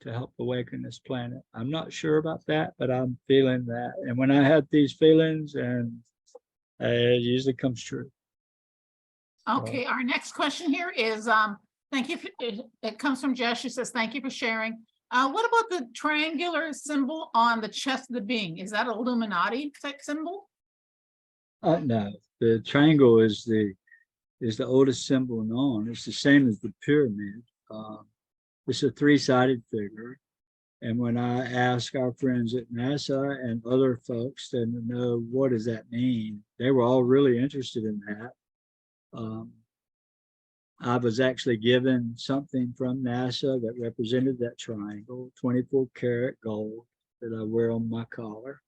to help awaken this planet. I'm not sure about that, but I'm feeling that. And when I have these feelings, and it usually comes true. Okay, our next question here is, thank you. It comes from Jess. She says, thank you for sharing. What about the triangular symbol on the chest of the being? Is that an Illuminati type symbol? No, the triangle is the oldest symbol known. It's the same as the pyramid. It's a 3-sided figure. And when I ask our friends at NASA and other folks to know what does that mean, they were all really interested in that. I was actually given something from NASA that represented that triangle, 24 karat gold that I wear on my collar.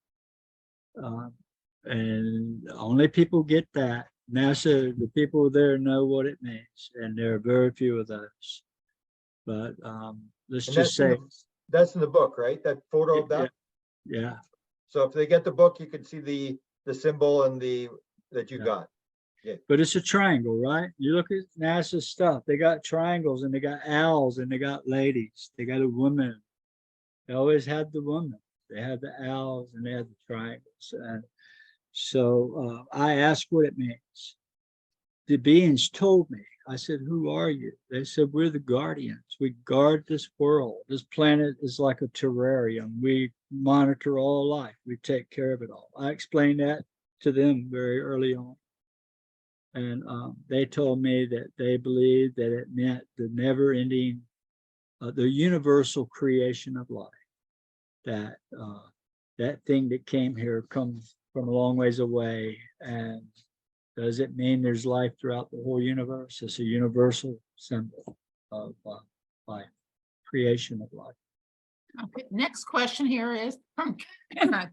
And only people get that. NASA, the people there know what it means, and there are very few of those. But let's And just say that's in the book, right? That photo of that. yeah. So if they get the book, you can see the symbol and that you Yeah. got. But it's a triangle, right? You look at NASA stuff, they got triangles and they got owls and they got ladies. They got a woman. They always had the woman. They had the owls and they had the triangles. And so I asked what it means. The beings told me. I said, who are you? They said, we're the guardians. We guard this world. This planet is like a terrarium. We monitor all life. We take care of it all. I explained that to them very early on. And they told me that they believed that it meant the never-ending, the universal creation of life. That that thing that came here comes from a long ways away. And does it mean there's life throughout the whole universe? It's a universal symbol of life, creation of life. Okay, next question here is from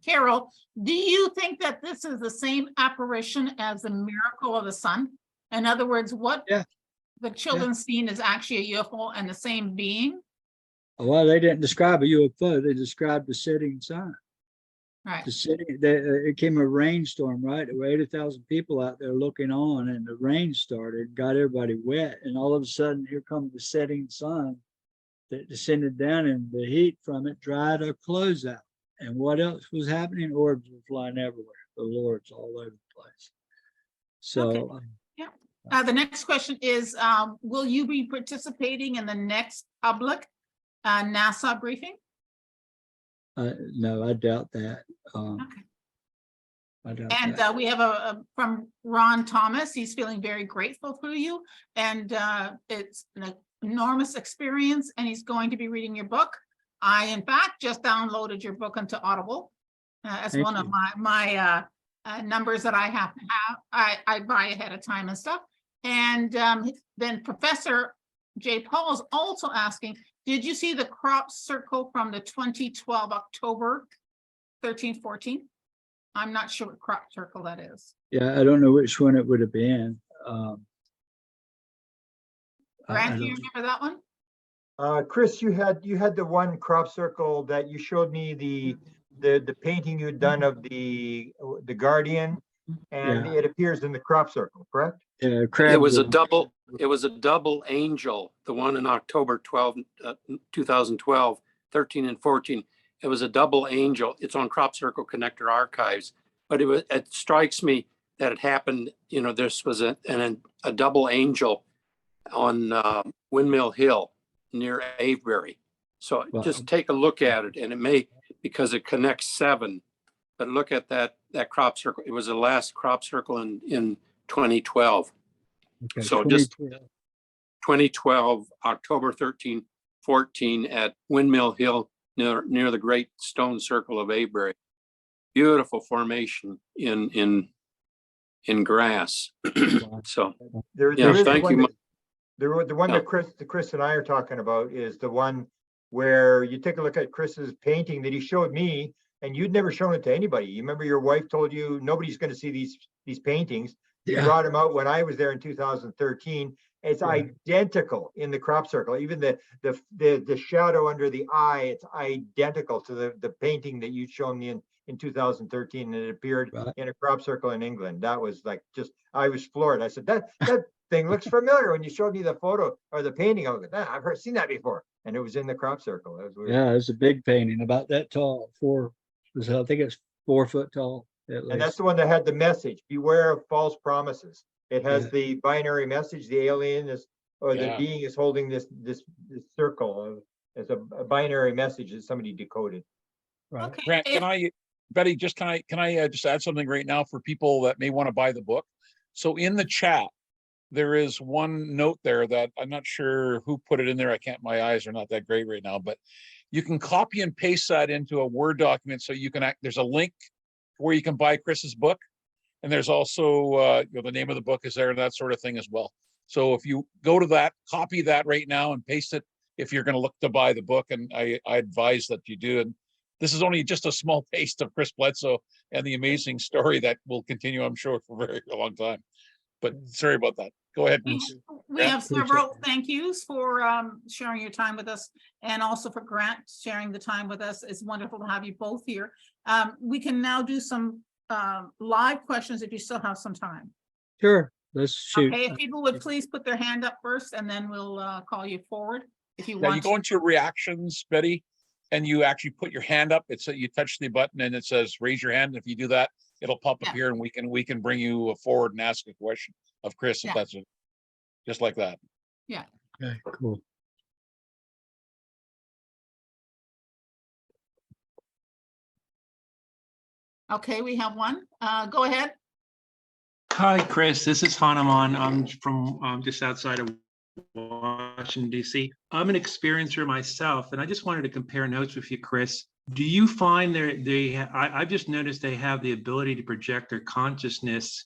Carol. Do you think that this is the same apparition as the miracle of the sun? In other words, what the children seen is actually a UFO and the same being? Well, they didn't describe a UFO. They described the setting sun. Right. The city, it came a rainstorm, right? There were 80,000 people out there looking on, and the rain started, got everybody wet. And all of a sudden, here comes the setting sun that descended down, and the heat from it dried our clothes out. And what else was happening? Orbs were flying everywhere. The Lord's all over the place. So, okay. The next question is, will you be participating in the next public NASA briefing? no, I doubt that. Okay. I doubt And that. we have from Ron Thomas. He's feeling very grateful for you, and it's an enormous experience, and he's going to be reading your book. I, in fact, just downloaded your book into Audible as Thank one you. of my numbers that I have to have. I buy ahead of time and stuff. And then Professor J. Paul is also asking, did you see the crop circle from the 2012 October 13, 14? I'm not sure what crop circle that is. Yeah, I don't know which one it would have been. Grant, do you remember that one? Chris, you had the one crop circle that you showed me the painting you'd done of the guardian, and it appears in the crop circle, correct? Yeah, It was a double angel, the one in October 12, 2012, 13 and 14. It was a double angel. It's on Crop Circle Connector Archives, but it strikes me that it happened, this was a double angel on Windmill Hill near Avebury. So just take a look at it, and it may, because it connects 7, but look at that crop circle. It was the last crop circle in 2012. Okay, So just 2012, October 13, 14 at Windmill Hill near the Great Stone Circle of Avebury. Beautiful formation in in grass. So, There Yeah, is the thank you, one Mike. the one Yeah. that Chris and I are talking about is the one where you take a look at Chris's painting that he showed me, and you'd never shown it to anybody. You remember your wife told you nobody's going to see these paintings. You Yeah. brought them out when I was there in 2013. It's Yeah. identical in the crop circle. Even the shadow under the eye, it's identical to the painting that you'd shown me in 2013, and it appeared Right. in a crop circle in England. That was like I was floored. I said that thing looks familiar. When you showed me the photo or the painting, I was like, I've seen that before, and it was in the crop circle. It was weird. Yeah, it's a big painting about that tall. I think it's 4 foot tall at And that's least. the one that had the message: "Beware of false promises." It has Yeah. the binary message: the alien is, or the Yeah. being is holding this circle of as a binary message that somebody decoded. Right. Okay. Grant, Betty, can I just add something right now for people that may want to buy the book? So in the chat, there is one note there that I'm not sure who put it in there. My eyes are not that great right now, but you can copy and paste that into a Word document. So you can there's a link where you can buy Chris's book. And there's also, the name of the book is there and that sort of thing as well. So if you go to that, copy that right now and paste it if you're going to look to buy the book. And I advise that you do. And this is only just a small taste of Chris Bledsoe and the amazing story that will continue, I'm sure, for a very long time. But sorry about that. Go ahead. We have Appreciate several it. thank yous for sharing your time with us, and also for Grant sharing the time with us. It's wonderful to have you both here. We can now do some live questions if you still have some time. Sure, let's shoot. Okay, if people would please put their hand up first, and then we'll call you forward if you Yeah, you want. go into reactions, Betty, and you actually put your hand up. You touch the button and it says raise your hand. If you do that, it'll pop up Yeah. here and we can bring you forward and ask a question of Chris if Yeah. that's it. Just like that. Okay, cool. Okay, we have one. Go ahead. Hi, Chris. This is Hanuman. I'm from just outside of Washington, D.C. I'm an experiencer myself, and I just wanted to compare notes with you, Chris. Do you find I've just noticed they have the ability to project their consciousness.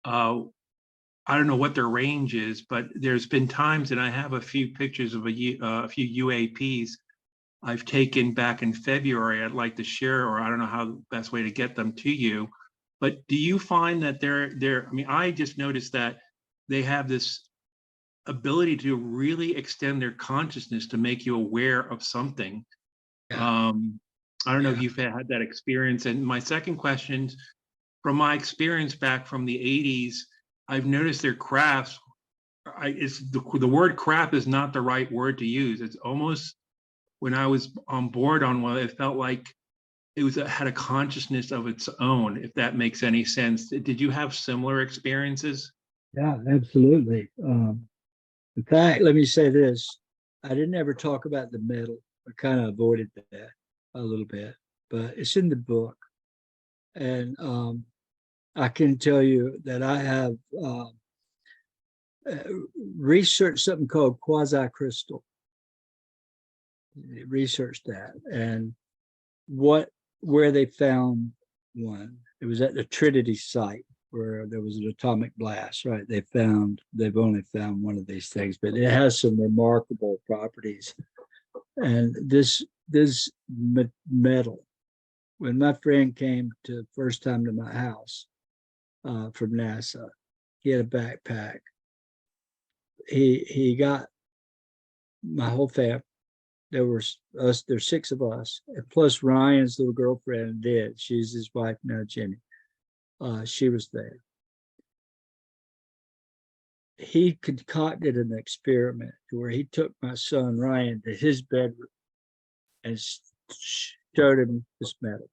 I don't know what their range is, but there's been times, and I have a few pictures of a few UAPs I've taken back in February. I'd like to share, or I don't know how the best way to get them to you. But do you find that I mean, I just noticed that they have this ability to really extend their consciousness to make you aware of something. Yeah. I don't know if Yeah. you've had that experience. And my second question, from my experience back from the 80s, I've noticed their crafts. The word craft is not the right word to use. It's almost, when I was on board on one, it felt like it had a consciousness of its own, if that makes any sense. Did you have similar experiences? Yeah, absolutely. In fact, let me say this. I didn't ever talk about the metal. I kind of avoided that a little bit, but it's in the book. And I can tell you that I have researched something called quasi-crystal. Researched that, and where they found one. It was at the Trinity site where there was an atomic blast, right? They've only found one of these things, but it has some remarkable properties. And this metal, when my friend came to first time to my house from NASA, he had a backpack. He got my whole family. There's 6 of us, plus Ryan's little girlfriend did. She's his wife now, Jenny. She was there. He concocted an experiment where he took my son Ryan to his bedroom and showed him this metal.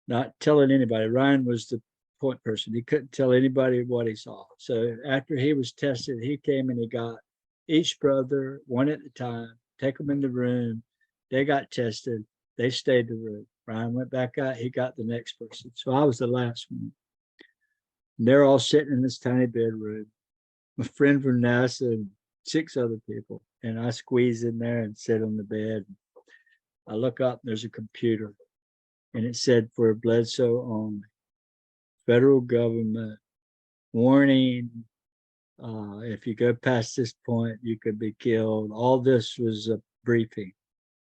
Not telling anybody. Ryan was the point person. He couldn't tell anybody what he saw. So after he was tested, he came and he got each brother one at a time, take them in the room. They got tested. They stayed in the room. Ryan went back out. He got the next person. So I was the last one. And they're all sitting in this tiny bedroom. My friend from NASA and 6 other people. And I squeeze in there and sit on the bed. I look up, and there's a computer. And it said for Bledsoe only. federal government warning, if you go past this point, you could be killed. All this was a briefing,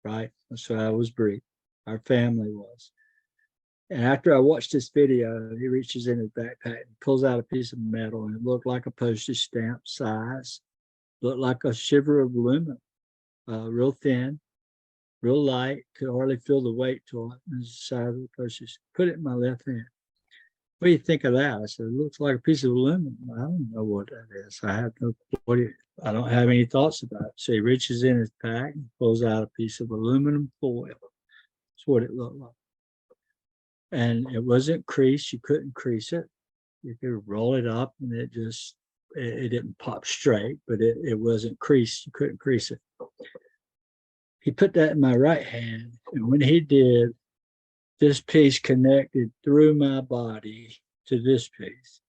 right? So I was briefed. Our family was. And after I watched this video, he reaches in his backpack and pulls out a piece of metal, and it looked like a postage stamp size, looked like a shiver of aluminum, real thin, real light, could hardly feel the weight to it. And the side of the postage, put it in my left hand. What do you think of that? I said, it looks like a piece of aluminum. I don't know what that is. I don't have any thoughts about it. So he reaches in his pack and pulls out a piece of aluminum foil. That's what it looked like. And it wasn't creased. You couldn't crease it. You could roll it up and it didn't pop straight, but it wasn't creased. You couldn't crease it. He put that in my right hand. And when he did, this piece connected through my body to this piece.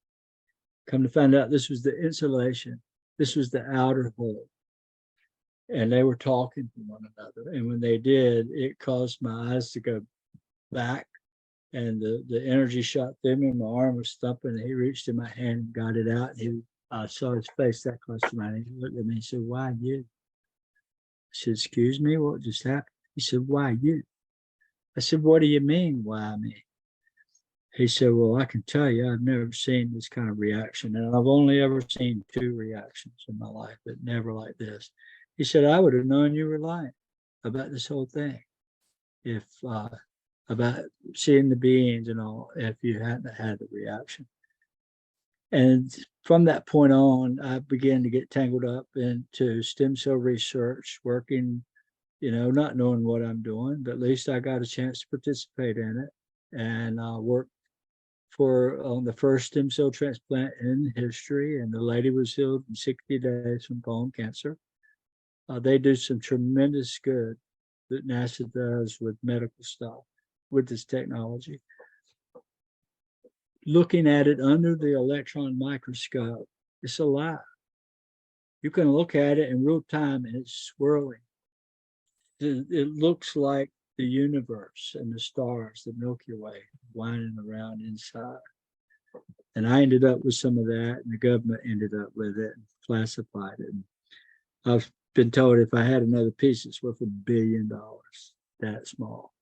Come to find out, this was the insulation. This was the outer hole. And they were talking to one another. And when they did, it caused my eyes to go back. And the energy shot through me. My arm was thumping. And he reached in my hand and got it out. And I saw his face that close to mine. He looked at me and said, "Why you?" I said, "Excuse me, what just happened?" He said, "Why you?" I said, "What do you mean, why me?" He said, "Well, I can tell you, I've never seen this kind of reaction. And I've only ever seen 2 reactions in my life, but never like this." He said, "I would have known you were lying about this whole thing. If, about seeing the beings and all, if you hadn't had the reaction." And from that point on, I began to get tangled up into stem cell research, working, not knowing what I'm doing, but at least I got a chance to participate in it. And I worked on the first stem cell transplant in history, and the lady was healed in 60 days from bone cancer. They do some tremendous good that NASA does with medical stuff, with this technology. Looking at it under the electron microscope, it's alive. You can look at it in real time and it's swirling. It looks like the universe and the stars, the Milky Way, winding around inside. And I ended up with some of that, and the government ended up with it and classified it. And I've been told if I had another piece, it's worth $1 billion, that small.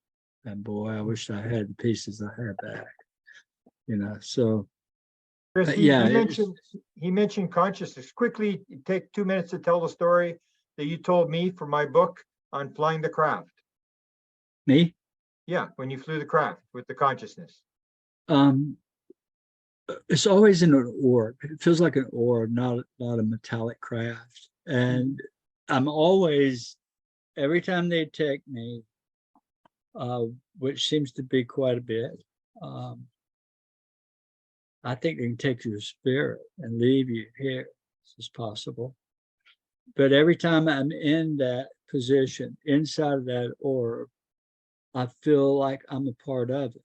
And boy, I wish I had the pieces I had back. So Chris, yeah, he mentioned consciousness. Quickly, take 2 minutes to tell the story that you told me for my book on flying the craft. me. Yeah, when you flew the craft with the consciousness. It's always in an orb. It feels like an orb, not a metallic craft. And I'm always, every time they take me, which seems to be quite a bit, I think they can take your spirit and leave you here as possible. But every time I'm in that position, inside of that orb, I feel like I'm a part of it.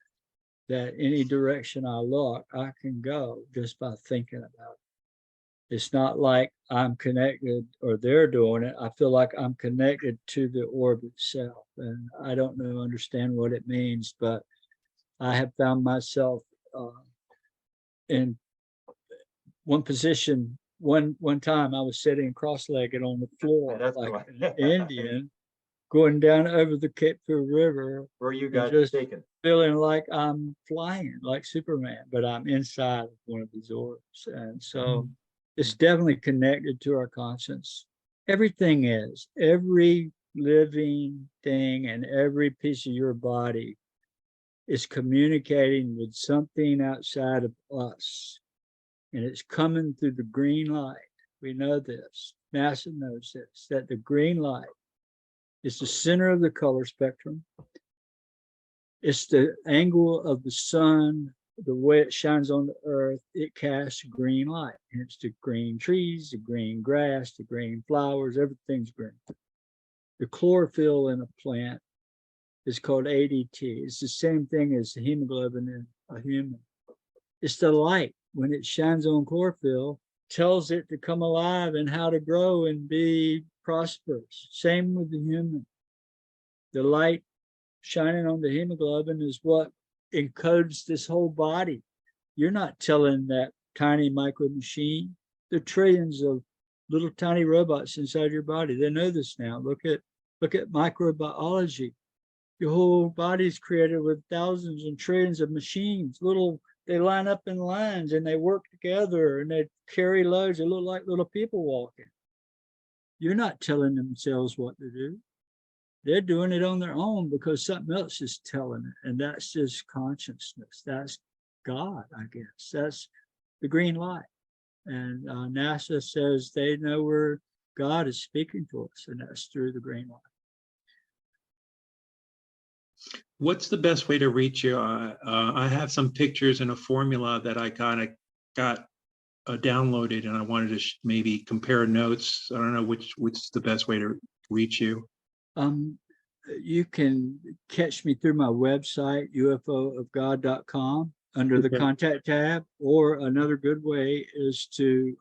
That any direction I look, I can go just by thinking about it. It's not like I'm connected or they're doing it. I feel like I'm connected to the orb itself. And I don't understand what it means, but I have found myself in one position. One time I was sitting cross-legged on the floor, like an Indian, going down over the Cape Fear River, where you got just taken, feeling like I'm flying like Superman, but I'm inside of one of these orbs. And so it's definitely connected to our conscience. Everything is, every living thing and every piece of your body is communicating with something outside of us. And it's coming through the green light. We know this. NASA knows this, that the green light is the center of the color spectrum. It's the angle of the sun, the way it shines on the earth, it casts green light. It's the green trees, the green grass, the green flowers, everything's green. The chlorophyll in a plant is called ADT. It's the same thing as the hemoglobin in a human. It's the light. When it shines on chlorophyll, tells it to come alive and how to grow and be prosperous. Same with the human. The light shining on the hemoglobin is what encodes this whole body you're not telling that tiny micro machine. There are trillions of little tiny robots inside your body. They know this now. Look at microbiology. Your whole body is created with thousands and trillions of machines. They line up in lines and they work together and they carry loads. They look like little people walking. You're not telling themselves what to do. They're doing it on their own because something else is telling it. And that's just consciousness. That's God, I guess. That's the green light. And NASA says they know where God is speaking to us, and that's through the green light. What's the best way to reach you? I have some pictures and a formula that I kind of got downloaded, and I wanted to maybe compare notes. I don't know which is the best way to reach you. You can catch me through my website, ufoofgod.com, under the Okay. contact tab, or another good way is to,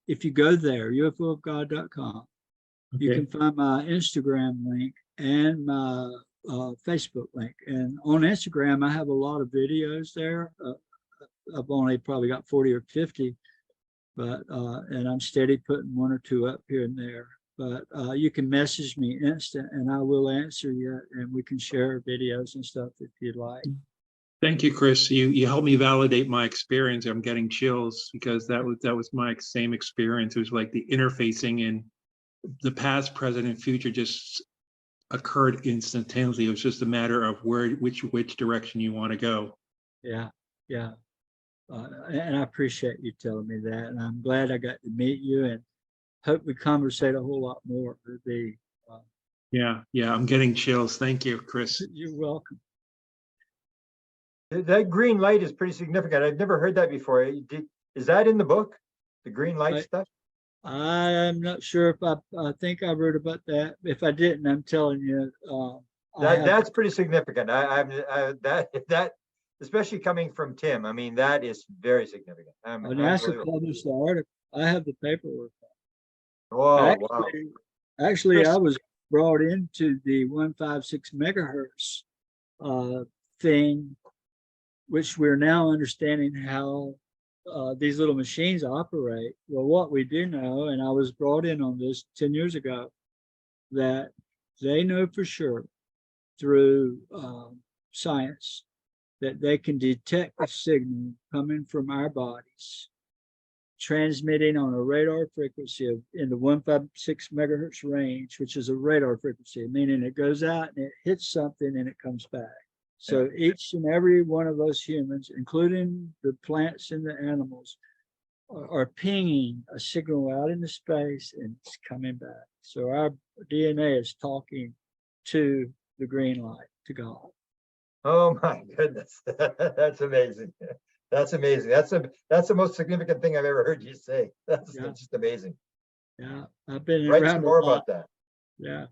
if you go there, ufoofgod.com, you Okay. can find my Instagram link and my Facebook link. And on Instagram, I have a lot of videos there. I've only probably got 40 or 50, but and I'm steady putting one or two up here and there. But you can message me instant and I will answer you, and we can share videos and stuff if you'd like. Thank you, Chris. You helped me validate my experience. I'm getting chills because that was my same experience. It was like the interfacing in the past, present, and future just occurred instantaneously. It was just a matter of which direction you want to go. Yeah, yeah. And I appreciate you telling me that. And I'm glad I got to meet you and hope we conversate a whole lot more. It'd be, Yeah, I'm getting chills. Thank you, Chris. you're welcome. That green light is pretty significant. I've never heard that before. Is that in the book? The green light stuff? I'm not sure if I think I wrote about that. If I didn't, I'm telling you. That's pretty significant. That especially coming from Tim. I mean, that is very significant. NASA published the article. I have the paperwork. Whoa, wow. Actually, I was brought into the 156 megahertz thing, which we're now understanding how these little machines operate. Well, what we do know, and I was brought in on this 10 years ago, that they know for sure through science that they can detect a signal coming from our bodies, transmitting on a radar frequency in the 156 megahertz range, which is a radar frequency, meaning it goes out and it hits something and it comes back. So each and every one of those humans, including the plants and the animals, are pinging a signal out into space and it's coming back. So our DNA is talking to the green light, to God. Oh my goodness. That's amazing. That's amazing. That's the most significant thing I've ever heard you say. That's just amazing. Yeah, I've been Write around some a more lot. about that. Yeah,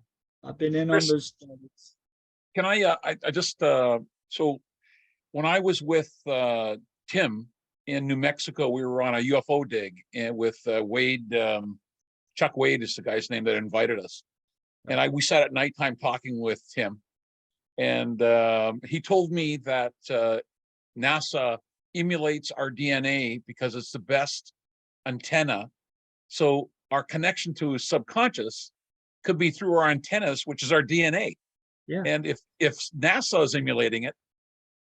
I've been in Chris, on those studies. Can I just, so when I was with Tim in New Mexico, we were on a UFO dig and with Wade, Chuck Wade is the guy's name that invited us. And we sat at nighttime talking with Tim. And he told me that NASA emulates our DNA because it's the best antenna. So our connection to subconscious could be through our antennas, which is our DNA. Yeah. And if NASA is emulating it,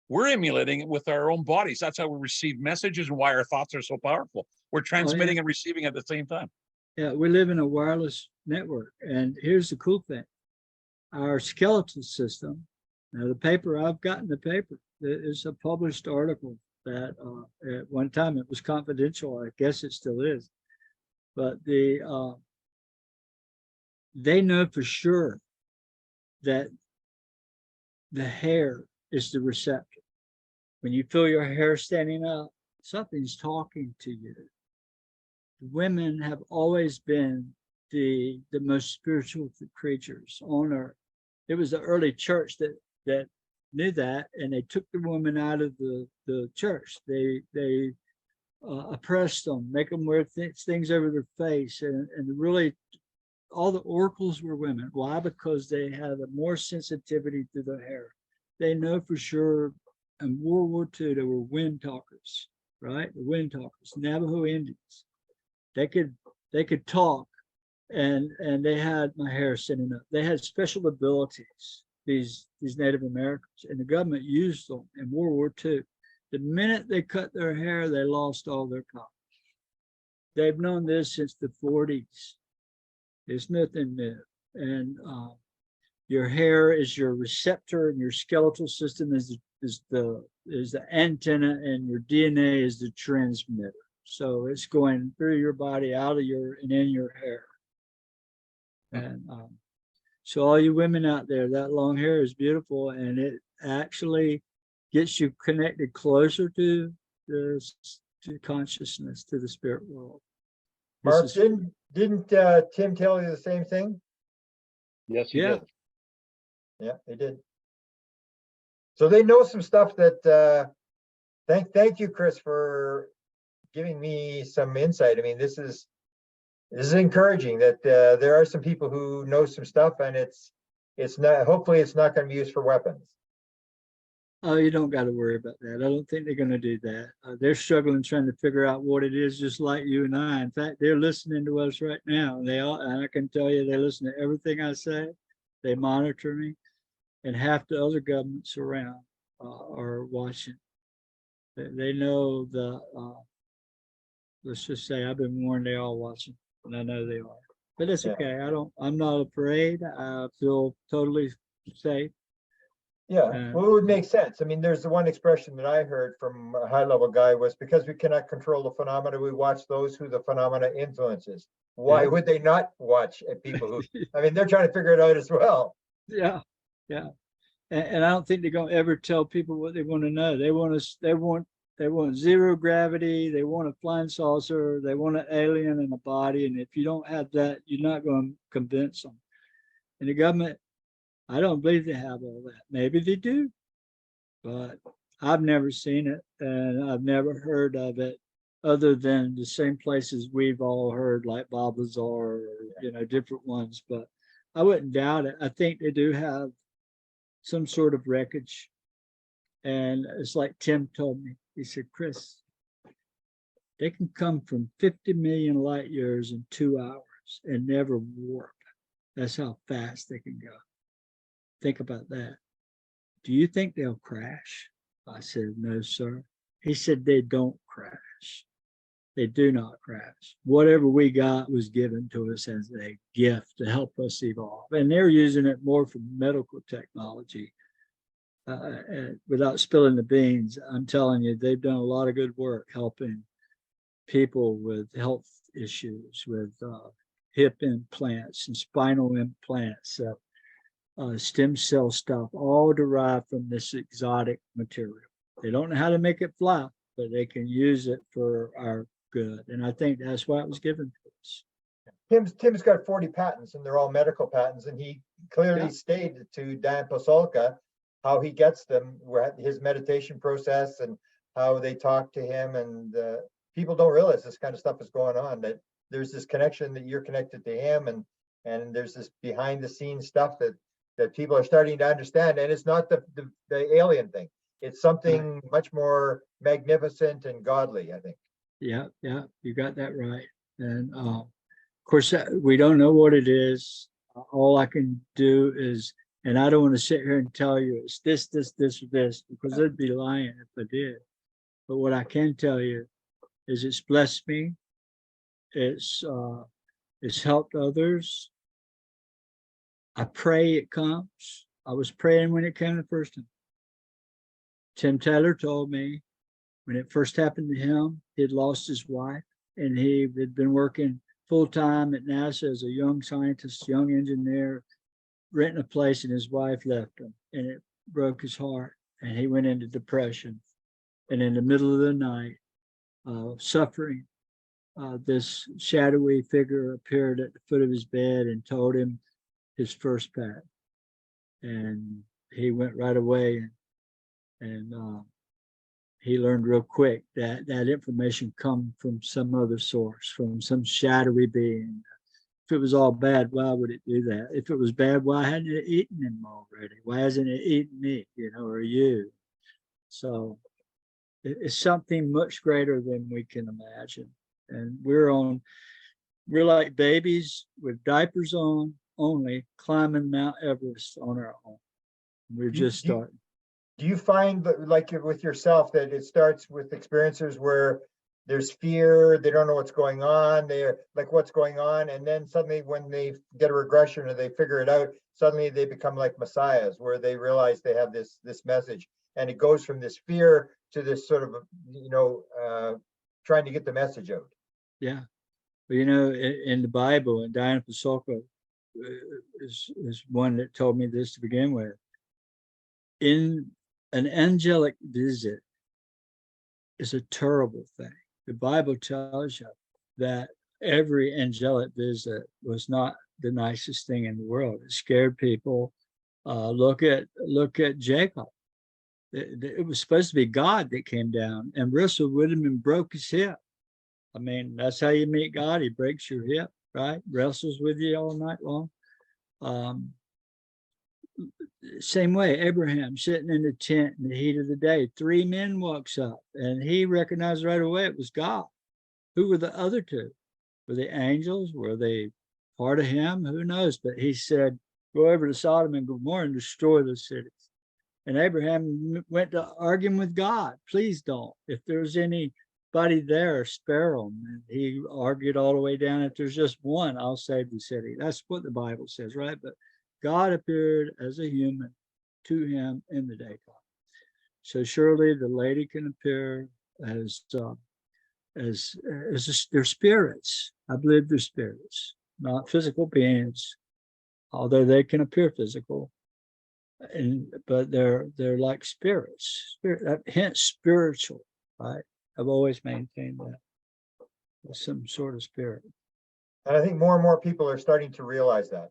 we're emulating it with our own bodies. That's how we receive messages and why our thoughts are so powerful. We're transmitting and receiving at the same time. Yeah, we live in a wireless network. And here's the cool thing. Our skeletal system, now the paper, I've gotten the paper. It's a published article that at one time it was confidential. I guess it still is. But they know for sure that the hair is the receptor. When you feel your hair standing up, something's talking to you. Women have always been the most spiritual creatures on earth. It was the early church that knew that, and they took the woman out of the church. They oppressed them, make them wear things over their face, and really all the oracles were women. Why? Because they had a more sensitivity to their hair. They know for sure in World War II, there were wind talkers, right? The wind talkers, Navajo Indians. They could talk, and they had my hair standing up. They had special abilities, these Native Americans, and the government used them in World War II. The minute they cut their hair, they lost all their color. They've known this since the 40s. It's nothing new. And your hair is your receptor, and your skeletal system is the antenna, and your DNA is the transmitter. So it's going through your body, out of your, and in your hair. And so all you women out there, that long hair is beautiful, and it actually gets you connected closer to consciousness, to the spirit world. Mark, didn't Tim tell you the same thing? Yes, Yeah. did. Yeah, they did. So they know some stuff that, thank you, Chris, for giving me some insight. I mean, this is encouraging that there are some people who know some stuff, and it's not, hopefully it's not going to be used for weapons. Oh, you don't got to worry about that. I don't think they're going to do that. They're struggling trying to figure out what it is, just like you and I. In fact, they're listening to us right now. And I can tell you, they listen to everything I say. They monitor me, and half the other governments around are watching. They know let's just say I've been warned, they all watching, and I know they are. But it's okay. I'm not afraid. I feel totally safe. Yeah, well, it would make sense. I mean, there's the one expression that I heard from a high-level guy was, because we cannot control the phenomena, we watch those who the phenomena influences. Why would they not watch people who, I mean, they're trying to figure it out as well. Yeah, yeah. And I don't think they're going to ever tell people what they want to know. They want zero gravity. They want a flying saucer. They want an alien in a body. And if you don't have that, you're not going to convince them. And the government, I don't believe they have all that. Maybe they do, but I've never seen it, and I've never heard of it other than the same places we've all heard, like Bob Lazar, or, different ones. But I wouldn't doubt it. I think they do have some sort of wreckage. And it's like Tim told me. He said, Chris, they can come from 50 million light years in 2 hours and never warp. That's how fast they can go. Think about that. Do you think they'll crash? I said, no, sir. He said, they don't crash. They do not crash. Whatever we got was given to us as a gift to help us evolve. And they're using it more for medical technology. Without spilling the beans, I'm telling you, they've done a lot of good work helping people with health issues, with hip implants and spinal implants, stem cell stuff, all derived from this exotic material. They don't know how to make it fly, but they can use it for our good. And I think that's why it was given to us. Tim's got 40 patents, and they're all medical patents. And he clearly stated to Dan Pasolka how he gets them, his meditation process, and how they talk to him. And people don't realize this kind of stuff is going on, that there's this connection, that you're connected to him, and there's this behind the scenes stuff that people are starting to understand. And it's not the alien thing. It's something much more magnificent and godly, I think. Yeah, you got that right. And of course, we don't know what it is. All I can do is, and I don't want to sit here and tell you it's this, or this, because I'd be lying if I did. But what I can tell you is it's blessed me. It's helped others. I pray it comes. I was praying when it came the first time. Tim Taylor told me when it first happened to him, he'd lost his wife, and he had been working full-time at NASA as a young scientist, young engineer, renting a place, and his wife left him, and it broke his heart, and he went into depression. And in the middle of the night, suffering, this shadowy figure appeared at the foot of his bed and told him his first path. And he went right away, and he learned real quick that that information come from some other source, from some shadowy being. If it was all bad, why would it do that? If it was bad, why hadn't it eaten him already? Why hasn't it eaten me, or you? So it's something much greater than we can imagine. And we're like babies with diapers on, only climbing Mount Everest on our own. We're just starting. Do you find that, like with yourself, that it starts with experiences where there's fear, they don't know what's going on, they're like, what's going on? And then suddenly when they get a regression or they figure it out, suddenly they become like messiahs where they realize they have this message. And it goes from this fear to this sort of, trying to get the message out. Yeah. But in the Bible, and Diana Pasulka is one that told me this to begin with. In an angelic visit is a terrible thing. The Bible tells you that every angelic visit was not the nicest thing in the world. It scared people. Look at Jacob. It was supposed to be God that came down and wrestled with him and broke his hip. I mean, that's how you meet God. He breaks your hip, right? Wrestles with you all night long. Same way, Abraham sitting in the tent in the heat of the day, 3 men walks up and he recognized right away it was God. Who were the other two? Were they angels? Were they part of him? Who knows? But he said, go over to Sodom and Gomorrah and destroy the cities. And Abraham went to arguing with God. Please don't. If there's anybody there, spare them. And he argued all the way down. If there's just one, I'll save the city. That's what the Bible says, right? But God appeared as a human to him in the daytime. So surely the lady can appear as their spirits. I believe they're spirits, not physical beings, although they can appear physical. But they're like spirits, hence spiritual, right? I've always maintained that. Some sort of spirit. And I think more and more people are starting to realize that.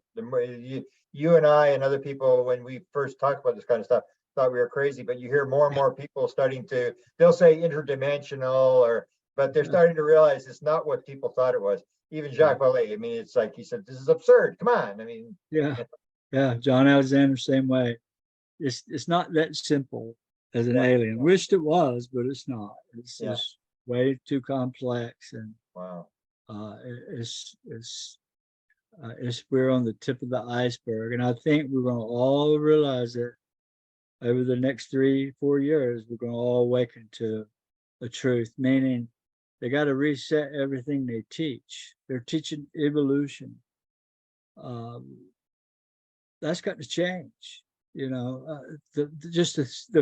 You and I and other people, when we first talked about this kind of stuff, thought we were crazy, but you hear more and more people starting to, they'll say interdimensional, but they're starting to realize it's not what people thought it was. Even Jacques Vallée, I mean, it's like he said, this is absurd. Come on. I mean, yeah. John Alexander, same way. It's not that simple as an alien. Wished it was, but it's not. It's just way too complex, and wow. We're on the tip of the iceberg, and I think we're going to all realize that over the next 3-4 years, we're going to all awaken to a truth, meaning they got to reset everything they teach. They're teaching evolution. That's got to change. The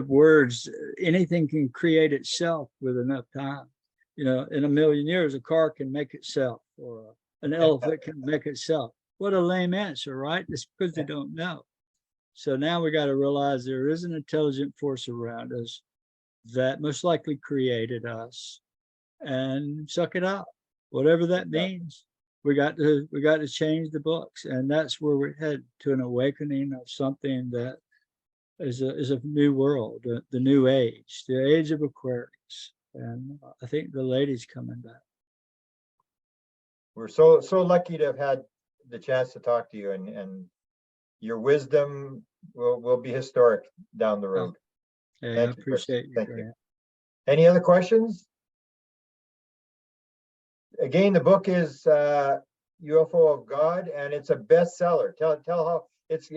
words, anything can create itself with enough time. In 1 million years, a car can make itself, or an elephant can make itself. What a lame answer, right? It's because they don't know. So now we got to realize there is an intelligent force around us that most likely created us, and suck it up, whatever that means. We got to change the books, and that's where we're headed, to an awakening of something that is a new world, the new age, the age of Aquarius. And I think the lady's coming back. We're so lucky to have had the chance to talk to you, and your wisdom will be historic down the road. Hey, I appreciate you. Thank you. Any other questions? Again, the book is UFO of God, and it's a bestseller. Tell how it's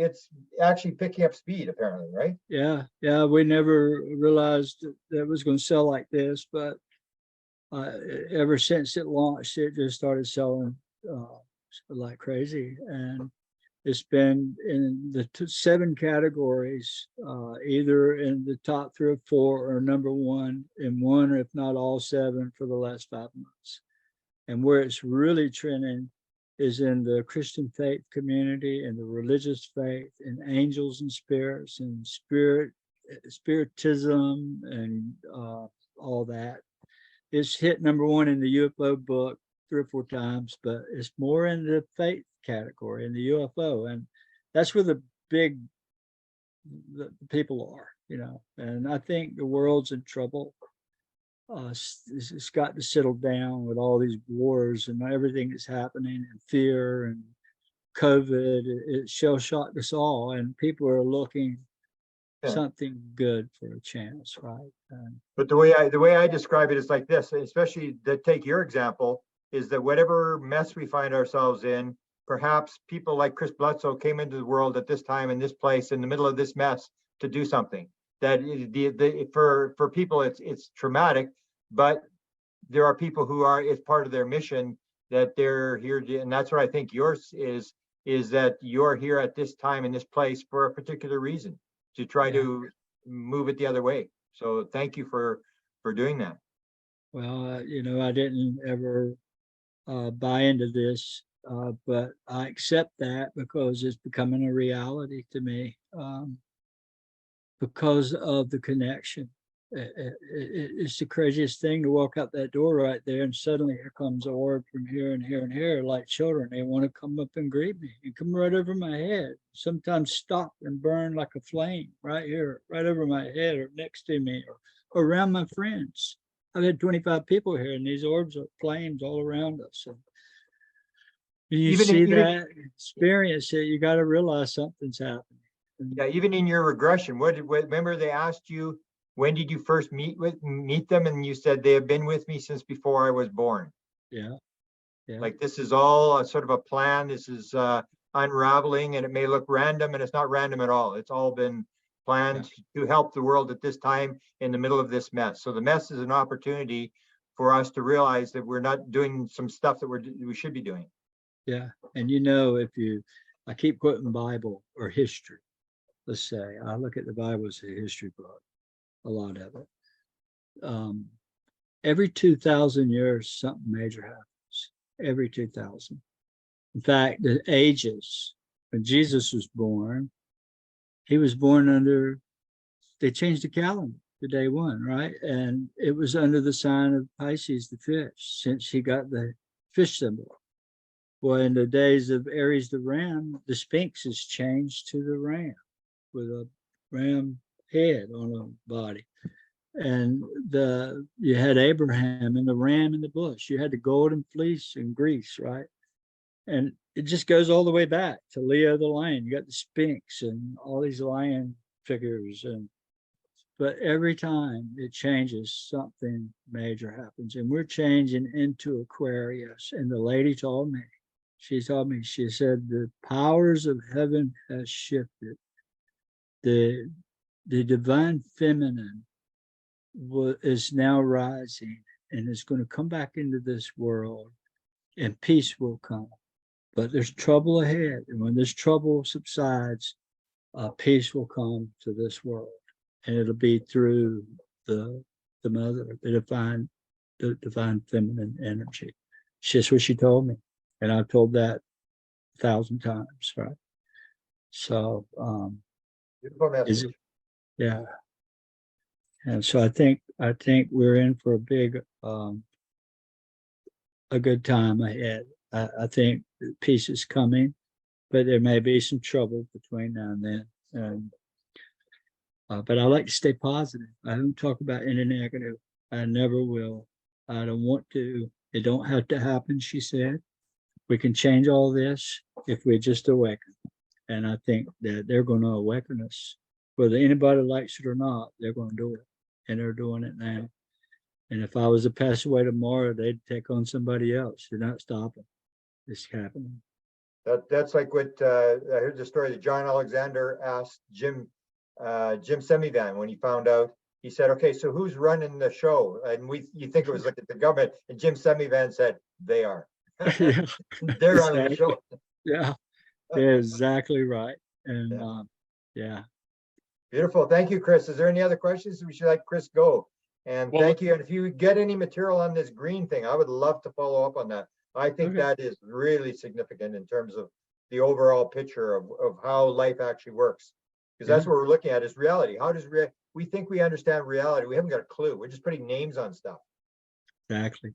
actually picking up speed, apparently, right? Yeah. We never realized that it was going to sell like this, but ever since it launched, it just started selling like crazy, and it's been in the 7 categories, either in the top 3 or 4, or number 1 in 1, if not all 7, for the last 5 months. And where it's really trending is in the Christian faith community, and the religious faith, and angels and spirits, and spiritism, and all that. It's hit number 1 in the UFO book 3 or 4 times, but it's more in the faith category, in the UFO, and that's where the people are, and I think the world's in trouble. It's got to settle down with all these wars and everything that's happening, and fear and COVID. It shell shocked us all, and people are looking Yeah. something good for a chance, right? But the way I describe it is like this, especially to take your example, is that whatever mess we find ourselves in, perhaps people like Chris Bledsoe came into the world at this time in this place in the middle of this mess to do something. That for people it's traumatic, but there are people who are, it's part of their mission that they're here to, and that's what I think yours is that you're here at this time in this place for a particular reason, to try to move it the other way. So thank you for doing that. Well, I didn't ever buy into this, but I accept that because it's becoming a reality to me, because of the connection. It's the craziest thing to walk out that door right there, and suddenly here comes a orb from here and here and here, like children. They want to come up and greet me and come right over my head. Sometimes stop and burn like a flame right here, right over my head, or next to me, or around my friends. I've had 25 people here, and these orbs are flames all around us. And when you see that, experience it, you got to realize something's happening. Yeah, even in your regression, what remember they asked you, when did you first meet them? And you said they have been with me since before I was born. Yeah. Like this is all a sort of a plan. This is unraveling, and it may look random, and it's not random at all. It's all been planned to help the world at this time in the middle of this mess. So the mess is an opportunity for us to realize that we're not doing some stuff that we should be doing. Yeah. And I keep quoting Bible or history. Let's say I look at the Bible as a history book, a lot of it. Every 2,000 years, something major happens. Every 2,000. In fact, the ages, when Jesus was born, he was born they changed the calendar to day one, right? And it was under the sign of Pisces, the fish, since he got the fish symbol. Well, in the days of Aries the ram, the Sphinx is changed to the ram with a ram head on a body. And you had Abraham and the ram in the bush. You had the golden fleece in Greece, right? And it just goes all the way back to Leo the lion. You got the Sphinx and all these lion figures. But every time it changes, something major happens. And we're changing into Aquarius. And the lady told me, she said, the powers of heaven has shifted. The divine feminine is now rising, and it's going to come back into this world, and peace will come. But there's trouble ahead, and when this trouble subsides, peace will come to this world, and it'll be through the mother, the divine feminine energy. It's what she told me, and I've told that 1,000 times, right? So, Beautiful message. yeah. And so I think we're in for a good time ahead. I think peace is coming, but there may be some trouble between now and then. And but I like to stay positive. I don't talk about any negative. I never will. I don't want to. It don't have to happen, she said. We can change all this if we just awaken. And I think that they're going to awaken us. Whether anybody likes it or not, they're going to do it. And they're doing it now. And if I was to pass away tomorrow, they'd take on somebody else. They're not stopping. It's happening. That's like what I heard the story that John Alexander asked Jim Semivan when he found out. He said, "Okay, so who's running the show?" And you think it was like the government, and Jim Semivan said, "They are. Yeah, They're running the show." yeah, exactly right. And yeah. Beautiful. Thank you, Chris. Is there any other questions? We should let Chris go. And thank you. And if you get any material on this green thing, I would love to follow up on that. I think that is really significant in terms of the overall picture of how life actually works. Because that's what we're looking at is reality. How does we think we understand reality? We haven't got a clue. We're just putting names on stuff. Exactly.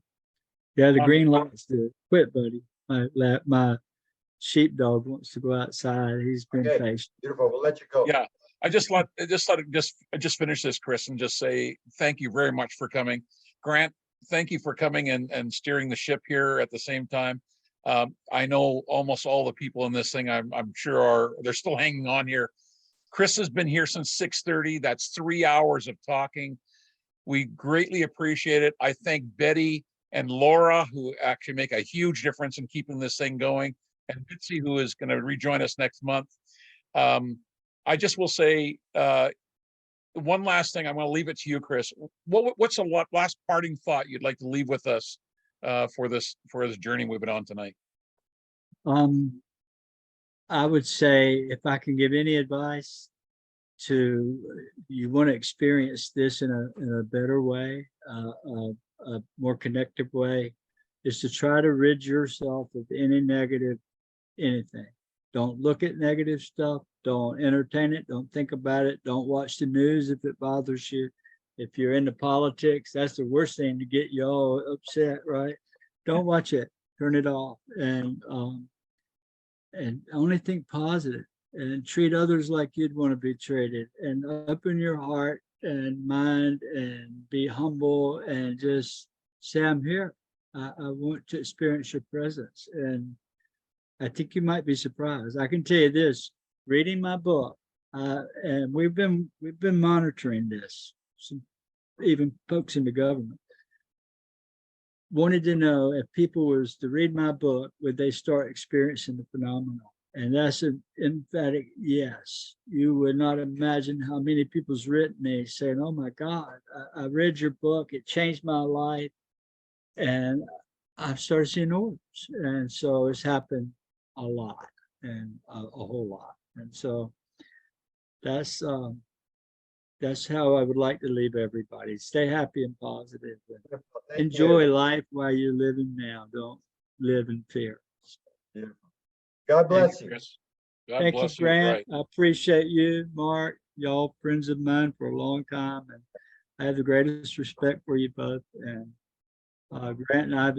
Yeah, the green lights do. Quit, buddy. My sheepdog wants to go outside. He's been patient. Beautiful. We'll let you go. Yeah. I just finish this, Chris, and just say thank you very much for coming. Grant, thank you for coming and steering the ship here at the same time. I know almost all the people in this thing, I'm sure they're still hanging on here. Chris has been here since 6:30. That's 3 hours of talking. We greatly appreciate it. I thank Betty and Laura, who actually make a huge difference in keeping this thing going, and Bitsy, who is going to rejoin us next month. I just will say one last thing. I'm going to leave it to you, Chris. What's the last parting thought you'd like to leave with us for this journey we've been on tonight? I would say, if I can give any advice to you, want to experience this in a better way, a more connective way, is to try to rid yourself of any negative anything. Don't look at negative stuff. Don't entertain it. Don't think about it. Don't watch the news if it bothers you. If you're into politics, that's the worst thing to get you all upset, right? Don't watch it. Turn it off, and only think positive, and treat others like you'd want to be treated, and open your heart and mind, and be humble, and just say, I'm here. I want to experience your presence. And I think you might be surprised. I can tell you this, reading my book, and we've been monitoring this, even folks in the government wanted to know, if people was to read my book, would they start experiencing the phenomenon? And that's an emphatic yes. You would not imagine how many people's written me saying, oh my God, I read your book, it changed my life, and I've started seeing orders. And so it's happened a lot, and a whole lot. And so that's how I would like to leave everybody. Stay happy and positive. And enjoy life while you're living now. Don't live in fear. God bless you. Chris. God Thank you, bless you. Grant. Right. I appreciate you, Mark. Y'all friends of mine for a long time, and I have the greatest respect for you both. And Grant and I have